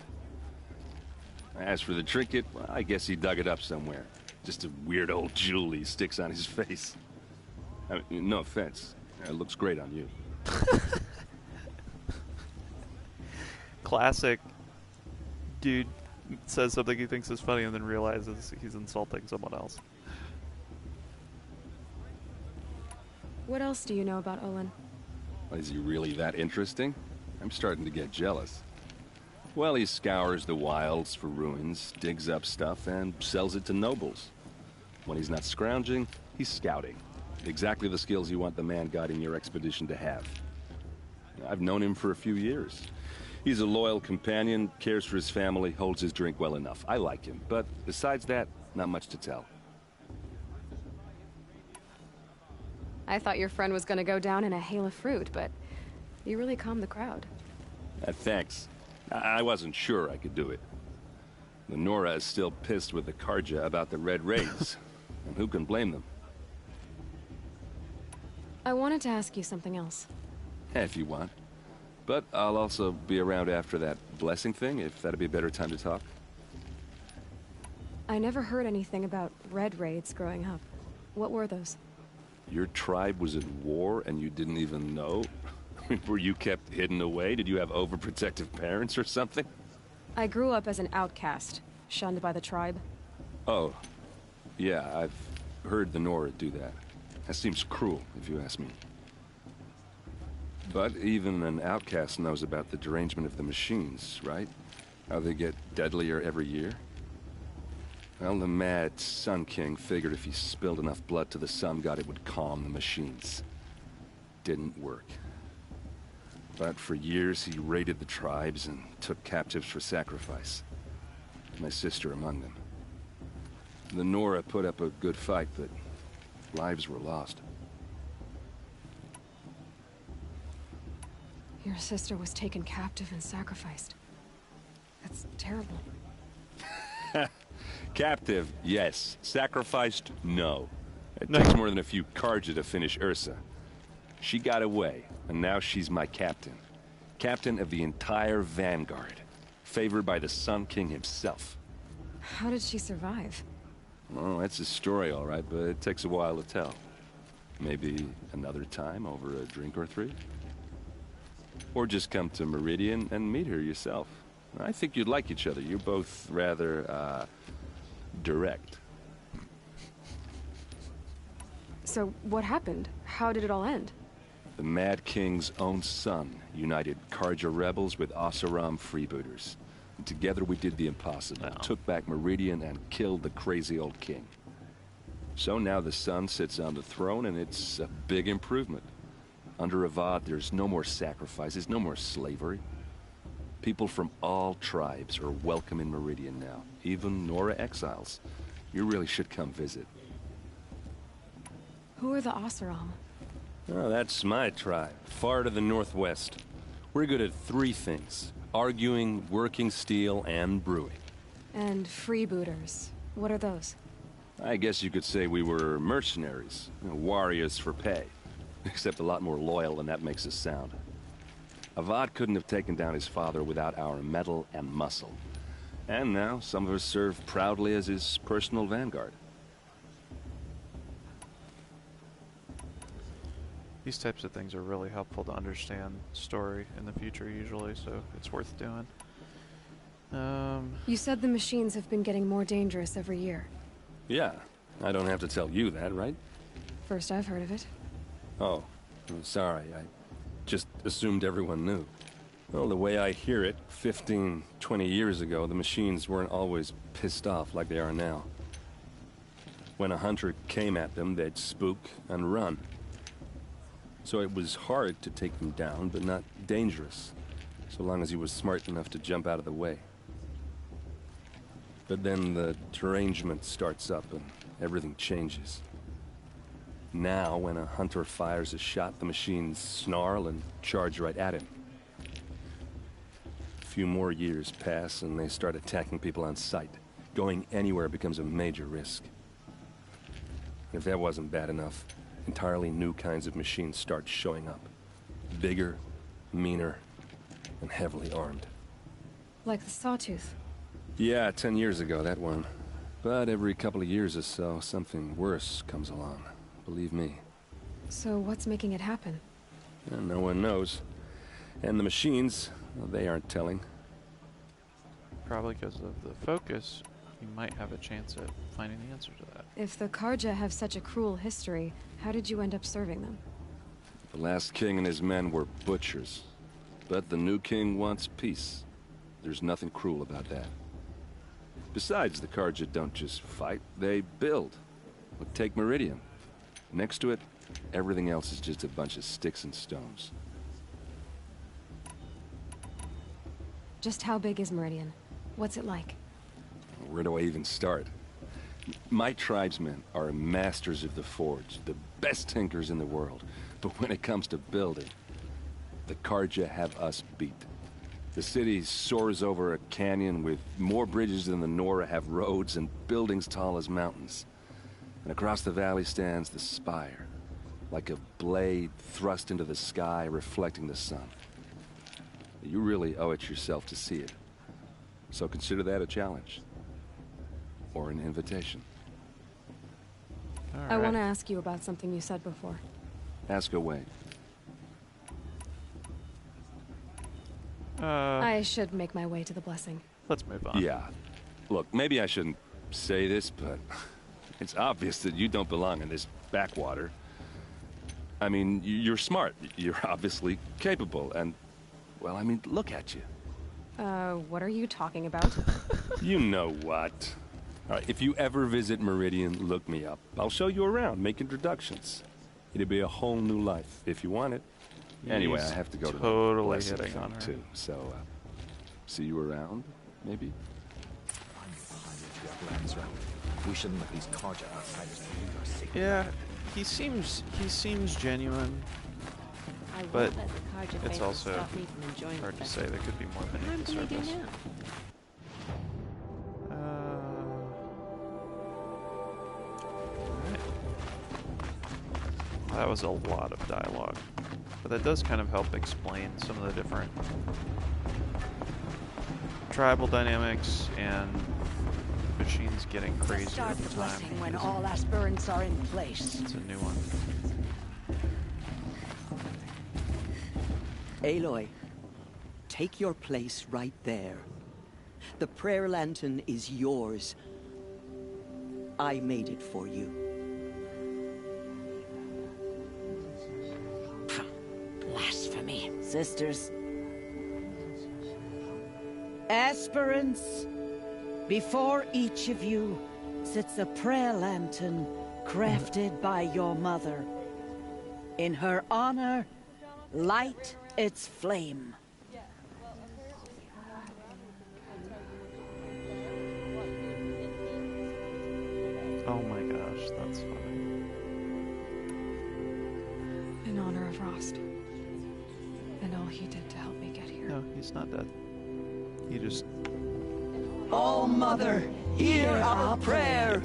As for the trinket, well, I guess he dug it up somewhere. Just a weird old jewel he sticks on his face. I mean, no offense. It looks great on you. Classic. Dude says something he thinks is funny and then realizes he's insulting someone else. What else do you know about Olin? Is he really that interesting? I'm starting to get jealous. Well, he scours the wilds for ruins, digs up stuff, and sells it to nobles. When he's not scrounging, he's scouting. Exactly the skills you want the man guiding your expedition to have. I've known him for a few years. He's a loyal companion, cares for his family, holds his drink well enough. I like him, but besides that, not much to tell. I thought your friend was gonna go down in a hail of fruit, but you really calmed the crowd. Thanks. I wasn't sure I could do it. The Nora is still pissed with the Karja about the Red Raids, and who can blame them? I wanted to ask you something else. If you want. But I'll also be around after that blessing thing, if that'd be a better time to talk. I never heard anything about red raids growing up. What were those? Your tribe was at war and you didn't even know? Were you kept hidden away? Did you have overprotective parents or something? I grew up as an outcast, shunned by the tribe. Oh, yeah, I've heard the Nora do that. That seems cruel, if you ask me. But even an outcast knows about the derangement of the machines, right? How they get deadlier every year? Well, the mad Sun King figured if he spilled enough blood to the Sun God, it would calm the machines. Didn't work. But for years, he raided the tribes and took captives for sacrifice. My sister among them. The Nora put up a good fight, but lives were lost. Your sister was taken captive and sacrificed. That's terrible. Captive, yes. Sacrificed, no. It takes more than a few Carja to finish Ursa. She got away, and now she's my captain. Captain of the entire Vanguard. Favored by the Sun King himself. How did she survive? Well, that's a story, all right, but it takes a while to tell. Maybe another time over a drink or three? Or just come to Meridian and meet her yourself. I think you'd like each other. You're both rather, direct. So, what happened? How did it all end? The Mad King's own son united Carja rebels with Oseram freebooters. And together we did the impossible. Took back Meridian and killed the crazy old king. So now the son sits on the throne and it's a big improvement. Under Avad, there's no more sacrifices, no more slavery. People from all tribes are welcome in Meridian now. Even Nora exiles. You really should come visit. Who are the Oseram? Oh, that's my tribe, far to the northwest. We're good at three things. Arguing, working steel, and brewing. And freebooters. What are those? I guess you could say we were mercenaries. Warriors for pay. Except a lot more loyal than that makes us sound. Avad couldn't have taken down his father without our metal and muscle. And now, some of us serve proudly as his personal vanguard. These types of things are really helpful to understand story in the future usually, so it's worth doing. You said the machines have been getting more dangerous every year. Yeah, I don't have to tell you that, right? First I've heard of it. Oh, I'm sorry. I just assumed everyone knew. Well, the way I hear it, 15, 20 years ago, the machines weren't always pissed off like they are now. When a hunter came at them, they'd spook and run. So it was hard to take them down, but not dangerous, so long as he was smart enough to jump out of the way. But then the derangement starts up and everything changes. Now, when a hunter fires a shot, the machines snarl and charge right at him. A few more years pass and they start attacking people on sight. Going anywhere becomes a major risk. If that wasn't bad enough, entirely new kinds of machines start showing up. Bigger, meaner, and heavily armed. Like the Sawtooth? Yeah, 10 years ago, that one. But every couple of years or so, something worse comes along. Believe me. So what's making it happen? And no one knows. And the machines, well, they aren't telling. Probably because of the focus, you might have a chance at finding the answer to that. If the Carja have such a cruel history, how did you end up serving them? The last king and his men were butchers. But the new king wants peace. There's nothing cruel about that. Besides, the Carja don't just fight, they build. Look, take Meridian. Next to it, everything else is just a bunch of sticks and stones. Just how big is Meridian? What's it like? Where do I even start? My tribesmen are masters of the forge, the best tinkers in the world. But when it comes to building, the Carja have us beat. The city soars over a canyon with more bridges than the Nora have roads and buildings tall as mountains. And across the valley stands the spire, like a blade thrust into the sky reflecting the sun. You really owe it yourself to see it. So consider that a challenge. or an invitation. I want to ask you about something you said before. Ask away. I should make my way to the blessing. Let's move on. Yeah. Look, maybe I shouldn't say this, but it's obvious that you don't belong in this backwater. I mean, you're smart. You're obviously capable, and, well, I mean, look at you. What are you talking about? You know what. All right, if you ever visit Meridian, look me up. I'll show you around, make introductions. It'll be a whole new life, if you want it. Anyway, I have to go to the blessing hitting on her. too. So, see you around, maybe? We shouldn't let these Carja outsiders leak our secret. Yeah, he seems genuine, but it's also hard to say. There could be more beneath the surface. That was a lot of dialogue, but that does kind of help explain some of the different tribal dynamics and machines getting crazier Start over the time. blessing when all aspirants are in place. It's a new one. Aloy, take your place right there. The prayer lantern is yours. I made it for you. Blasphemy. Sisters. Aspirants, before each of you sits a prayer lantern crafted by your mother. In her honor, light its flame. Oh my gosh, that's funny. In honor of Rost. And all he did to help me get here. No, he's not dead. He just... All Mother, hear our prayer.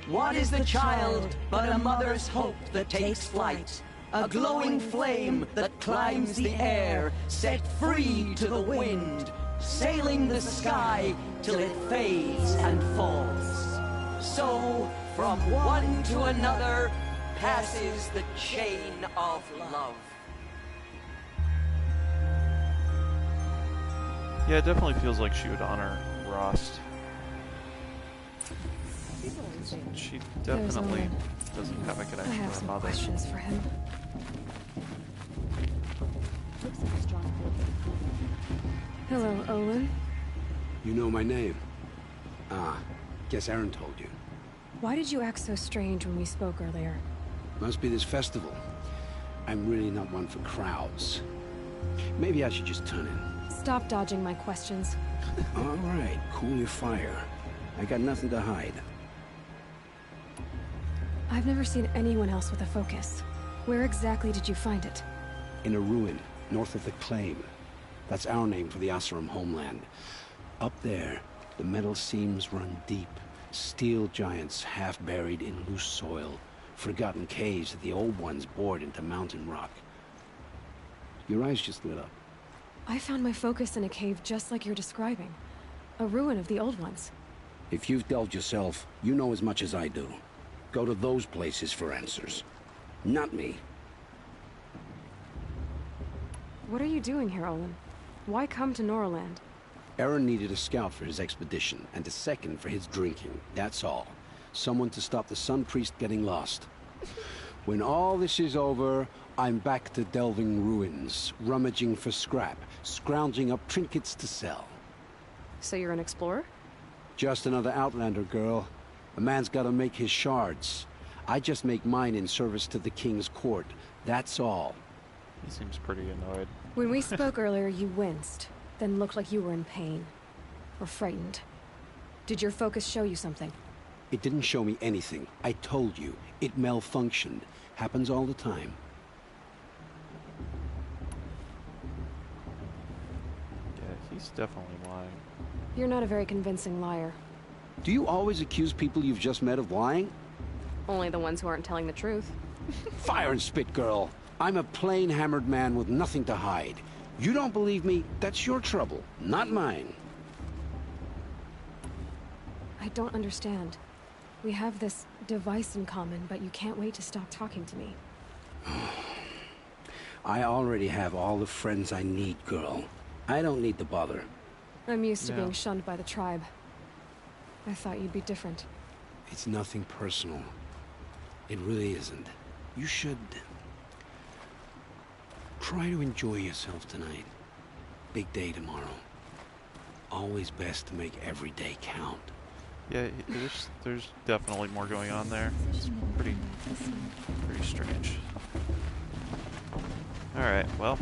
What is the child but a mother's hope that takes flight? A glowing flame that climbs the air, set free to the wind, sailing the sky till it fades and falls. So, from one to another, passes the chain of love. Yeah, it definitely feels like she would honor Rost. She definitely doesn't have a I connection have to her some mother. questions for him. Hello, Olin. You know my name? Ah, guess Aaron told you. Why did you act so strange when we spoke earlier? Must be this festival. I'm really not one for crowds. Maybe I should just turn in. Stop dodging my questions. All right, cool your fire. I got nothing to hide. I've never seen anyone else with a focus. Where exactly did you find it? In a ruin, north of the Claim. That's our name for the Oseram homeland. Up there, the metal seams run deep. Steel giants half buried in loose soil. Forgotten caves that the old ones bored into mountain rock. Your eyes just lit up. I found my focus in a cave just like you're describing. A ruin of the old ones. If you've delved yourself, you know as much as I do. Go to those places for answers. Not me. What are you doing here, Olin? Why come to Norland? Aaron needed a scout for his expedition, and a second for his drinking. That's all. Someone to stop the Sun Priest getting lost. When all this is over, I'm back to delving ruins, rummaging for scrap, scrounging up trinkets to sell. So you're an explorer? Just another Outlander, girl. A man's gotta make his shards. I just make mine in service to the King's court. That's all. He seems pretty annoyed. When we spoke earlier, you winced, then looked like you were in pain. Or frightened. Did your focus show you something? It didn't show me anything. I told you. It malfunctioned. Happens all the time. Yeah, he's definitely lying. You're not a very convincing liar. Do you always accuse people you've just met of lying? Only the ones who aren't telling the truth. Fire and spit, girl. I'm a plain hammered man with nothing to hide. You don't believe me, that's your trouble, not mine. I don't understand. We have this device in common, but you can't wait to stop talking to me. I already have all the friends I need, girl. I don't need the bother. I'm used to being shunned by the tribe. I thought you'd be different. It's nothing personal. It really isn't. You should... try to enjoy yourself tonight. Big day tomorrow. Always best to make every day count. Yeah, there's definitely more going on there. It's pretty strange. Alright, well.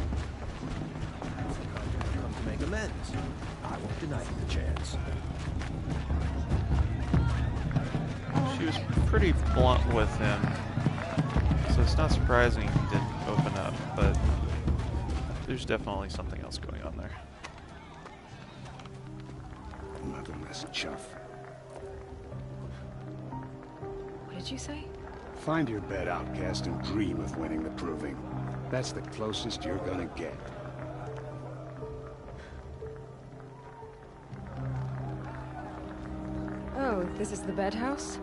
Come to make amends. I won't deny you the chance. She was pretty blunt with him, so it's not surprising he didn't open up, but there's definitely something else going on there. Motherless chuff. What did you say? Find your bed, outcast, and dream of winning the proving. That's the closest you're gonna get. Oh, this is the bed house?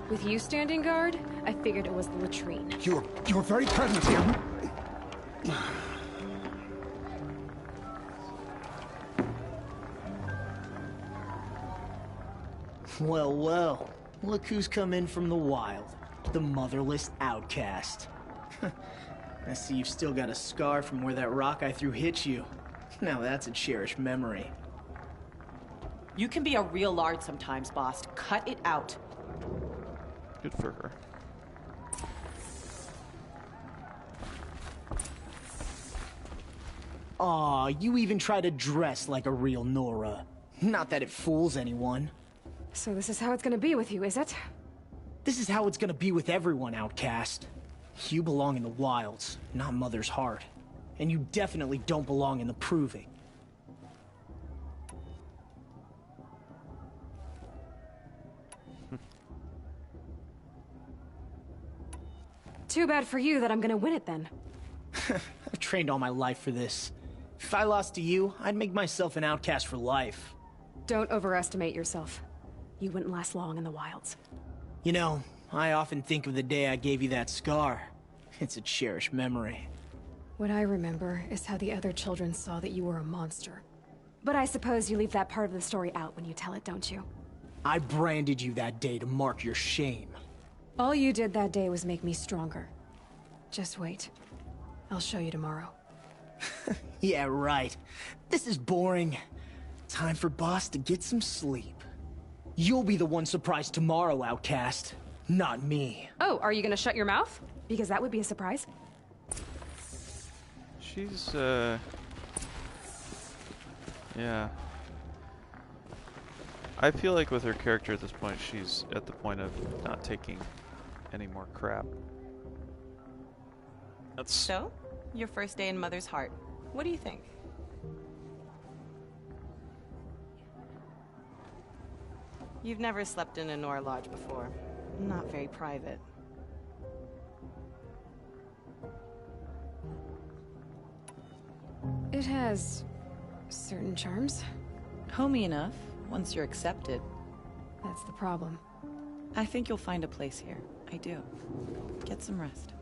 With you standing guard, I figured it was the latrine. Your very presence here. Well, well. Look who's come in from the wild. The motherless outcast. I see you've still got a scar from where that rock I threw hit you. Now that's a cherished memory. You can be a real lard sometimes, boss. Cut it out. Good for her. Aw, you even try to dress like a real Nora. Not that it fools anyone. So this is how it's gonna be with you, is it? This is how it's gonna be with everyone, outcast. You belong in the wilds, not Mother's heart. And you definitely don't belong in the proving. Too bad for you that I'm gonna win it then. I've trained all my life for this. If I lost to you, I'd make myself an outcast for life. Don't overestimate yourself. You wouldn't last long in the wilds. You know, I often think of the day I gave you that scar. It's a cherished memory. What I remember is how the other children saw that you were a monster. But I suppose you leave that part of the story out when you tell it, don't you? I branded you that day to mark your shame. All you did that day was make me stronger. Just wait. I'll show you tomorrow. Yeah, right. This is boring. Time for Boss to get some sleep. You'll be the one surprised tomorrow, outcast. Not me. Oh, are you gonna shut your mouth? Because that would be a surprise. She's, yeah. I feel like with her character at this point, she's at the point of not taking any more crap. That's... So, your first day in Mother's heart. What do you think? You've never slept in a Nora lodge before. Not very private. It has certain charms. Homey enough, once you're accepted. That's the problem. I think you'll find a place here. I do. Get some rest.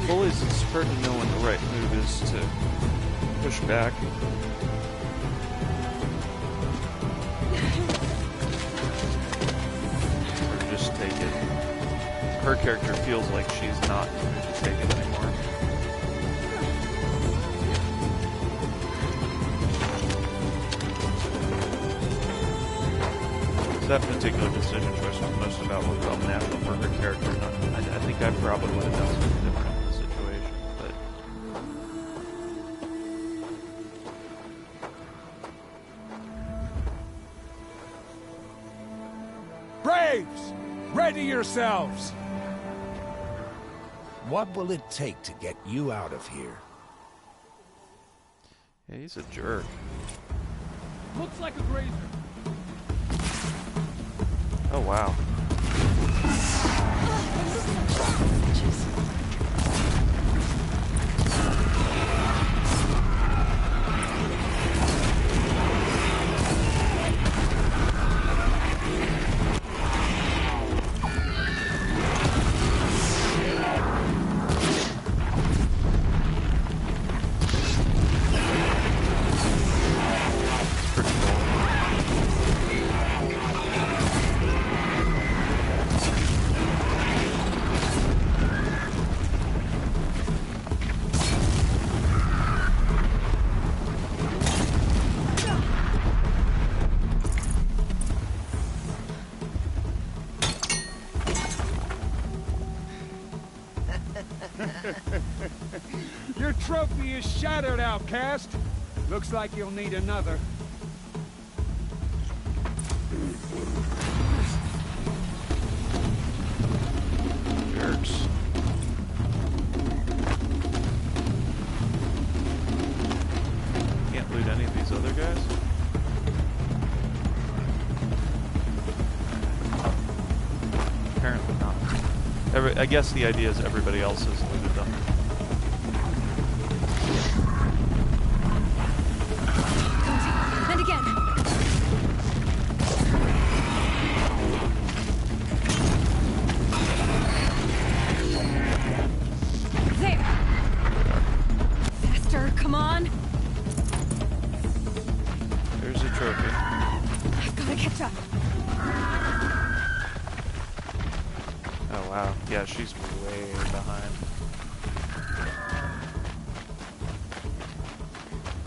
Bullies, it's hard to know when the right move is to push back. Or just take it. Her character feels like she's not going to take it anymore. That particular decision choice was most about what felt natural for her character. I think I probably would have done something different. yourselves! What will it take to get you out of here? Yeah, he's a jerk. Looks like a grazer. Oh, wow. Your trophy is shattered, outcast. Looks like you'll need another. Jerks. Can't loot any of these other guys? Apparently not. I guess the idea is everybody else has looted them. And again. There. Faster, come on. There's a trophy. I've gotta catch up. Oh wow, yeah, she's way behind.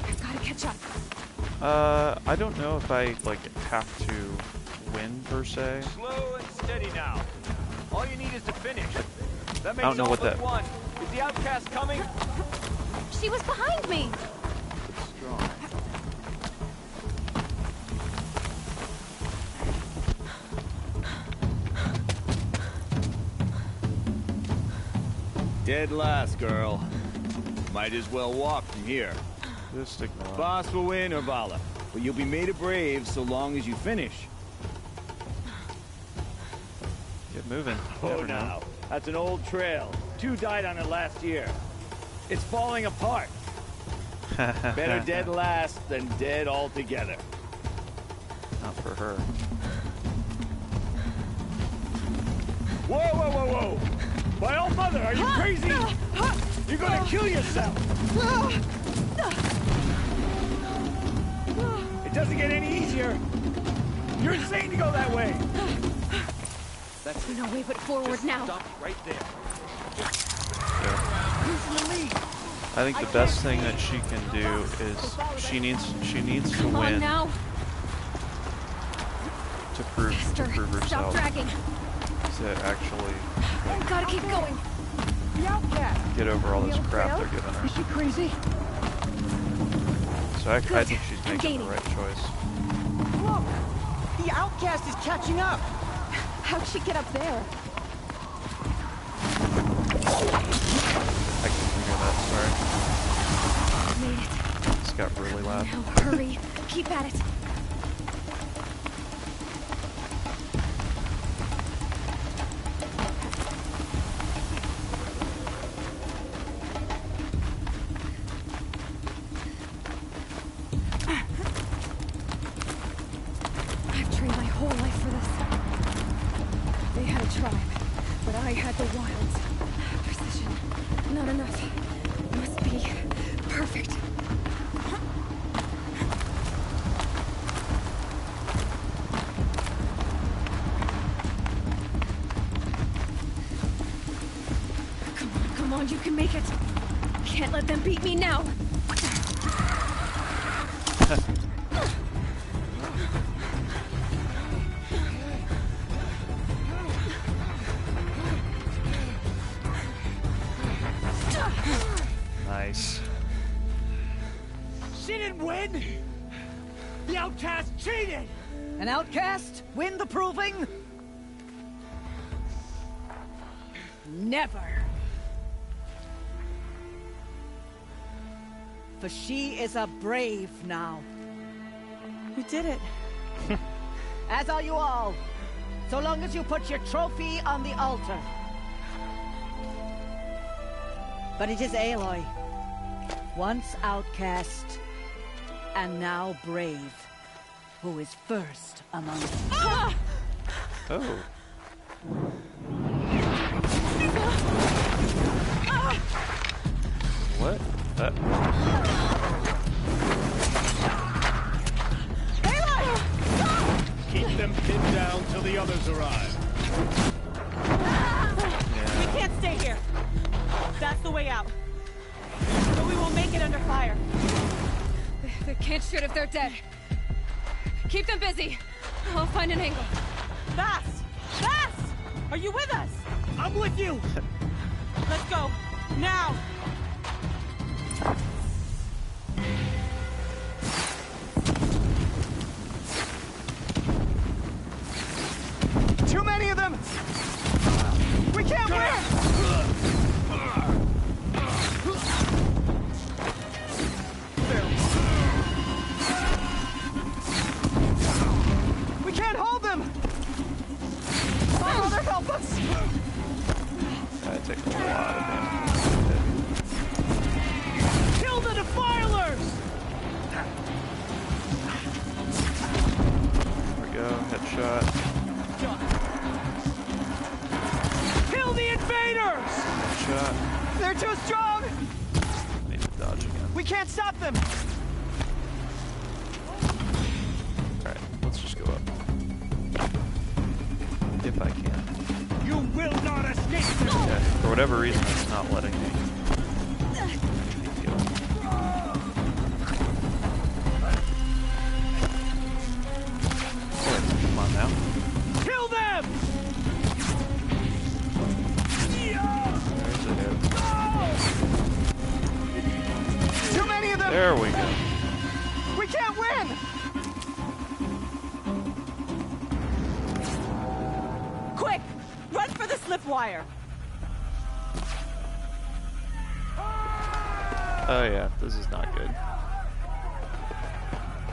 I've gotta catch up. I don't know if I like have to win per se. Slow and steady now. All you need is to finish. That makes I don't know all what but that. one. Is the outcast coming? She was behind me. Strong. Dead last, girl. Might as well walk from here. Just stick around. Boss will win or Vala, but you'll be made a brave so long as you finish. Get moving. Oh, Never know. now. That's an old trail. 2 died on it last year. It's falling apart. Better dead last than dead altogether. Not for her. Whoa, whoa, whoa, whoa! My old mother, are you crazy? You're gonna kill yourself! It doesn't get any easier! You're insane to go that way! That's no way but forward now. Stop right there. Who's in the lead? I think the best thing that she can do is she needs to Come on win now. to prove Stop herself. dragging. To actually Gotta keep going. The outcast. get over all this crap they're giving her. Is she crazy? So I think she's making the right choice. Look! The outcast is catching up! How'd she get up there? I can figure that, sorry. Made it. It's got really loud. Now hurry. Keep at it. I've trained my whole life for this. They had a tribe, but I had the wilds. Precision. Not enough. Must be perfect. Come on, you can make it. Can't let them beat me now. Nice. She didn't win! The outcast cheated! An outcast? Win the proving? Never. For she is a brave now. You did it. As are you all. So long as you put your trophy on the altar. But it is Aloy. Once outcast, and now brave, who is first among them. Oh. What? Keep them pinned down till the others arrive. We can't stay here. That's the way out. But we will make it under fire. They can't shoot if they're dead. Keep them busy. I'll find an angle. Fast! Fast! Are you with us? I'm with you! Let's go. Now! Too many of them! We can't win! We can't hold them! My mother, help us! That takes a lot of damage. Kill the defilers! There we go, headshot. Kill the invaders! Shot. They're too strong! I need to dodge again. We can't stop them! Alright, let's just go up. If I can. You will not escape them! Yeah, for whatever reason, it's not letting me. Come on now. Kill them! There's a hit. Too many of them! There we go. We can't win! Quick! Run for the slip wire! Oh yeah, this is not good.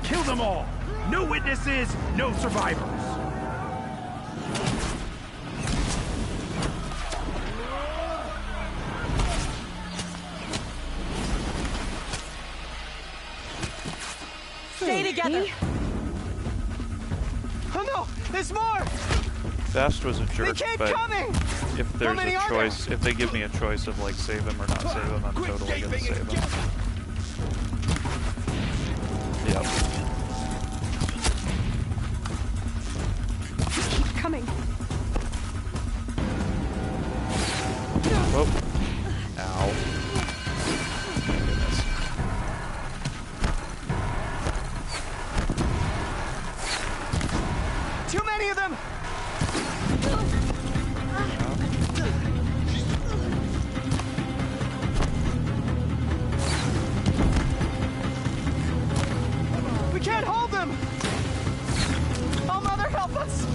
Kill them all! No witnesses, no survivors! Stay together! Oh no! There's more! Bast was a jerk, keep but coming! if How there's many a are choice, if they give me a choice of like save him or not save him, I'm totally gonna save him. Yep. Keep coming. Whoa. Ow. My goodness. Too many of them! We can't hold them! Oh, Mother, help us!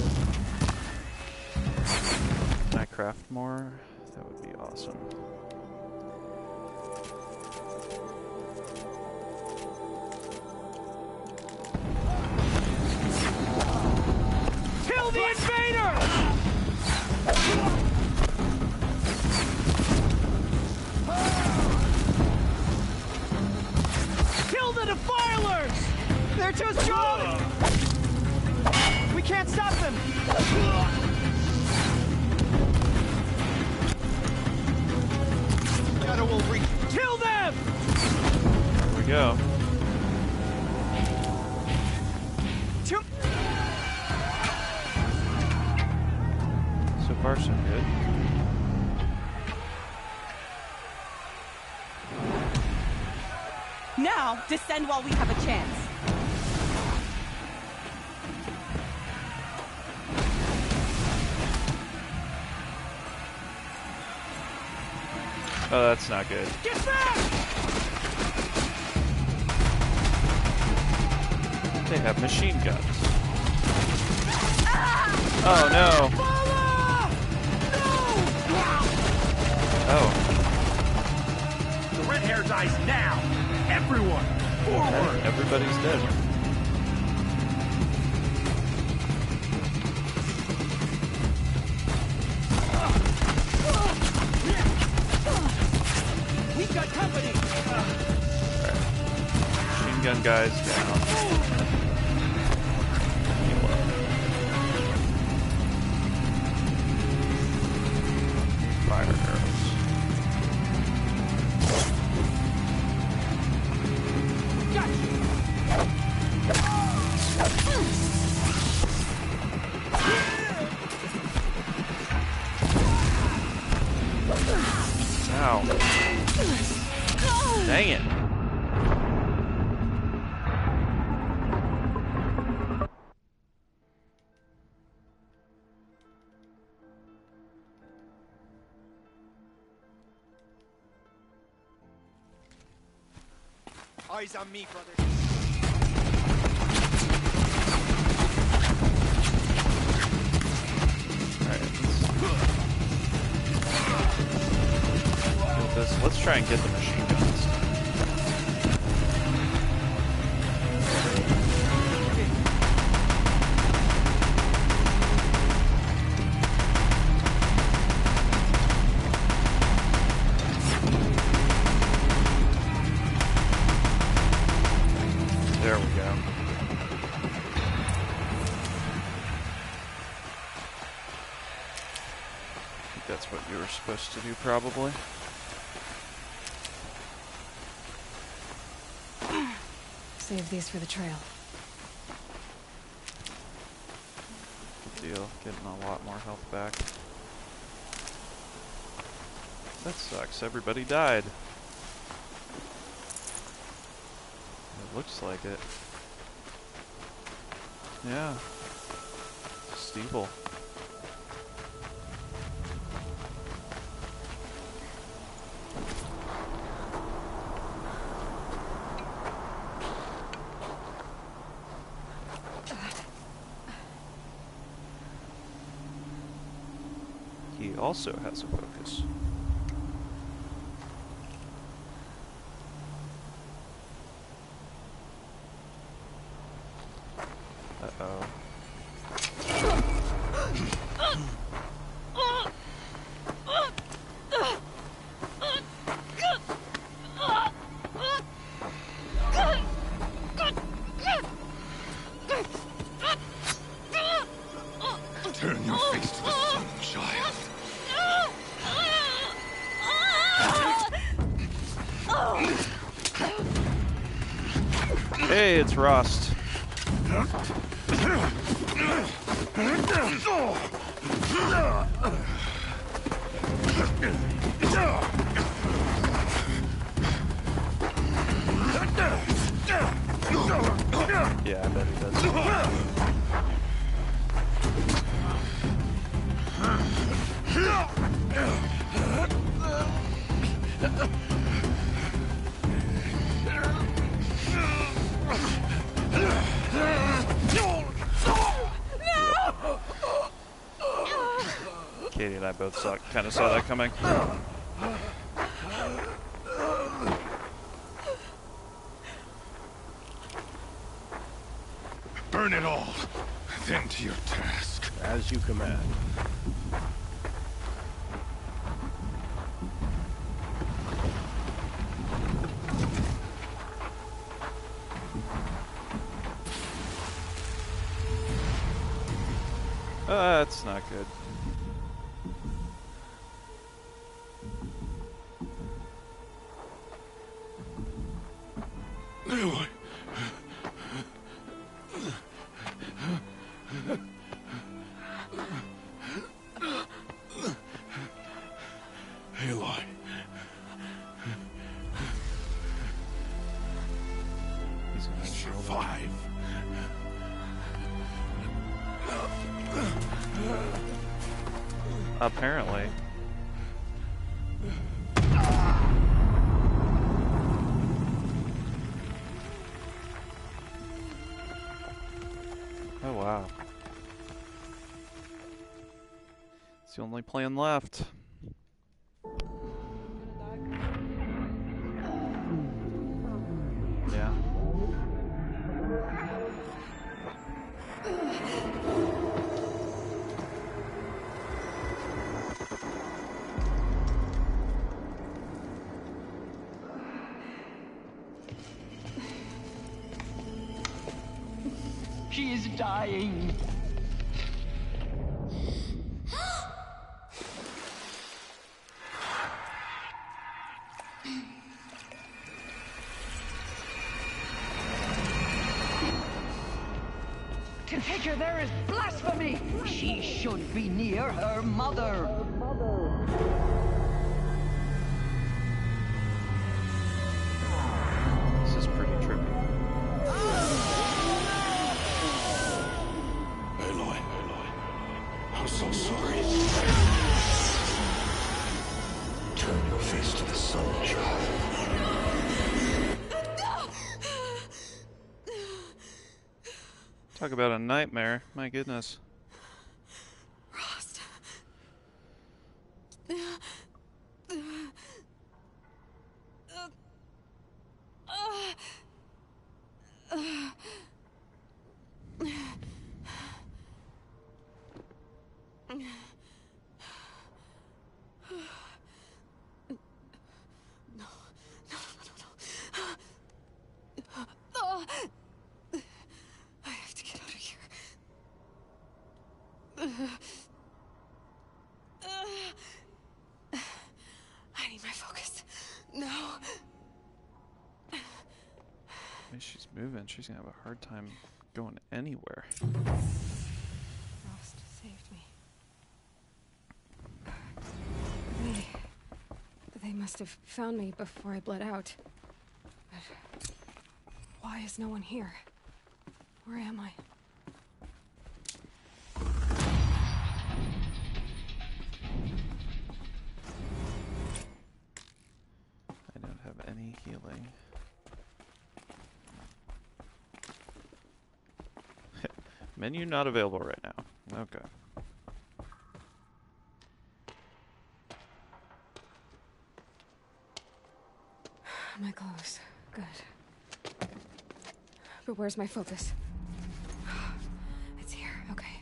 Can I craft more? That would be awesome. Kill the invaders! Kill the defilers! They're too strong! We can't stop them! Shadow will reach. Kill them! There we go. Too So far, so good. Now, descend while we have a chance. Oh, that's not good. Get back! They have machine guns. Oh no! Everyone, forward! Everybody's dead. We got company! Machine gun guys down. Fire arrows. Ow. Dang it. Eyes on me, brother. Let's try and get the machine guns. There we go. I think that's what you were supposed to do, probably. Save these for the trail. Good deal. Getting a lot more health back. That sucks. Everybody died. It looks like it. Yeah. Steeple. He also has a focus. Uh-oh. Turn your face to the sun, child. Hey, it's Rust. Yeah, I bet he does. Katie and I both kind of saw that coming. Burn it all, then to your task. As you command. That's not good. Aloy. Aloy. He's gonna survive. Apparently. Oh wow. It's the only plan left. She is dying. To take her there is blasphemy. She should be near her mother. This is pretty trippy. Aloy, I'm so sorry. Turn your face to the sun, child. Talk about a nightmare. My goodness. Rost. I need my focus. No. She's moving. She's gonna have a hard time going anywhere. Rost saved me. They must have found me before I bled out. But why is no one here? Where am I? I don't have any healing. Menu not available right now. Okay. My clothes. Good. But where's my focus? It's here. Okay.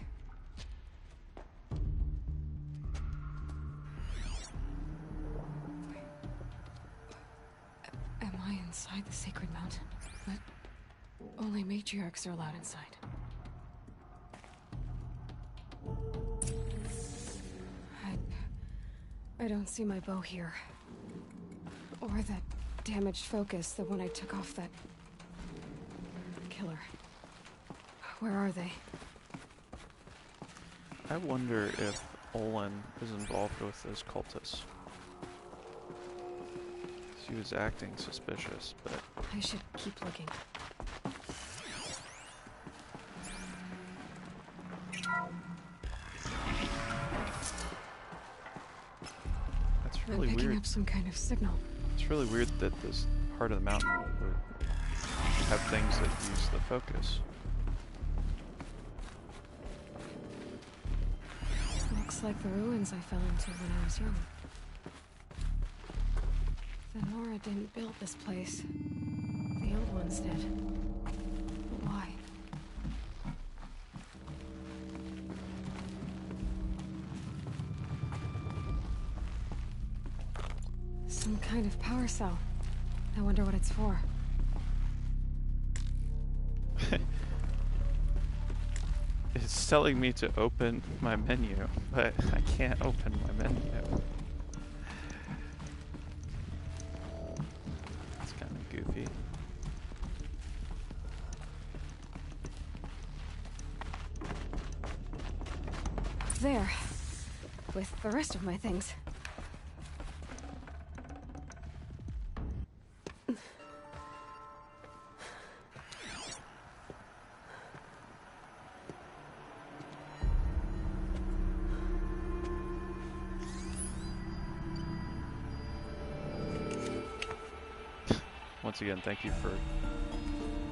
Am I inside the sacred mountain? But only matriarchs are allowed inside. I don't see my bow here. Or that damaged focus, the one I took off that killer. Where are they? I wonder if Olin is involved with those cultists. She was acting suspicious, but I should keep looking. that's really I'm picking weird. up some kind of signal. It's really weird that this part of the mountain would have things that use the focus. Looks like the ruins I fell into when I was young. The Nora didn't build this place. The old ones did. But why? Some kind of power cell. I wonder what it's for. It's telling me to open my menu, but I can't open my menu. It's kind of goofy. There. With the rest of my things. Once again, thank you for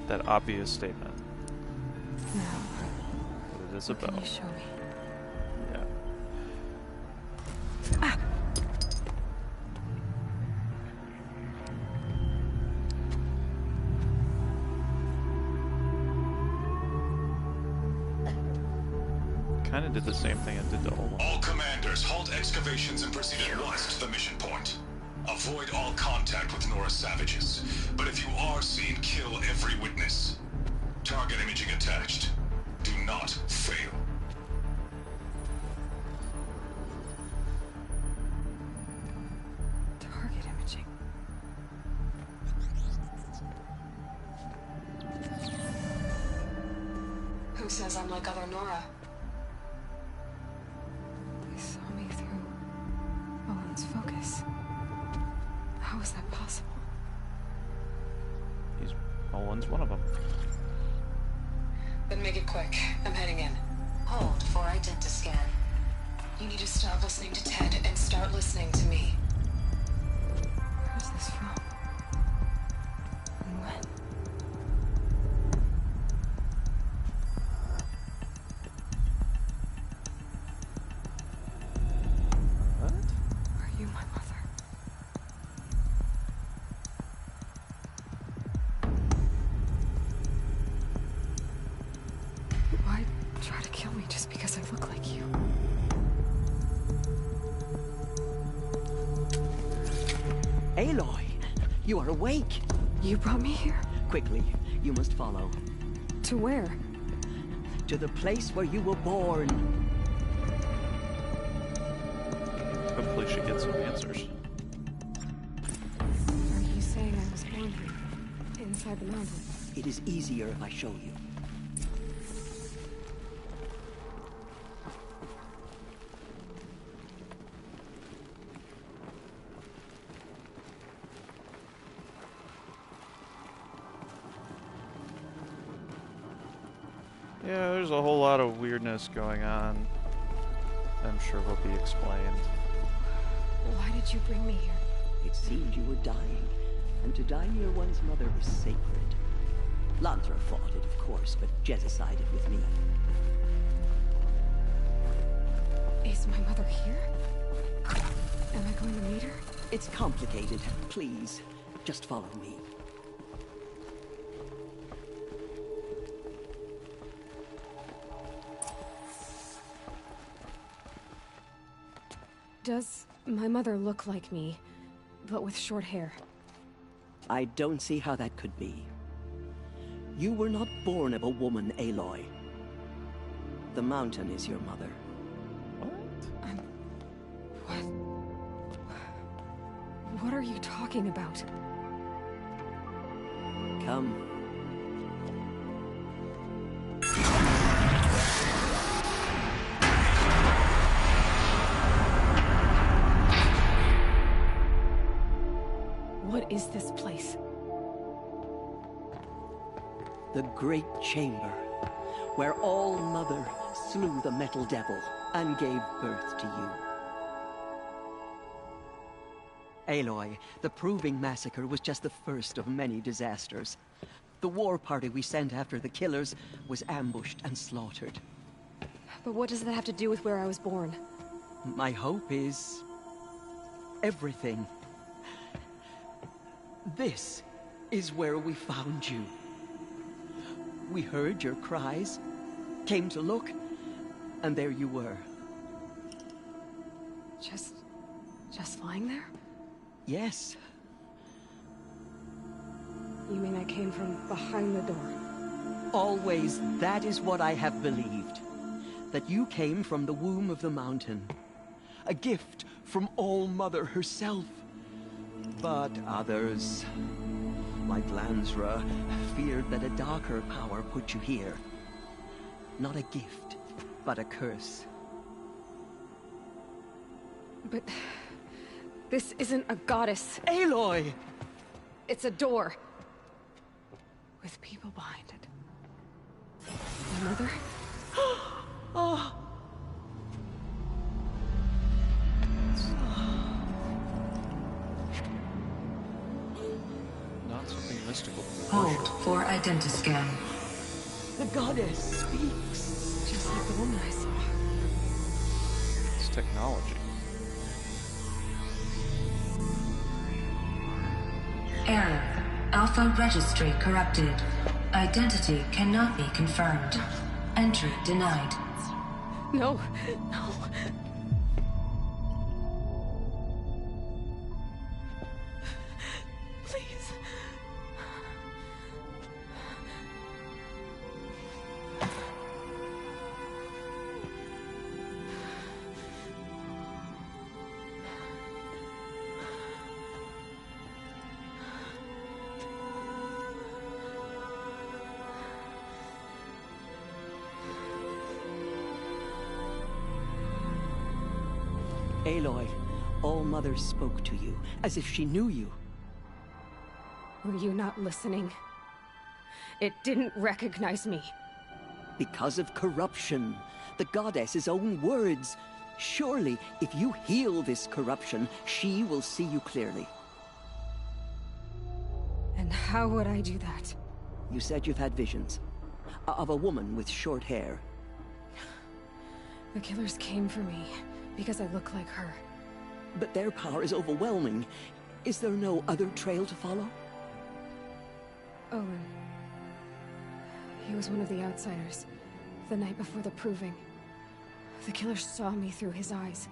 that obvious statement. Now, But it is a what can bow. you show me? Yeah. Kinda did the same thing it did to Olin. All commanders, halt excavations and proceed at once to the mission point. Avoid all contact with Nora savages. But if you are seen, kill every witness. Target imaging attached. not fail. Target imaging. Who says I'm like other Nora? They saw me through Owen's focus. How is that possible? Owen's one of them. Then make it quick. I'm heading in. Hold for Identiscan. You need to stop listening to Ted and start listening to me. Where's this from? And when? What? Are you my mother? Why try to kill me just because I look like you? Aloy, you are awake. You brought me here? Quickly, you must follow. To where? To the place where you were born. Hopefully she gets some answers. Are you saying I was born here? Inside the mountain? It is easier if I show you. Yeah, there's a whole lot of weirdness going on. I'm sure will be explained. Why did you bring me here? It seemed you were dying, and to die near one's mother was sacred. Lantra fought it, of course, but Jezza sided with me. Is my mother here? Am I going to meet her? It's complicated. Please, just follow me. Does my mother look like me, but with short hair? I don't see how that could be. You were not born of a woman, Aloy. The mountain is your mother. What are you talking about? Come. What is this place? The Great Chamber, where All-Mother slew the Metal Devil and gave birth to you. Aloy, the Proving Massacre was just the first of many disasters. The war party we sent after the killers was ambushed and slaughtered. But what does that have to do with where I was born? My hope is everything. This is where we found you. We heard your cries, came to look, and there you were. Just lying there? Yes. You mean I came from behind the door? Always, that is what I have believed. That you came from the womb of the mountain. A gift from All-Mother herself. But others, like Lansra, feared that a darker power put you here. Not a gift, but a curse. But this isn't a goddess. Aloy! It's a door. With people behind it. My mother? Oh! Not something mystical. Hold for Identiscan. The goddess speaks. Just like the woman I saw. It's technology. Error. Alpha registry corrupted. Identity cannot be confirmed. Entry denied. No, no. Please. Aloy, All-Mother spoke to you, as if she knew you. Were you not listening? It didn't recognize me. Because of corruption. The goddess's own words. Surely, if you heal this corruption, she will see you clearly. And how would I do that? You said you've had visions. Of a woman with short hair. The killers came for me because I look like her. But their power is overwhelming. Is there no other trail to follow? Owen. He was one of the outsiders, the night before the proving. The killer saw me through his eyes.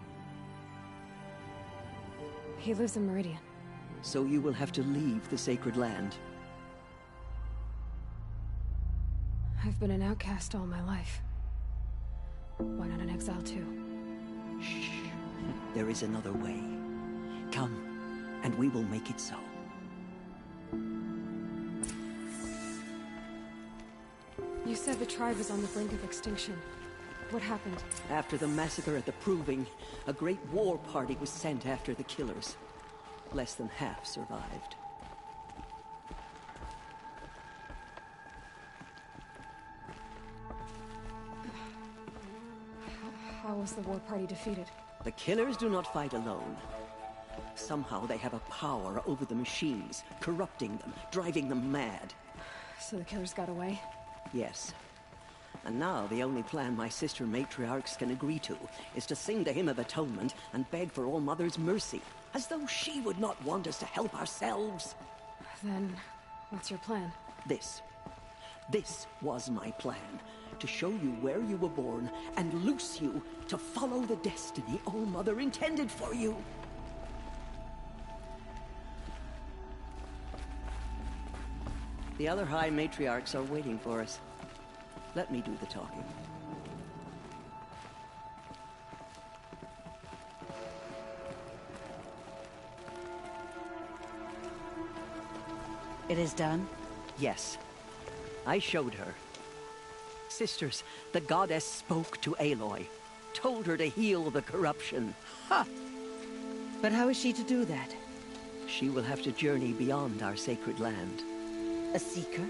He lives in Meridian. So you will have to leave the sacred land. I've been an outcast all my life. Why not an exile too? Shh. There is another way. Come, and we will make it so. You said the tribe was on the brink of extinction. What happened? After the massacre at the Proving, a great war party was sent after the killers. Less than half survived. How was the war party defeated? The killers do not fight alone. Somehow they have a power over the machines, corrupting them, driving them mad. So the killers got away? Yes. And now the only plan my sister matriarchs can agree to is to sing the Hymn of Atonement and beg for All-Mother's mercy, as though she would not want us to help ourselves. Then, what's your plan? This was my plan. To show you where you were born and loose you to follow the destiny All-Mother intended for you. The other High Matriarchs are waiting for us. Let me do the talking. It is done? Yes. I showed her. Sisters, the goddess spoke to Aloy. Told her to heal the corruption. Ha! But how is she to do that? She will have to journey beyond our sacred land. A seeker?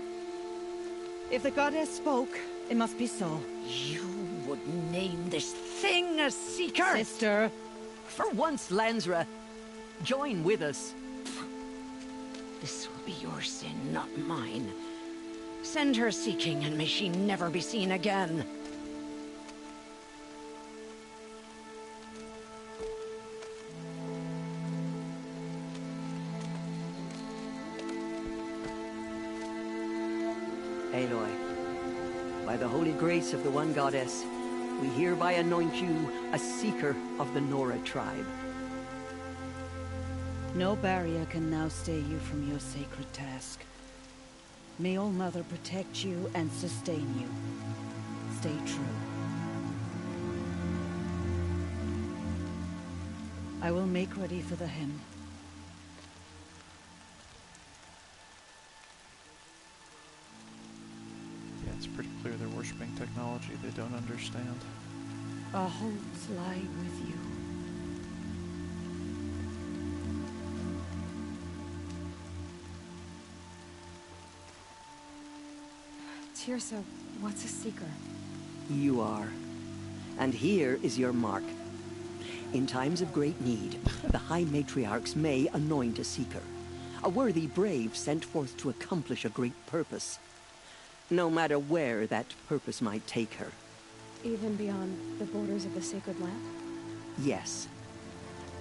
If the goddess spoke, it must be so. You would name this thing a seeker? Sister! For once, Lansra, join with us. This will be your sin, not mine. Send her seeking, and may she never be seen again. Aloy, by the holy grace of the One Goddess, we hereby anoint you a seeker of the Nora tribe. No barrier can now stay you from your sacred task. May All-Mother protect you and sustain you. Stay true. I will make ready for the hymn. Yeah, it's pretty clear they're worshipping technology they don't understand. Our homes lie with you. Teersa, what's a seeker? You are. And here is your mark. In times of great need, the High Matriarchs may anoint a seeker. A worthy brave sent forth to accomplish a great purpose. No matter where that purpose might take her. Even beyond the borders of the sacred land? Yes.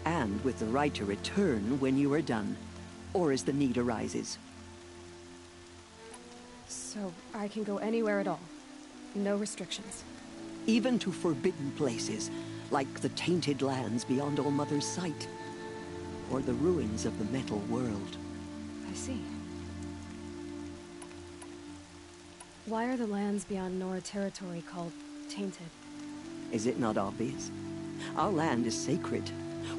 And with the right to return when you are done, or as the need arises. So I can go anywhere at all? No restrictions? Even to forbidden places, like the tainted lands beyond All-Mother's sight. Or the ruins of the metal world. I see. Why are the lands beyond Nora territory called tainted? Is it not obvious? Our land is sacred.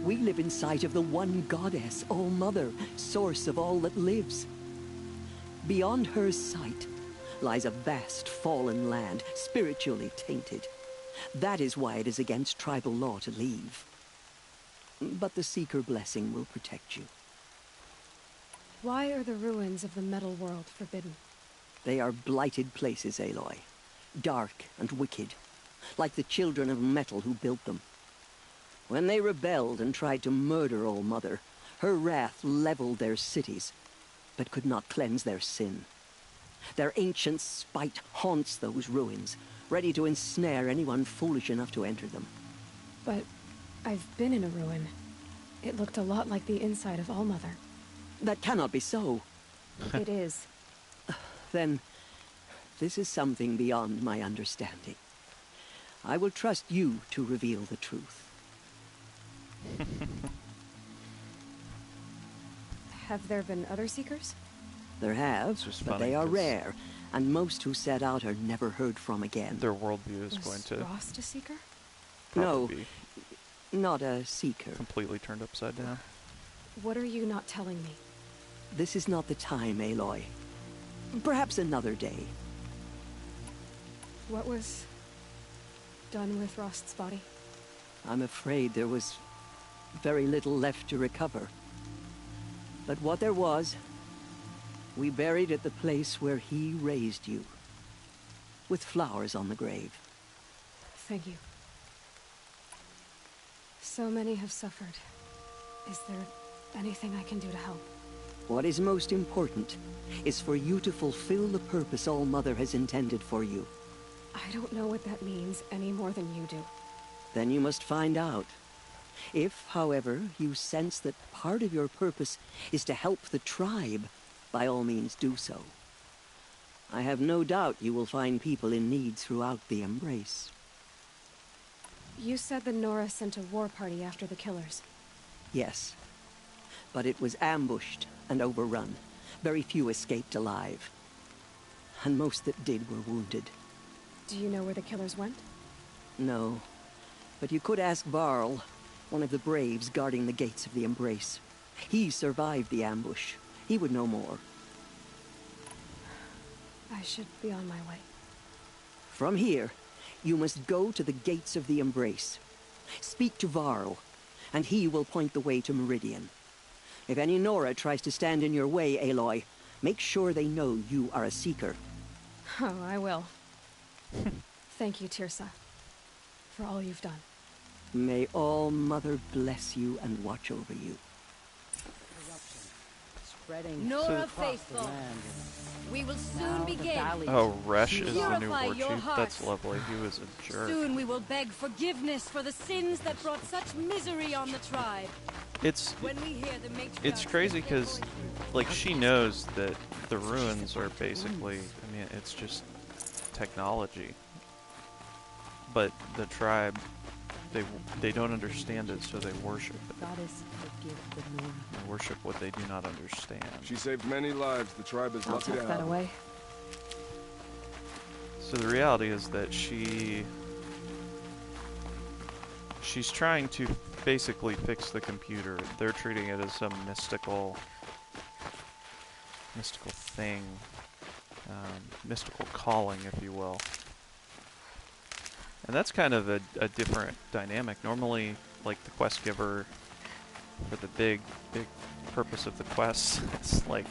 We live in sight of the one goddess, All-Mother, source of all that lives. Beyond her sight lies a vast fallen land, spiritually tainted. That is why it is against tribal law to leave. But the Seeker blessing will protect you. Why are the ruins of the metal world forbidden? They are blighted places, Aloy. Dark and wicked, like the children of metal who built them. When they rebelled and tried to murder All Mother, her wrath leveled their cities, but could not cleanse their sin. Their ancient spite haunts those ruins, ready to ensnare anyone foolish enough to enter them. But I've been in a ruin. It looked a lot like the inside of All Mother. That cannot be so. It is. Then, this is something beyond my understanding. I will trust you to reveal the truth. Have there been other Seekers? There have, but funny, they are 'cause rare, and most who set out are never heard from again. Their worldview is going to Rost a Seeker? No, be not a Seeker. completely turned upside down. What are you not telling me? This is not the time, Aloy. Perhaps another day. What was done with Rost's body? I'm afraid there was very little left to recover. But what there was, we buried at the place where he raised you, with flowers on the grave. Thank you. So many have suffered. Is there anything I can do to help? What is most important is for you to fulfill the purpose All Mother has intended for you. I don't know what that means any more than you do. Then you must find out. If, however, you sense that part of your purpose is to help the tribe, by all means do so. I have no doubt you will find people in need throughout the Embrace. You said the Nora sent a war party after the killers. Yes, but it was ambushed and overrun. Very few escaped alive. And most that did were wounded. Do you know where the killers went? No, but you could ask Varl, one of the Braves guarding the gates of the Embrace. He survived the ambush. He would know more. I should be on my way. From here, you must go to the gates of the Embrace. Speak to Varl, and he will point the way to Meridian. If any Nora tries to stand in your way, Aloy, make sure they know you are a Seeker. Oh, I will. Thank you, Teersa, for all you've done. May All Mother bless you and watch over you. Spreading Nora across the faithful, land. we will soon Now the begin. valley Oh, Resh is the new Purify war your chief. hearts. That's lovely. He was a jerk. Soon we will beg forgiveness for the sins that brought such misery on the tribe. It's When we hear the matriarchs it's crazy because, like, she knows that the ruins are basically, I mean, it's just technology. But the tribe, they don't understand it, so they worship it. Goddess, forgive the Nora. They worship what they do not understand. She saved many lives. The tribe is I'll lucky to tuck have that her. away. So the reality is that she's trying to basically fix the computer. They're treating it as some mystical thing, mystical calling, if you will. And that's kind of a different dynamic. Normally, like the quest giver, for the big purpose of the quest, it's like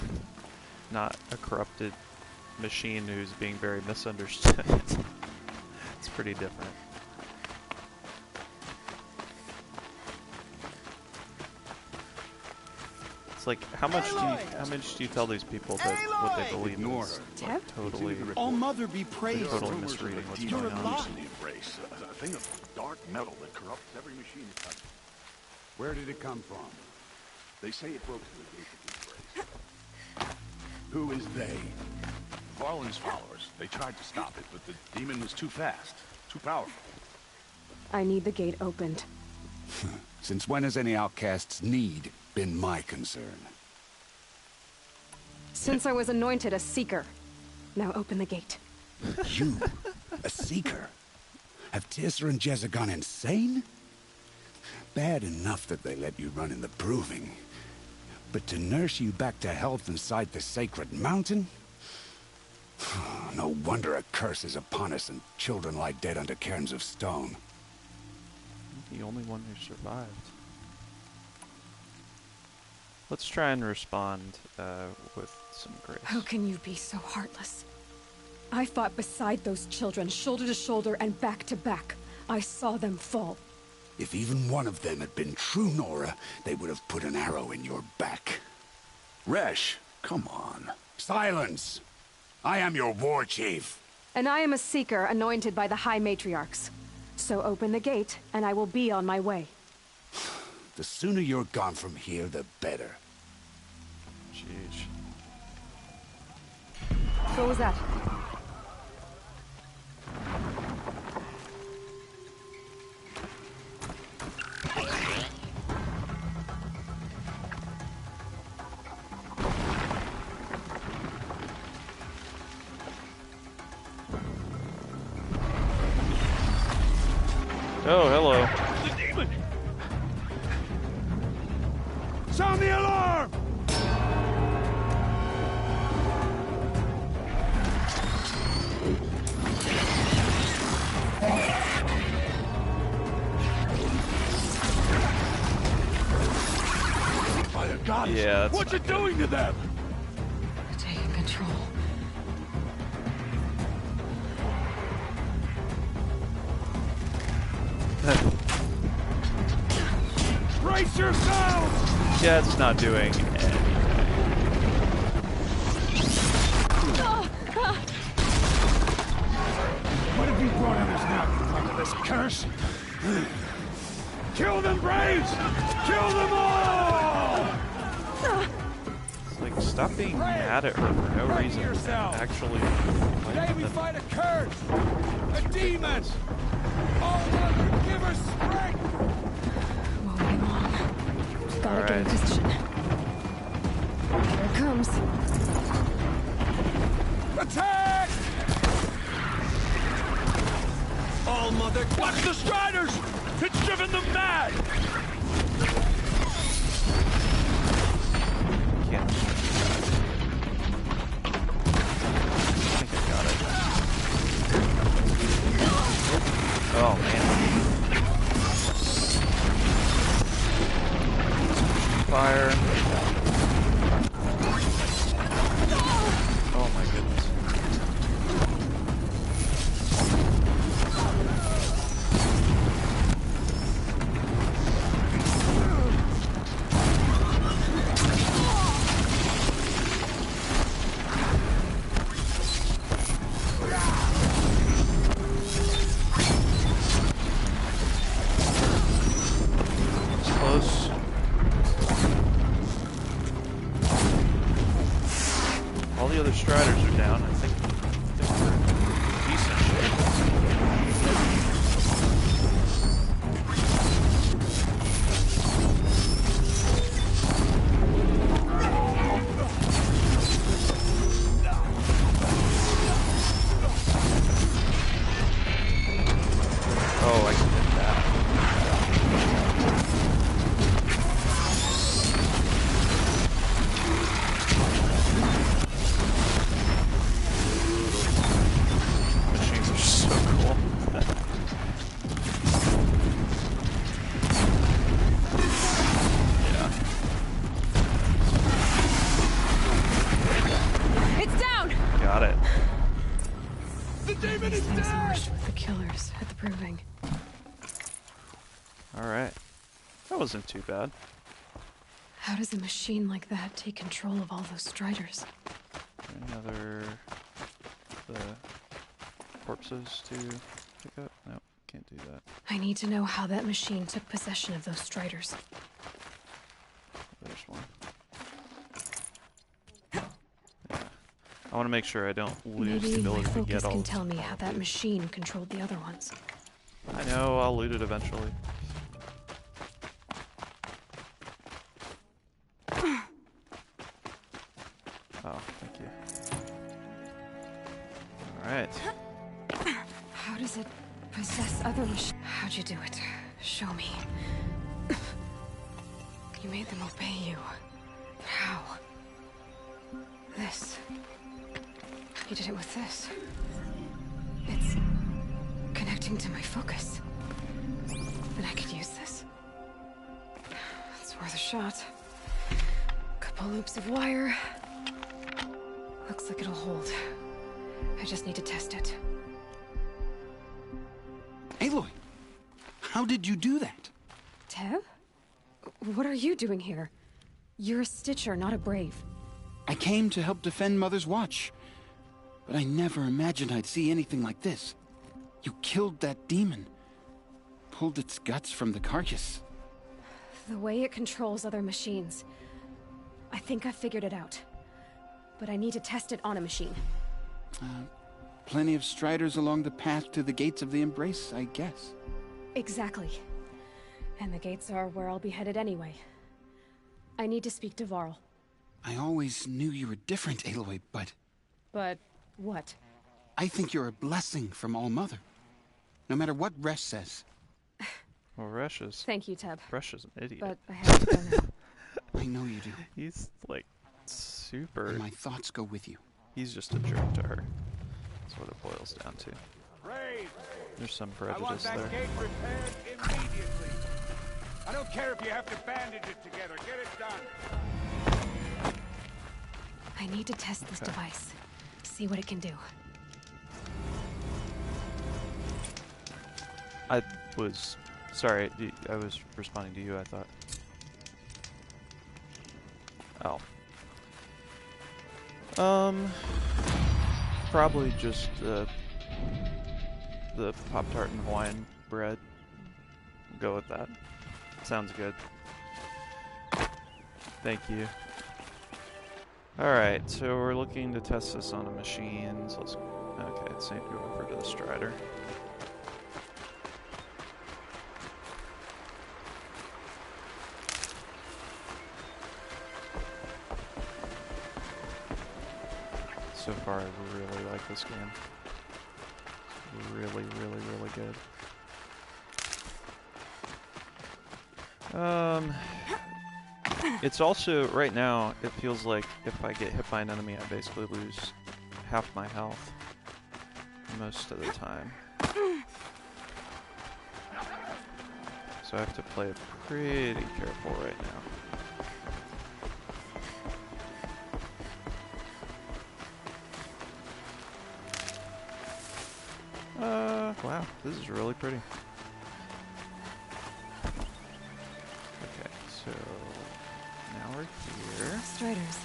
not a corrupted machine who's being very misunderstood. It's pretty different. It's like how much do you tell these people that what they believe Ignore is her. like, totally All Mother be praised. totally misreading what's You're going on. alive. Embrace, a thing of dark metal that corrupts every machine it touches. Where did it come from? They say it broke through the gate of the Embrace. Who is they? Varlin's followers. They tried to stop it, but the demon was too fast, too powerful. I need the gate opened. Since when has any outcast's need been my concern? Since I was anointed a Seeker. Now open the gate. You? A Seeker? Have Teersa and Jezza gone insane? Bad enough that they let you run in the Proving. But to nurse you back to health inside the Sacred Mountain? No wonder a curse is upon us and children lie dead under cairns of stone. The only one who survived. Let's try and respond with some grace. How can you be so heartless? I fought beside those children, shoulder to shoulder and back to back. I saw them fall. If even one of them had been true Nora, they would have put an arrow in your back. Resh, come on. Silence! I am your war chief. And I am a seeker anointed by the High Matriarchs. So open the gate, and I will be on my way. The sooner you're gone from here, the better. Jeez. What was that? Oh, hello. The demon! Sound the alarm! By the gods! Yeah, what you doing to them? Taking control. Brace yourselves! Yeah, it's not doing anything. What have you brought on us now, because of this curse? Kill them, Braves! Kill them all! It's like, stop being mad at her for no reason. Actually, Today we fight a curse! A demon! Oh, Mother, give us strength! Won't be long. Gotta get in position. Here it comes. Attack! All Mother, watch the Striders! It's driven them mad! Yeah. I think I got it. Oh man. Fire. Oh my goodness. Close. All the other Striders are down. I think we're in decent shape. Oh, I can hit that. Machines are so cool. Yeah. It's down! Got it. The demon These is things dead! marched with the killers at the Proving. Alright. That wasn't too bad. How does a machine like that take control of all those Striders? Another the corpses to pick up? No, can't do that. I need to know how that machine took possession of those Striders. There's one. Yeah. I want to make sure I don't lose the Maybe my ability to focus get all can tell me how that machine controlled the other ones. I know, I'll loot it eventually. Oh, thank you. Alright. How does it possess other machines? How'd you do it? Show me. You made them obey you. How? This. You did it with this. It's connecting to my focus. Then I could use this. It's worth a shot. Couple loops of wire. Looks like it'll hold. I just need to test it. Aloy, how did you do that? Teb? What are you doing here? You're a Stitcher, not a Brave. I came to help defend Mother's Watch, but I never imagined I'd see anything like this. You killed that demon, pulled its guts from the carcass. The way it controls other machines. I think I figured it out. But I need to test it on a machine. Plenty of striders along the path to the gates of the Embrace, I guess. Exactly. And the gates are where I'll be headed anyway. I need to speak to Varl. I always knew you were different, Aloy, but... But what? I think you're a blessing from All-Mother. No matter what Resh says. Well, Resh is... Thank you, Teb. Resh is an idiot. But I have to go now. I know you do. He's, like, super... And my thoughts go with you. He's just a jerk to her. That's what it boils down to. Brave. There's some I want prejudice that there. gate repaired immediately. I don't care if you have to bandage it together. Get it done. I need to test this device. See what it can do. I was... Sorry, I was responding to you, I thought. Oh. Probably just the Pop-Tart and Hawaiian bread. Go with that. Sounds good. Thank you. Alright, so we're looking to test this on a machine. So let's... Okay, let's go over to the Strider. So far, I really like this game. It's really, really, really good. It's also, right now, it feels like if I get hit by an enemy, I basically lose half my health most of the time. So I have to play pretty careful right now. Wow, this is really pretty. Okay, so now we're here. Striders.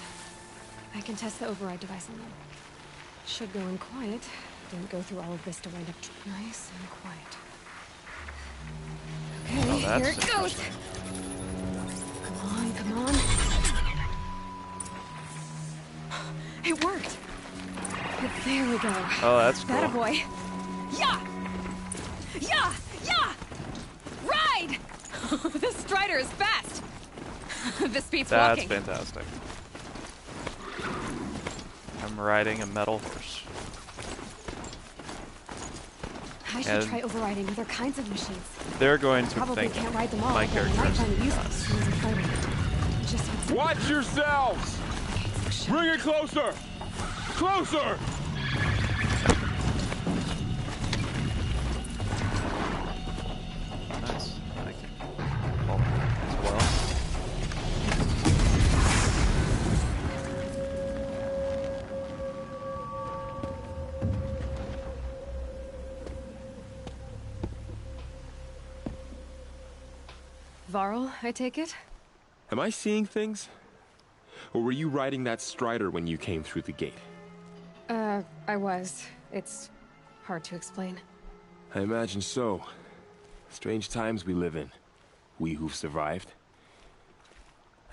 I can test the override device on them. Should go in quiet. Didn't go through all of this to wind up nice and quiet. Okay, Oh, that's here it goes. Come on, come on. It worked. There we go. Oh, that's cool. That a boy. Yeah! Yeah! Yeah! Ride! This Strider is fast. This beats walking. That's fantastic. I'm riding a metal horse. I should try overriding other kinds of machines. They're going to Probably think can't ride them all, my but I character might is find it useful nuts. as soon as I fight it. Just Watch yourselves! Bring it closer! Closer! Nice. I can fall as well. Varl, I take it? Am I seeing things? Or were you riding that Strider when you came through the gate? I was. It's hard to explain. I imagine so. Strange times we live in. We who've survived.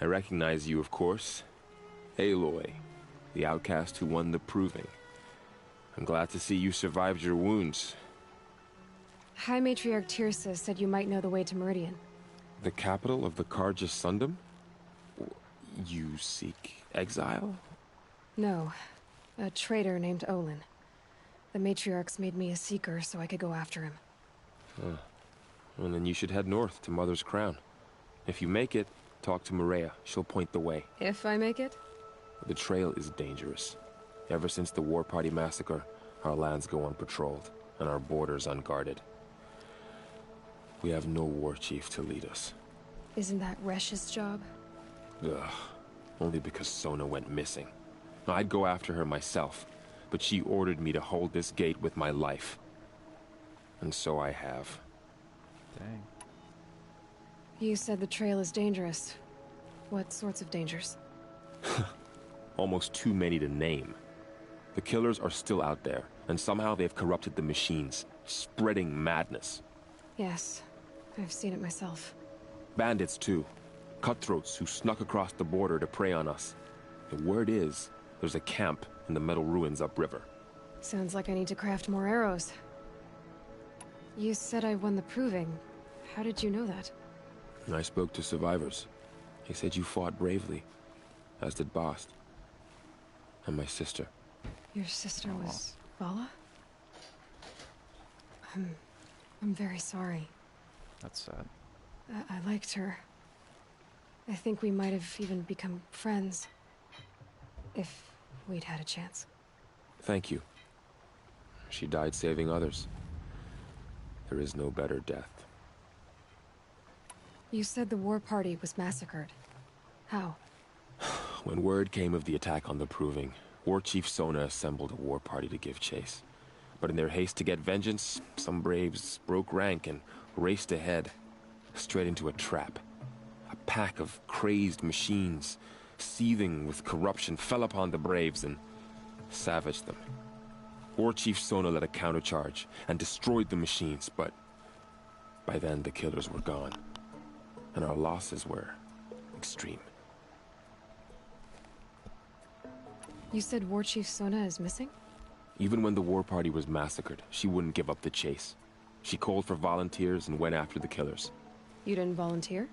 I recognize you, of course. Aloy, the outcast who won the Proving. I'm glad to see you survived your wounds. High Matriarch Tirsa said you might know the way to Meridian. The capital of the Carja Sundom? You seek exile? No. A traitor named Olin. The Matriarchs made me a seeker so I could go after him. Huh. Well, then you should head north to Mother's Crown. If you make it, talk to Maria. She'll point the way. If I make it? The trail is dangerous. Ever since the War Party massacre, our lands go unpatrolled, and our borders unguarded. We have no war chief to lead us. Isn't that Resh's job? Ugh. only because Sona went missing. I'd go after her myself, but she ordered me to hold this gate with my life. And so I have. Dang. You said the trail is dangerous. What sorts of dangers? Almost too many to name. The killers are still out there, and somehow they've corrupted the machines, spreading madness. Yes, I've seen it myself. Bandits, too. Cutthroats who snuck across the border to prey on us. The word is, there's a camp in the metal ruins upriver. Sounds like I need to craft more arrows. You said I won the proving. How did you know that? I spoke to survivors. They said you fought bravely, as did Bast. And my sister. Your sister was Vala? I'm very sorry. That's sad. I liked her. I think we might have even become friends. If we'd had a chance. Thank you. She died saving others. There is no better death. You said the war party was massacred. How? When word came of the attack on the Proving, War Chief Sona assembled a war party to give chase. But in their haste to get vengeance, some braves broke rank and raced ahead, straight into a trap. A pack of crazed machines, seething with corruption, fell upon the braves and savaged them. War Chief Sona led a countercharge and destroyed the machines, but by then the killers were gone, and our losses were extreme. You said War Chief Sona is missing? Even when the war party was massacred, she wouldn't give up the chase. She called for volunteers and went after the killers. You didn't volunteer?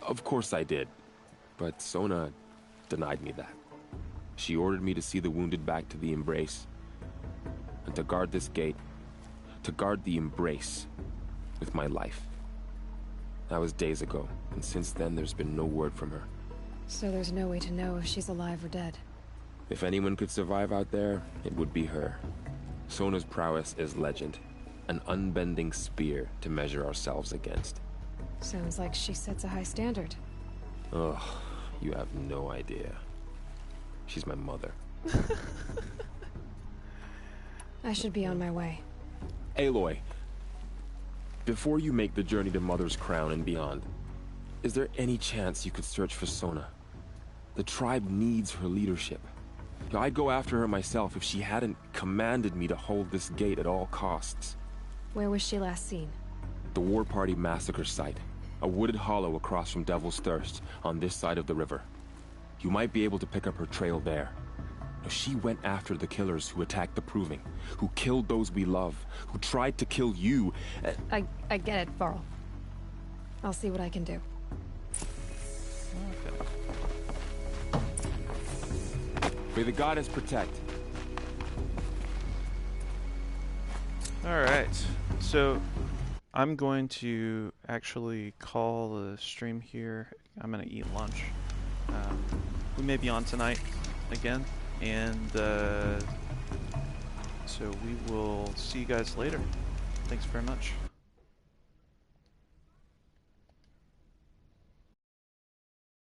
Of course I did, but Sona denied me that. She ordered me to see the wounded back to the Embrace, and to guard this gate, to guard the Embrace with my life. That was days ago, and since then there's been no word from her. So there's no way to know if she's alive or dead? If anyone could survive out there, it would be her. Sona's prowess is legend, an unbending spear to measure ourselves against. Sounds like she sets a high standard. Ugh, you have no idea. She's my mother. I should be on my way. Aloy, before you make the journey to Mother's Crown and beyond, is there any chance you could search for Sona? The tribe needs her leadership. I'd go after her myself if she hadn't commanded me to hold this gate at all costs. Where was she last seen? The War Party massacre site. A wooded hollow across from Devil's Thirst, on this side of the river. You might be able to pick up her trail there. She went after the killers who attacked the Proving, who killed those we love, who tried to kill you. I get it, Varl. I'll see what I can do. Okay. May the goddess protect. Alright, so I'm going to actually call the stream here. I'm going to eat lunch. We may be on tonight again, and so we will see you guys later. Thanks very much.